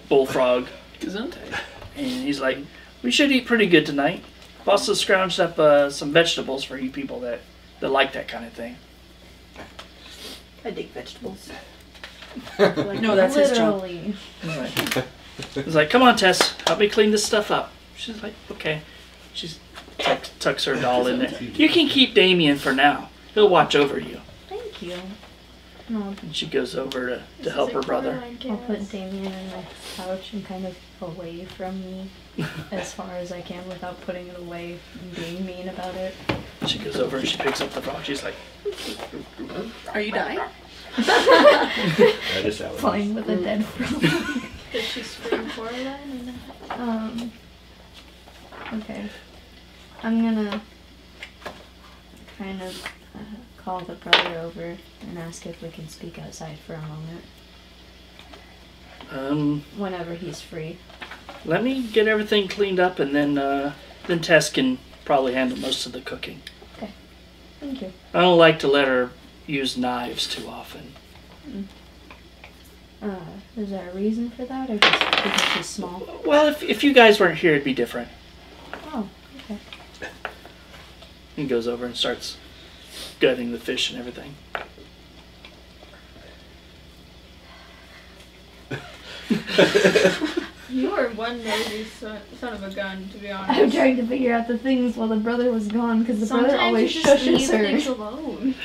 bullfrog. Gesundheit. And he's like, "We should eat pretty good tonight. I've also scrounged up some vegetables for you people that like that kind of thing." I dig vegetables. Like, No, that's his job. literally. He's like, "Come on, Tess, help me clean this stuff up." She's like, "Okay." She tucks her doll in there. "You can keep Damien for now. He'll watch over you." Thank you. No, And she goes over to help her brother. I'll put Damien in my couch and kind of away from me as far as I can without putting it away and being mean about it. She goes over and she picks up the frog. She's like, Are you dying? That is how it is. Playing with a dead frog. Did she scream for her then? Okay. I'm gonna kind of call the brother over and ask if we can speak outside for a moment. Whenever he's free. "Let me get everything cleaned up, and then Tess can probably handle most of the cooking. Thank you. I don't like to let her use knives too often." Is there a reason for that, or just because she's small? Well, if you guys weren't here, it'd be different. Oh, okay. He goes over and starts gutting the fish and everything. You were one nosy son of a gun, to be honest. I'm trying to figure out the things while the brother was gone, because the brother Sometimes always you just leave shushes things her. alone.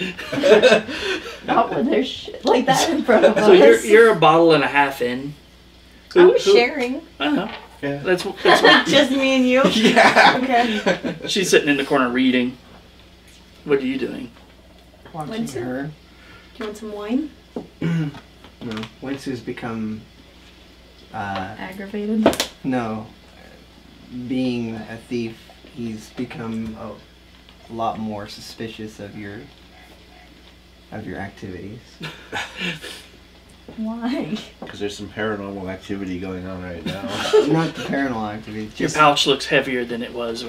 Not when there's shit like that in front of So us. you're a bottle and a half in. I was sharing. I know. Yeah. That's what Just me and you? Yeah. Okay. she's sitting in the corner reading. What are you doing? Watching Winston? her. Do you want some wine? No. Winsu's become Aggravated. no. Being a thief, he's become a lot more suspicious of your activities. Why? Because there's some paranormal activity going on right now. Not the paranormal activity. Your Just pouch looks heavier than it was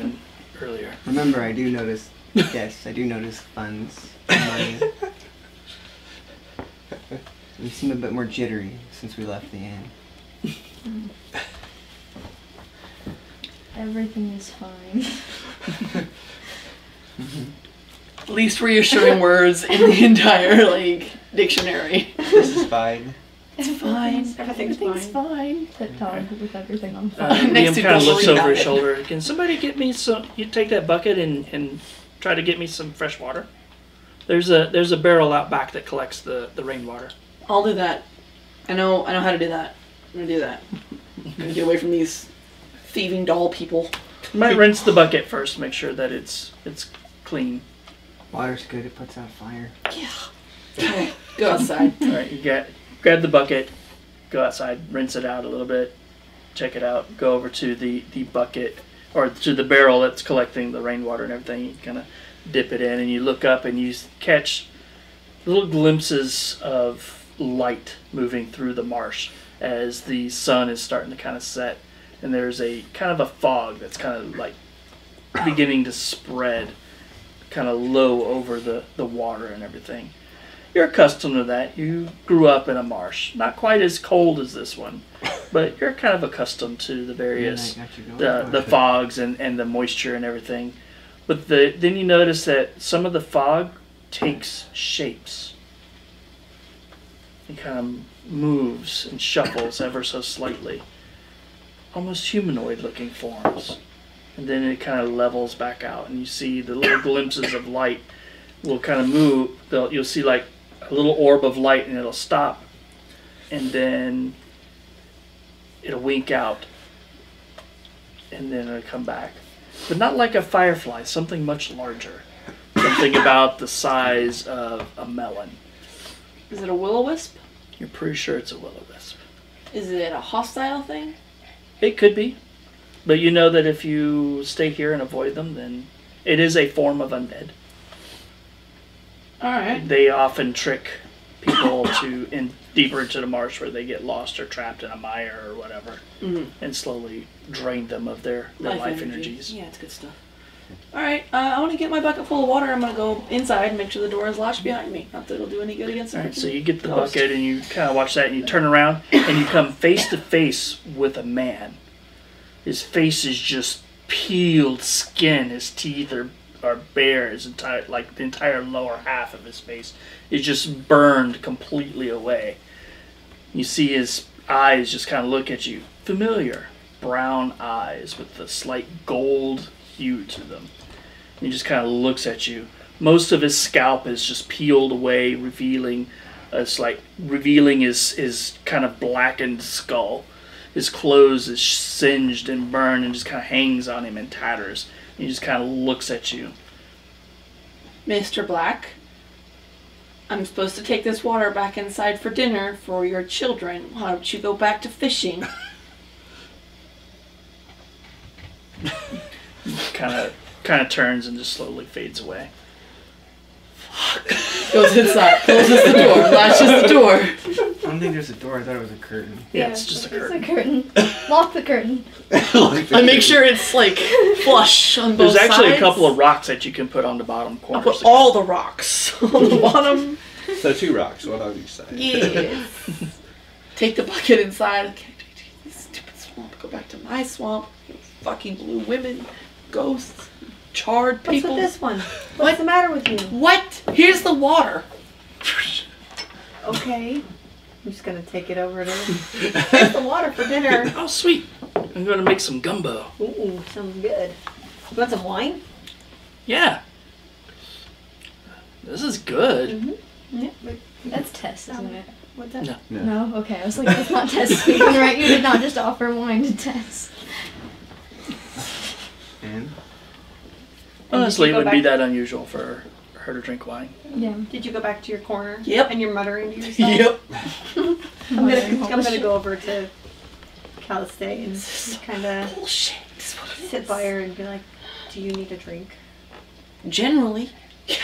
earlier. remember, I do notice. Yes, I do notice funds, money. You seem a bit more jittery since we left the inn. Everything is fine. Least reassuring words in the entire dictionary. This is fine. It's fine. Everything's fine. That dog with everything on fire. Next Liam to kind of looks Dory over his Diet. shoulder. "Can somebody get me some? You take that bucket and try to get me some fresh water. There's a barrel out back that collects the rainwater." I'll do that. I know how to do that. I'm gonna do that. I'm gonna get away from these thieving doll people. You might rinse the bucket first, make sure that it's clean. Water's good, it puts out fire. Okay, go outside. All right, you grab the bucket, go outside, rinse it out a little bit, check it out, go over to the bucket or to the barrel that's collecting the rainwater and everything. You kind of dip it in and you look up and you catch little glimpses of light moving through the marsh as the sun is starting to kind of set, and there's a kind of a fog that's kind of like beginning to spread kind of low over the water and everything. You're accustomed to that. You grew up in a marsh, not quite as cold as this one, but you're kind of accustomed to the various And I got you going. the fogs and the moisture and everything. But then you notice that some of the fog takes shapes. It kind of moves and shuffles ever so slightly. Almost humanoid looking forms. And then it kind of levels back out and you see the little glimpses of light will kind of move. You'll see like a little orb of light and it'll stop. And then it'll wink out. And then it'll come back. But not like a firefly, something much larger. Something about the size of a melon. Is it a will-o-wisp? You're pretty sure it's a will-o-wisp. Is it a hostile thing? It could be. But you know that if you stay here and avoid them, then it is a form of undead. Alright. They often trick people deeper into the marsh where they get lost or trapped in a mire or whatever, and slowly drain them of their life energies. Yeah, it's good stuff. Alright, I want to get my bucket full of water. I'm going to go inside and make sure the door is latched behind me. Not that it'll do any good against Alright, the so you get the ghost. bucket and you kind of watch that and you turn around and you come face to face with a man. His face is just peeled skin. His teeth are bare. His entire, like the entire lower half of his face is just burned completely away. You see his eyes just kind of look at you. Familiar brown eyes with a slight gold hue to them. And he just kind of looks at you. Most of his scalp is just peeled away, revealing his kind of blackened skull. His clothes is singed and burned and just kind of hangs on him in tatters. And he just kind of looks at you. Mr. Black, I'm supposed to take this water back inside for dinner for your children. Why don't you go back to fishing? Kind of turns and just slowly fades away. Goes inside, closes the door, latches the door. I don't think there's a door. I thought it was a curtain. Yeah, it's just a curtain. It's a curtain. Lock the curtain. I make sure it's like flush on both There's actually sides. a couple of rocks that you can put on the bottom I'll corners. put all the rocks on the bottom. So 2 rocks, one on each side. Yes. Take the bucket inside. Okay, this stupid swamp. Go back to my swamp. You fucking blue women, ghosts, charred What's people. with this one? What's the matter with you? What? Here's the water. Okay. I'm just gonna take it over to here's the water for dinner. Oh, sweet. I'm going to make some gumbo. Ooh, sounds good. You want some wine? Yeah. This is good. Yeah. That's Tess, isn't it? What's that? No. No? Okay, I was like, that's not Tess speaking, right? You did not just offer wine to Tess. And Honestly, you it go wouldn't be back- that unusual for her to drink wine. Yeah. Did you go back to your corner? Yep. And you're muttering to yourself? I'm gonna go over to Calistay and kind of Bullshit. This is what it sit by her and be like, "Do you need a drink?" Generally, yeah.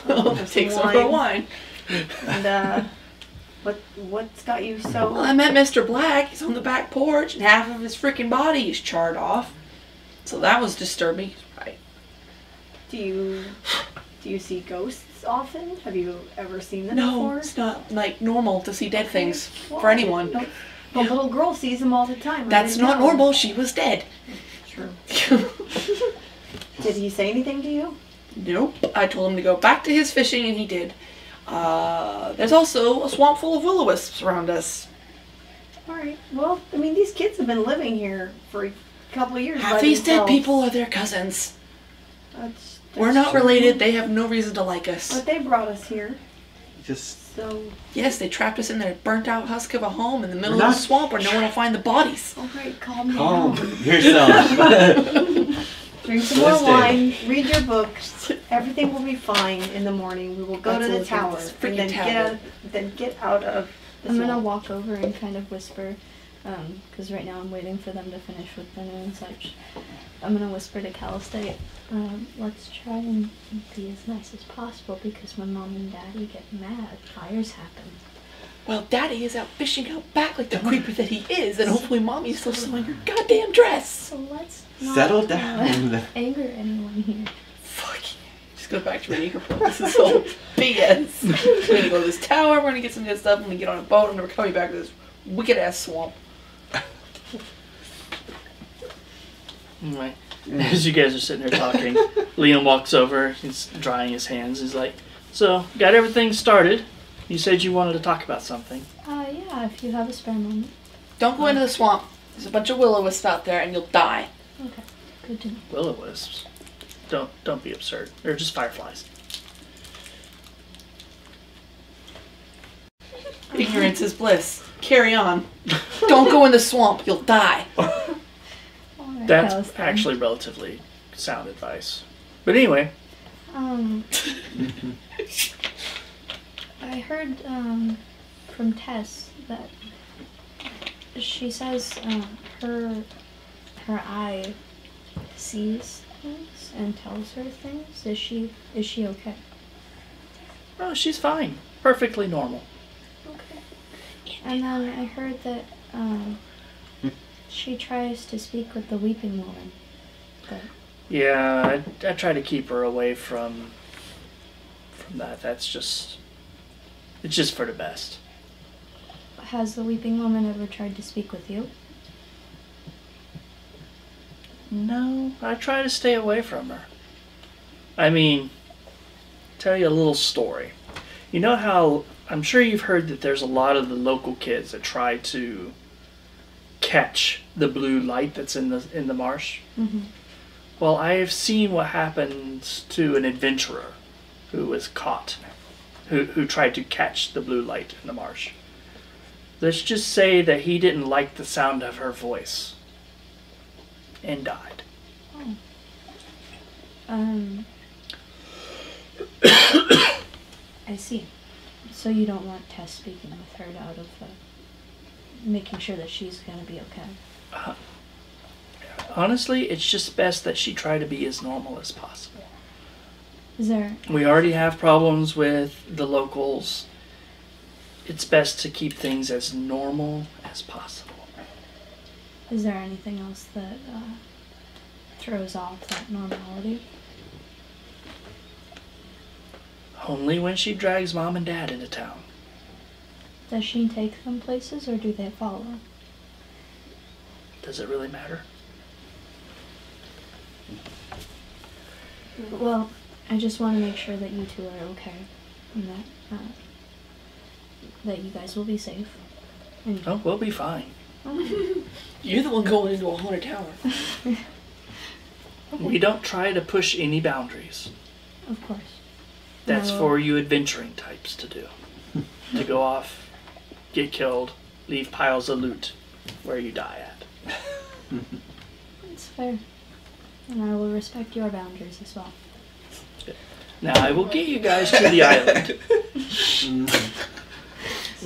Have some Takes over wine. And what's got you so? Well, I met Mr. Black. He's on the back porch, and half of his freaking body is charred off. So that was disturbing. Right. Do you see ghosts often? Have you ever seen them No, before? it's not like normal to see dead things Well, for anyone. no. The little girl sees them all the time. I That's didn't not know. normal. She was dead. True. Did he say anything to you? Nope. I told him to go back to his fishing, and he did. There's also a swamp full of will-o-wisps around us. All right. Well, I mean, these kids have been living here for a couple of years. Half by these dead themselves. people are their cousins. That's We're not true. related. They have no reason to like us. But they brought us here, Just so Yes, they trapped us in their burnt-out husk of a home in the middle We're of not- the swamp where no one will find the bodies. all right, calm calm down. yourself. Drink some more Listen. wine. Read your books. Everything will be fine in the morning. We will go Let's to the look at tower this and then freaking get out. tablet. Then get out of. The I'm gonna swamp. walk over and kind of whisper, because right now I'm waiting for them to finish with dinner and such. I'm gonna whisper to Calistay, let's try and be as nice as possible because when Mom and Daddy get mad, fires happen. Well, Daddy is out fishing out back like the creeper that he is, and hopefully Mommy's still sewing her goddamn dress. So let's not Settle down. anger anyone here. Fuck. Just go back to reading her book. This is all BS. We're gonna go to this tower, we're gonna get some good stuff, and we get on a boat, and we're coming back to this wicked ass swamp. Anyway, as you guys are sitting there talking, Liam walks over. He's drying his hands. He's like, "So, got everything started. You said you wanted to talk about something." Yeah, if you have a spare moment. Don't go into the swamp. There's a bunch of will-o-wisps out there, and you'll die. Okay, good to know. Will-o-wisps. Don't be absurd. They're just fireflies. Ignorance is bliss. Carry on. Don't go in the swamp. You'll die. Alright, That's Calistay. actually relatively sound advice. But anyway, I heard from Tess that she says her eye sees things and tells her things. Is she okay? Oh, she's fine. Perfectly normal. Okay. And then I heard that she tries to speak with the weeping woman. But Yeah, I try to keep her away from that. It's just for the best. has the weeping woman ever tried to speak with you? No, I try to stay away from her. I mean, tell you a little story. You know how, I'm sure you've heard that there's a lot of the local kids that try to catch the blue light that's in the marsh? Mm-hmm. Well, I have seen what happened to an adventurer who was caught, who tried to catch the blue light in the marsh. Let's just say that he didn't like the sound of her voice and died. Oh. I see. So you don't want Tess speaking with her out of making sure that she's going to be okay? Honestly, it's just best that she try to be as normal as possible. Is there... We already have problems with the locals. It's best to keep things as normal as possible. Is there anything else that throws off that normality? Only when she drags Mom and Dad into town. Does she take them places or do they follow? Does it really matter? Well, I just want to make sure that you two are okay and that you guys will be safe. And Oh, we'll be fine. You're the one going into a haunted tower. We don't try to push any boundaries. Of course. That's No. for you adventuring types to do. To go off, get killed, leave piles of loot where you die at. It's fair. And I will respect your boundaries as well. Now, I will get you guys to the island.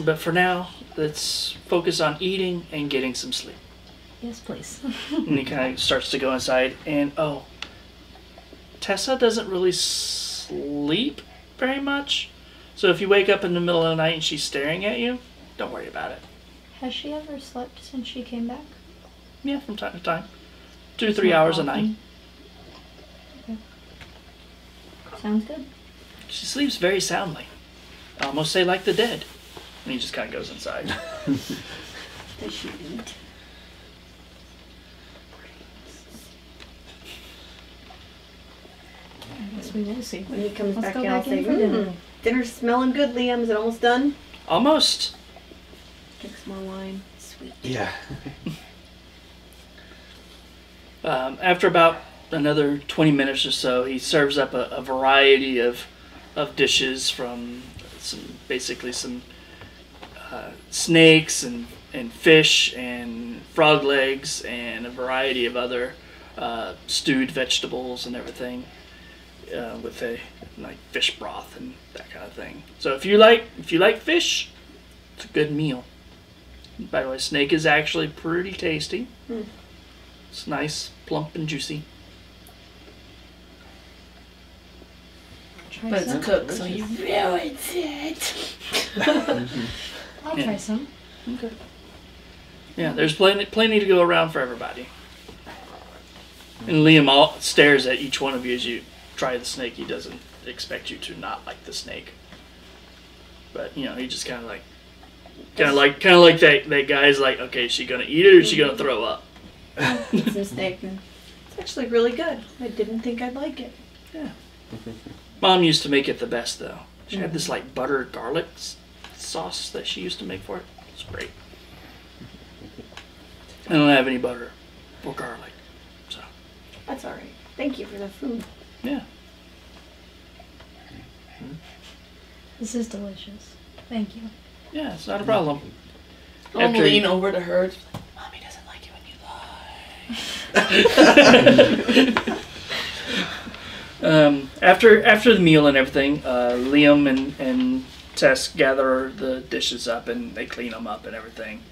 But for now, let's focus on eating and getting some sleep. Yes, please. And he kind of starts to go inside. And, Tessa doesn't really sleep very much. So if you wake up in the middle of the night and she's staring at you, don't worry about it. Has she ever slept since she came back? Yeah, from time to time. 2-3 hours a night. Okay. Sounds good. She sleeps very soundly. I almost say like the dead. And he just kind of goes inside. Does she eat? I guess we will see. When he comes Let's back go in, I'll back say, in for dinner. Dinner's smelling good, Liam. Is it almost done? Almost. Drink some more wine. Sweet. Yeah. After about another 20 minutes or so, he serves up a variety of dishes from basically some snakes and fish and frog legs and a variety of other stewed vegetables and everything with like fish broth and that kind of thing. So if you like fish, it's a good meal. By the way, snake is actually pretty tasty. Mm. It's nice, plump, and juicy. Try But it's some? cooked, so you ruins it. I'll Yeah. try some. Okay. Yeah, there's plenty to go around for everybody. And Liam stares at each one of you as you try the snake. He doesn't expect you to not like the snake, but he just kind of like that guy's like, okay, is she gonna eat it or is she gonna throw up? Eat some steak. It's actually really good. I didn't think I'd like it. Yeah. Mom used to make it the best though. She had this like butter garlic sauce that she used to make for it. It's great. I don't have any butter or garlic, so That's all right. Thank you for the food. yeah. This is delicious. Thank you. Yeah, it's not a problem. I'll After lean you- over to her. Just like, Mommy doesn't like it when you lie. After the meal and everything, Liam and Tess gather the dishes up and they clean them up and everything.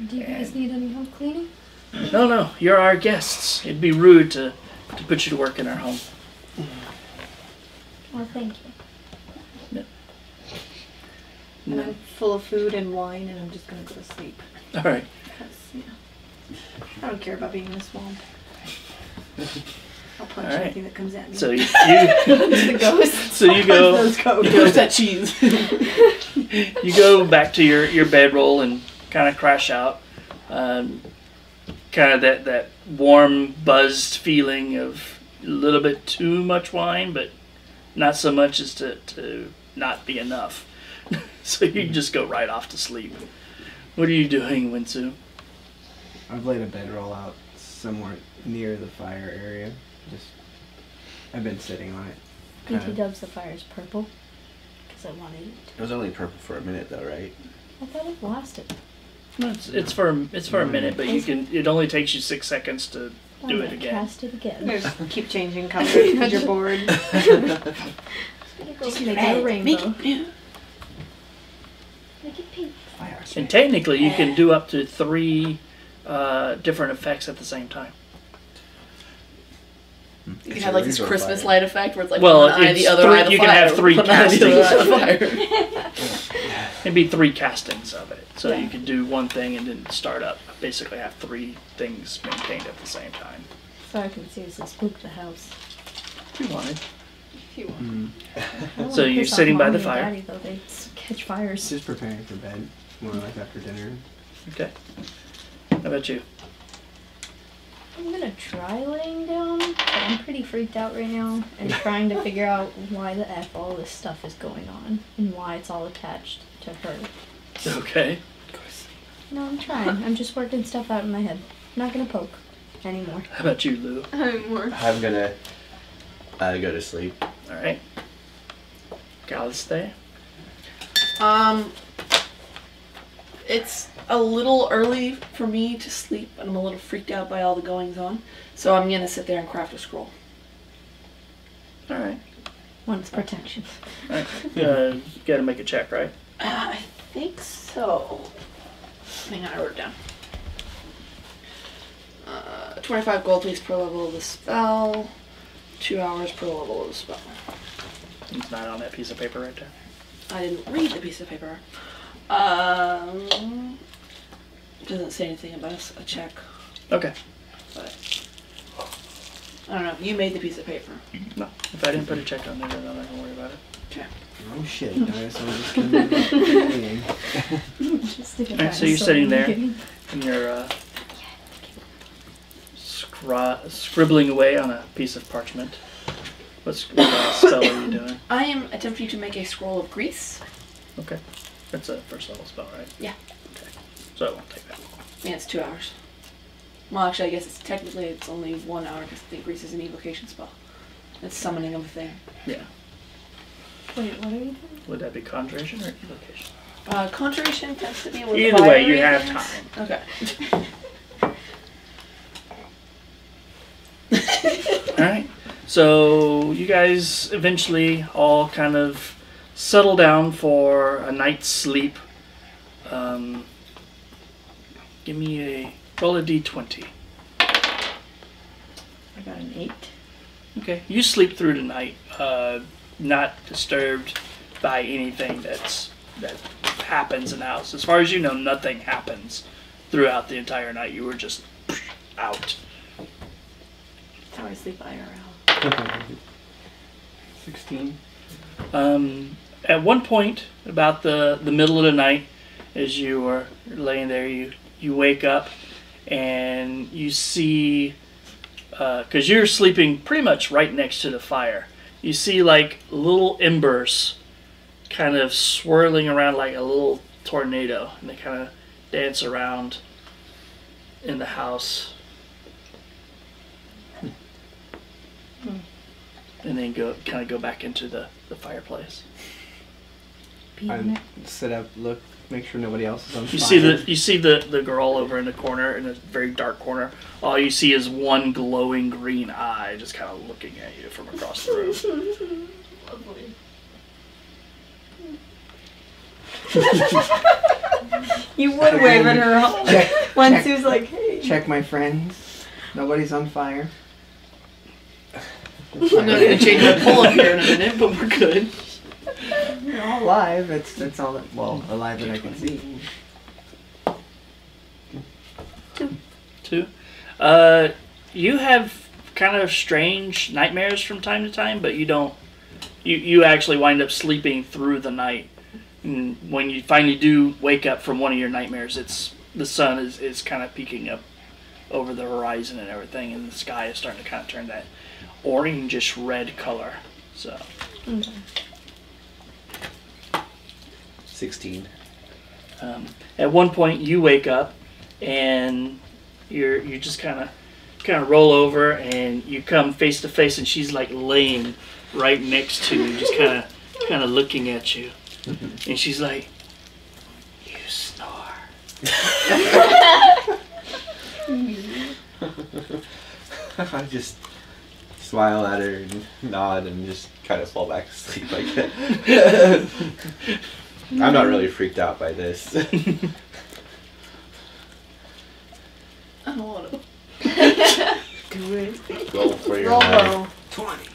Do you guys need any help cleaning? No, you're our guests. It'd be rude to put you to work in our home. Well, thank you. And I'm full of food and wine, and I'm just gonna go to sleep. All right. Because, I don't care about being in a swamp. I'll punch All right. anything that comes at me. So you the ghosts. so you go Those ghosts. Where's that cheese? you go back to your bedroll and kind of crash out. Kind of that warm, buzzed feeling of a little bit too much wine, but not so much as to not be enough. So you can just go right off to sleep. What are you doing, Winsu? I've laid a bedroll out somewhere near the fire area. I've been sitting on it. BT Dubs, the fire is purple. Because I wanted it. It was only purple for a minute, though, right? I thought it lasted. No, it's for a minute, but you can. It only takes you 6 seconds to do I'm it gonna again. Cast it again. Just keep changing colors because you're bored. Just make it a rainbow. Make it blue. Make it pink. Fire. And technically, you can do up to 3 different effects at the same time. You can have like this It's a Christmas fire. light effect where it's like Well, one eye, it's the other three- eye, the you fire. can have 3 one eye, the other eye, the castings. fire. It'd be 3 castings of it. So Yeah. you could do one thing and then start up. Basically, have 3 things maintained at the same time. So I can seriously spook the house. If you wanted. I don't So wanna you're piss off sitting by Mommy the and fire? Daddy, though. They catch fires. Just preparing for bed. More like after dinner. Okay. How about you? I'm gonna try laying down, but I'm pretty freaked out right now and trying to figure out why the F all this stuff is going on and why it's all attached to her. Okay. No, I'm trying. I'm just working stuff out in my head. I'm not gonna poke anymore. How about you, Lou? I'm more. I'm gonna go to sleep. All right. Galistay? It's a little early for me to sleep, and I'm a little freaked out by all the goings on. So I'm gonna sit there and craft a scroll. All right. One's protection. All right. You gotta make a check, right? I think so. Hang on, I wrote it down. 25 gold piece per level of the spell. 2 hours per level of the spell. It's not on that piece of paper right there. I didn't read the piece of paper. Doesn't say anything about a check, Okay. but I don't know. You made the piece of paper. No. If I didn't put a check on there, then I'm not gonna worry about it. Okay. Oh shit, dinosaur just came in. Just stick a Alright, so you're dinosaur sitting in the there. game. And you're scribbling away on a piece of parchment. What spell are you doing? I am attempting to make a scroll of grease. Okay. That's a first level spell, right? Yeah. Okay. So it won't take that long. And it's 2 hours. Well, actually, I guess it's only 1 hour because I think grease is an evocation spell. It's summoning of a thing. Yeah. Wait, what are you doing? Would that be conjuration or evocation? Conjuration tends to be with Either way, you fiery have things. time. Okay. Alright. So you guys eventually all kind of settle down for a night's sleep. Give me roll a d20. I got an 8. Okay. You sleep through the night, not disturbed by anything that happens in the house. As far as you know, nothing happens throughout the entire night. You were just out. That's how I sleep IRL. 16. At one point, about the middle of the night, as you are laying there, you wake up and you see, because you're sleeping pretty much right next to the fire, you see like little embers kind of swirling around like a little tornado, and they kind of dance around in the house. And then go back into the fireplace. Beating I sit up, look, make sure nobody else is on fire. You see the girl over in the corner, in a very dark corner. All you see is one glowing green eye just kind of looking at you from across the room. Lovely. You would wave at her Check, once check. he was like, hey. Check my friends. Nobody's on fire. I'm not gonna change my pull up here in a minute, but we're good. You're all alive. That's all that. Well, alive that I can see. 2. You have kind of strange nightmares from time to time, but you don't. You actually wind up sleeping through the night. And when you finally do wake up from one of your nightmares, it's the sun is kind of peeking up over the horizon and everything, and the sky is starting to kind of turn that orangish red color. So. 16. At one point, you wake up, and you just kind of roll over, and you come face to face, and she's like laying right next to you, just kind of looking at you, and she's like, "You snore." I just smile at her and nod and just kind of fall back asleep like that. I'm not really freaked out by this. I don't want to. Do it. Roll for your Roll night. low. 20.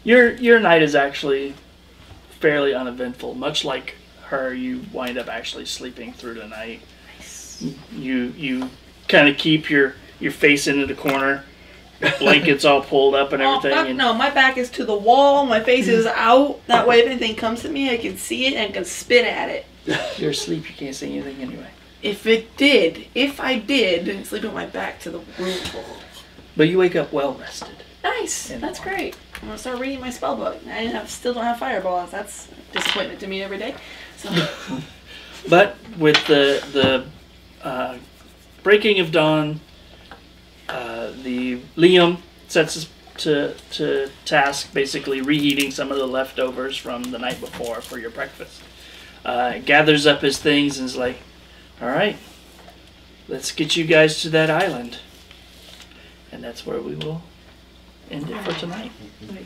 Your night is actually fairly uneventful. Much like her, you wind up actually sleeping through the night. You kind of keep your face into the corner, blankets all pulled up and everything. Oh, no, my back is to the wall, my face is out. That way if anything comes to me, I can see it and can spit at it. You're asleep, you can't see anything anyway. If I did, sleep with my back to the room. But you wake up well rested. Nice, that's great. I'm gonna start reading my spell book. Still don't have fireballs. That's a disappointment to me every day. So. But with the breaking of dawn, the Liam sets us to task basically reheating some of the leftovers from the night before for your breakfast. Gathers up his things and is like, "All right, let's get you guys to that island." And that's where we will end it for tonight. Nice.